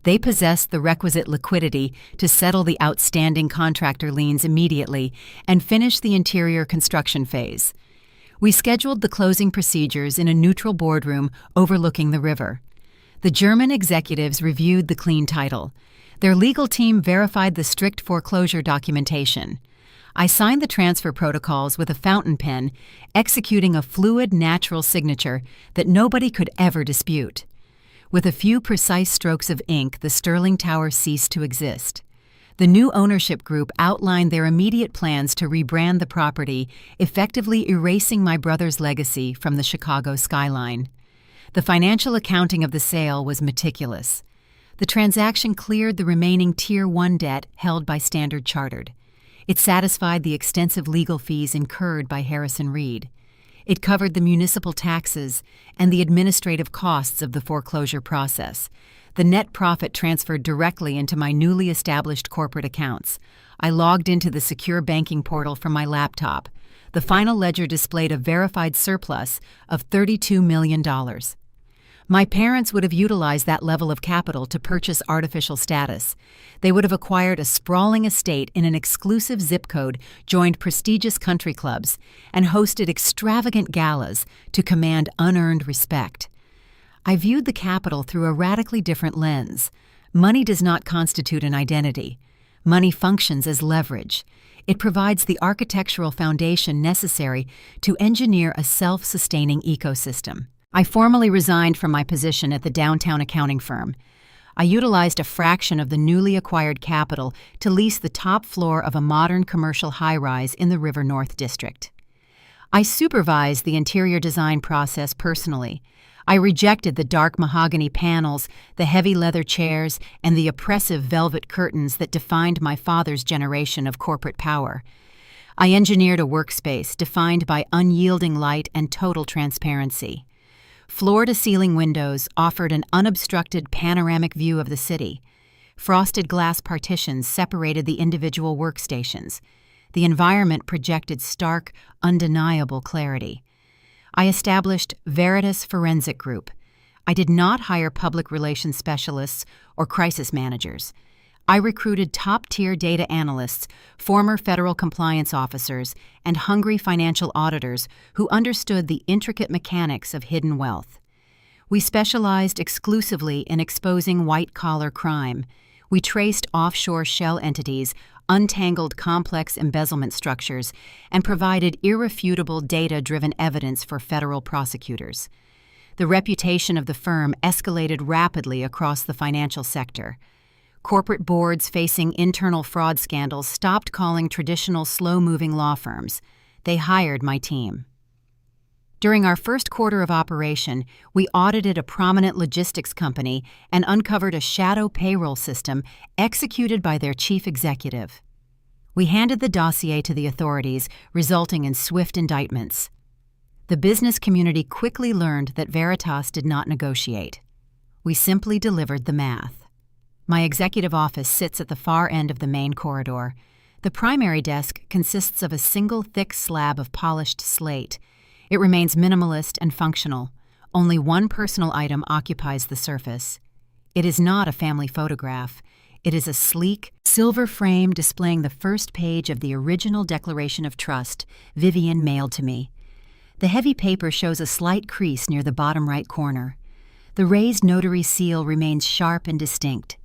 They possessed the requisite liquidity to settle the outstanding contractor liens immediately and finish the interior construction phase. We scheduled the closing procedures in a neutral boardroom overlooking the river. The German executives reviewed the clean title. Their legal team verified the strict foreclosure documentation. I signed the transfer protocols with a fountain pen, executing a fluid, natural signature that nobody could ever dispute. With a few precise strokes of ink, the Sterling Tower ceased to exist. The new ownership group outlined their immediate plans to rebrand the property, effectively erasing my brother's legacy from the Chicago skyline. The financial accounting of the sale was meticulous. The transaction cleared the remaining Tier 1 debt held by Standard Chartered. It satisfied the extensive legal fees incurred by Harrison Reed. It covered the municipal taxes and the administrative costs of the foreclosure process. The net profit transferred directly into my newly established corporate accounts. I logged into the secure banking portal from my laptop. The final ledger displayed a verified surplus of $32 million. My parents would have utilized that level of capital to purchase artificial status. They would have acquired a sprawling estate in an exclusive zip code, joined prestigious country clubs, and hosted extravagant galas to command unearned respect. I viewed the capital through a radically different lens. Money does not constitute an identity. Money functions as leverage. It provides the architectural foundation necessary to engineer a self-sustaining ecosystem. I formally resigned from my position at the downtown accounting firm. I utilized a fraction of the newly acquired capital to lease the top floor of a modern commercial high-rise in the River North District. I supervised the interior design process personally. I rejected the dark mahogany panels, the heavy leather chairs, and the oppressive velvet curtains that defined my father's generation of corporate power. I engineered a workspace defined by unyielding light and total transparency. Floor-to-ceiling windows offered an unobstructed panoramic view of the city. Frosted glass partitions separated the individual workstations. The environment projected stark, undeniable clarity. I established Veritas Forensic Group. I did not hire public relations specialists or crisis managers. I recruited top-tier data analysts, former federal compliance officers, and hungry financial auditors who understood the intricate mechanics of hidden wealth. We specialized exclusively in exposing white-collar crime. We traced offshore shell entities, untangled complex embezzlement structures, and provided irrefutable data-driven evidence for federal prosecutors. The reputation of the firm escalated rapidly across the financial sector. Corporate boards facing internal fraud scandals stopped calling traditional slow-moving law firms. They hired my team. During our first quarter of operation, we audited a prominent logistics company and uncovered a shadow payroll system executed by their chief executive. We handed the dossier to the authorities, resulting in swift indictments. The business community quickly learned that Veritas did not negotiate. We simply delivered the math. My executive office sits at the far end of the main corridor. The primary desk consists of a single thick slab of polished slate. It remains minimalist and functional. Only one personal item occupies the surface. It is not a family photograph. It is a sleek, silver frame displaying the first page of the original Declaration of Trust Vivian mailed to me. The heavy paper shows a slight crease near the bottom right corner. The raised notary seal remains sharp and distinct.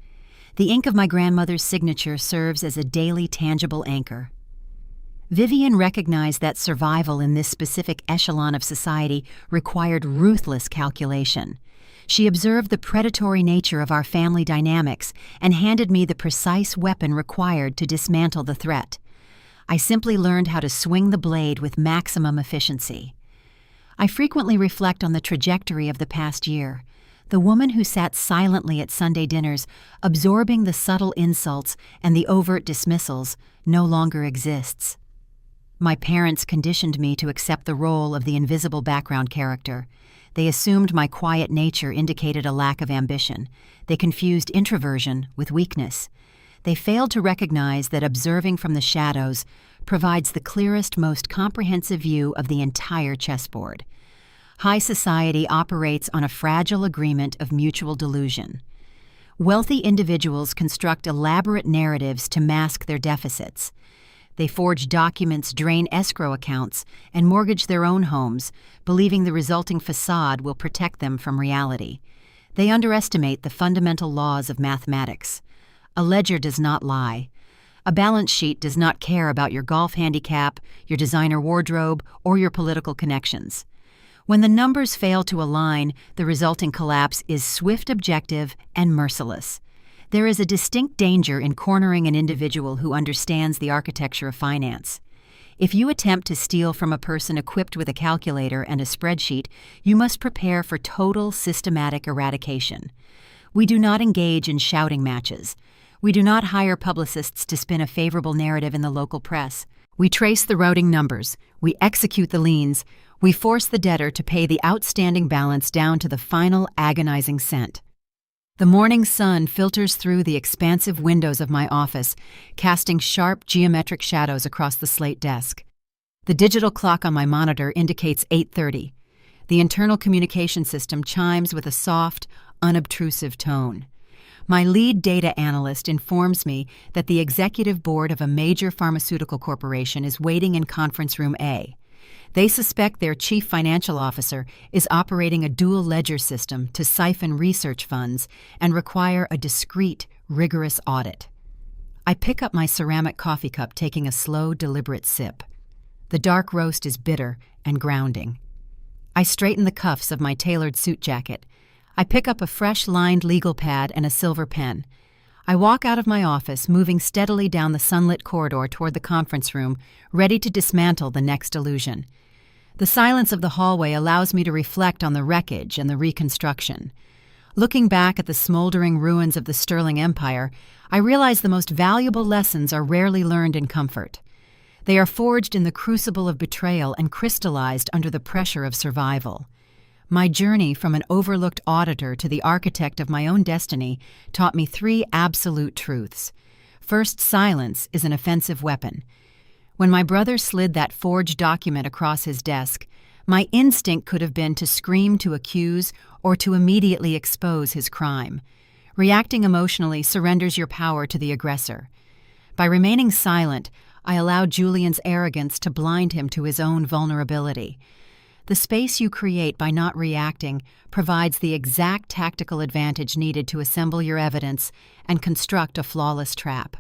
The ink of my grandmother's signature serves as a daily tangible anchor. Vivian recognized that survival in this specific echelon of society required ruthless calculation. She observed the predatory nature of our family dynamics and handed me the precise weapon required to dismantle the threat. I simply learned how to swing the blade with maximum efficiency. I frequently reflect on the trajectory of the past year. The woman who sat silently at Sunday dinners, absorbing the subtle insults and the overt dismissals, no longer exists. My parents conditioned me to accept the role of the invisible background character. They assumed my quiet nature indicated a lack of ambition. They confused introversion with weakness. They failed to recognize that observing from the shadows provides the clearest, most comprehensive view of the entire chessboard. High society operates on a fragile agreement of mutual delusion. Wealthy individuals construct elaborate narratives to mask their deficits. They forge documents, drain escrow accounts, and mortgage their own homes, believing the resulting facade will protect them from reality. They underestimate the fundamental laws of mathematics. A ledger does not lie. A balance sheet does not care about your golf handicap, your designer wardrobe, or your political connections. When the numbers fail to align, the resulting collapse is swift, objective, and merciless. There is a distinct danger in cornering an individual who understands the architecture of finance. If you attempt to steal from a person equipped with a calculator and a spreadsheet, you must prepare for total systematic eradication. We do not engage in shouting matches. We do not hire publicists to spin a favorable narrative in the local press. We trace the routing numbers. We execute the liens. We force the debtor to pay the outstanding balance down to the final agonizing cent. The morning sun filters through the expansive windows of my office, casting sharp geometric shadows across the slate desk. The digital clock on my monitor indicates 8:30. The internal communication system chimes with a soft, unobtrusive tone. My lead data analyst informs me that the executive board of a major pharmaceutical corporation is waiting in conference room A. They suspect their chief financial officer is operating a dual ledger system to siphon research funds and require a discreet, rigorous audit. I pick up my ceramic coffee cup, taking a slow, deliberate sip. The dark roast is bitter and grounding. I straighten the cuffs of my tailored suit jacket. I pick up a fresh lined legal pad and a silver pen. I walk out of my office, moving steadily down the sunlit corridor toward the conference room, ready to dismantle the next illusion. The silence of the hallway allows me to reflect on the wreckage and the reconstruction. Looking back at the smoldering ruins of the Sterling Empire, I realize the most valuable lessons are rarely learned in comfort. They are forged in the crucible of betrayal and crystallized under the pressure of survival. My journey from an overlooked auditor to the architect of my own destiny taught me 3 absolute truths. First, silence is an offensive weapon. When my brother slid that forged document across his desk, my instinct could have been to scream to accuse or to immediately expose his crime. Reacting emotionally surrenders your power to the aggressor. By remaining silent, I allowed Julian's arrogance to blind him to his own vulnerability. The space you create by not reacting provides the exact tactical advantage needed to assemble your evidence and construct a flawless trap.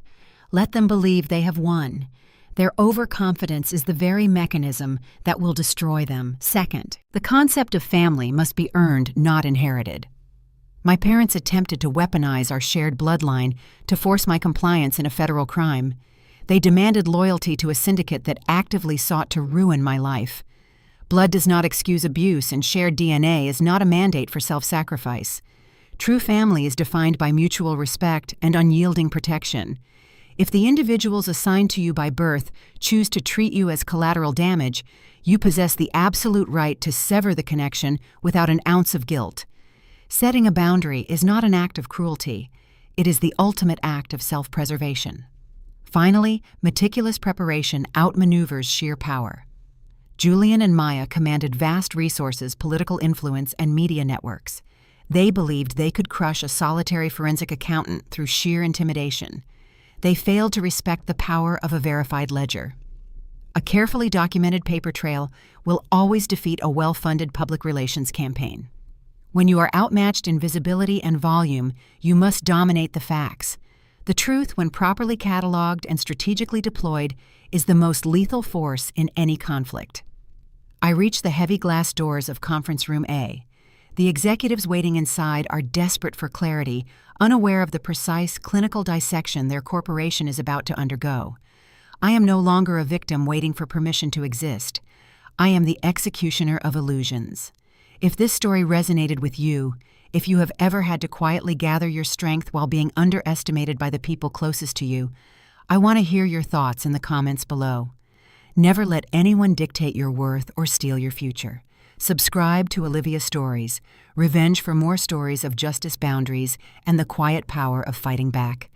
Let them believe they have won. Their overconfidence is the very mechanism that will destroy them. Second, the concept of family must be earned, not inherited. My parents attempted to weaponize our shared bloodline to force my compliance in a federal crime. They demanded loyalty to a syndicate that actively sought to ruin my life. Blood does not excuse abuse, and shared DNA is not a mandate for self-sacrifice. True family is defined by mutual respect and unyielding protection. If the individuals assigned to you by birth choose to treat you as collateral damage, you possess the absolute right to sever the connection without an ounce of guilt. Setting a boundary is not an act of cruelty. It is the ultimate act of self-preservation. Finally, meticulous preparation outmaneuvers sheer power. Julian and Maya commanded vast resources, political influence, and media networks. They believed they could crush a solitary forensic accountant through sheer intimidation. They failed to respect the power of a verified ledger. A carefully documented paper trail will always defeat a well-funded public relations campaign. When you are outmatched in visibility and volume, you must dominate the facts. The truth, when properly cataloged and strategically deployed, is the most lethal force in any conflict. I reach the heavy glass doors of Conference Room A. The executives waiting inside are desperate for clarity, unaware of the precise clinical dissection their corporation is about to undergo. I am no longer a victim waiting for permission to exist. I am the executioner of illusions. If this story resonated with you, if you have ever had to quietly gather your strength while being underestimated by the people closest to you, I want to hear your thoughts in the comments below. Never let anyone dictate your worth or steal your future. Subscribe to Olivia Stories Revenge for more stories of justice, boundaries, and the quiet power of fighting back.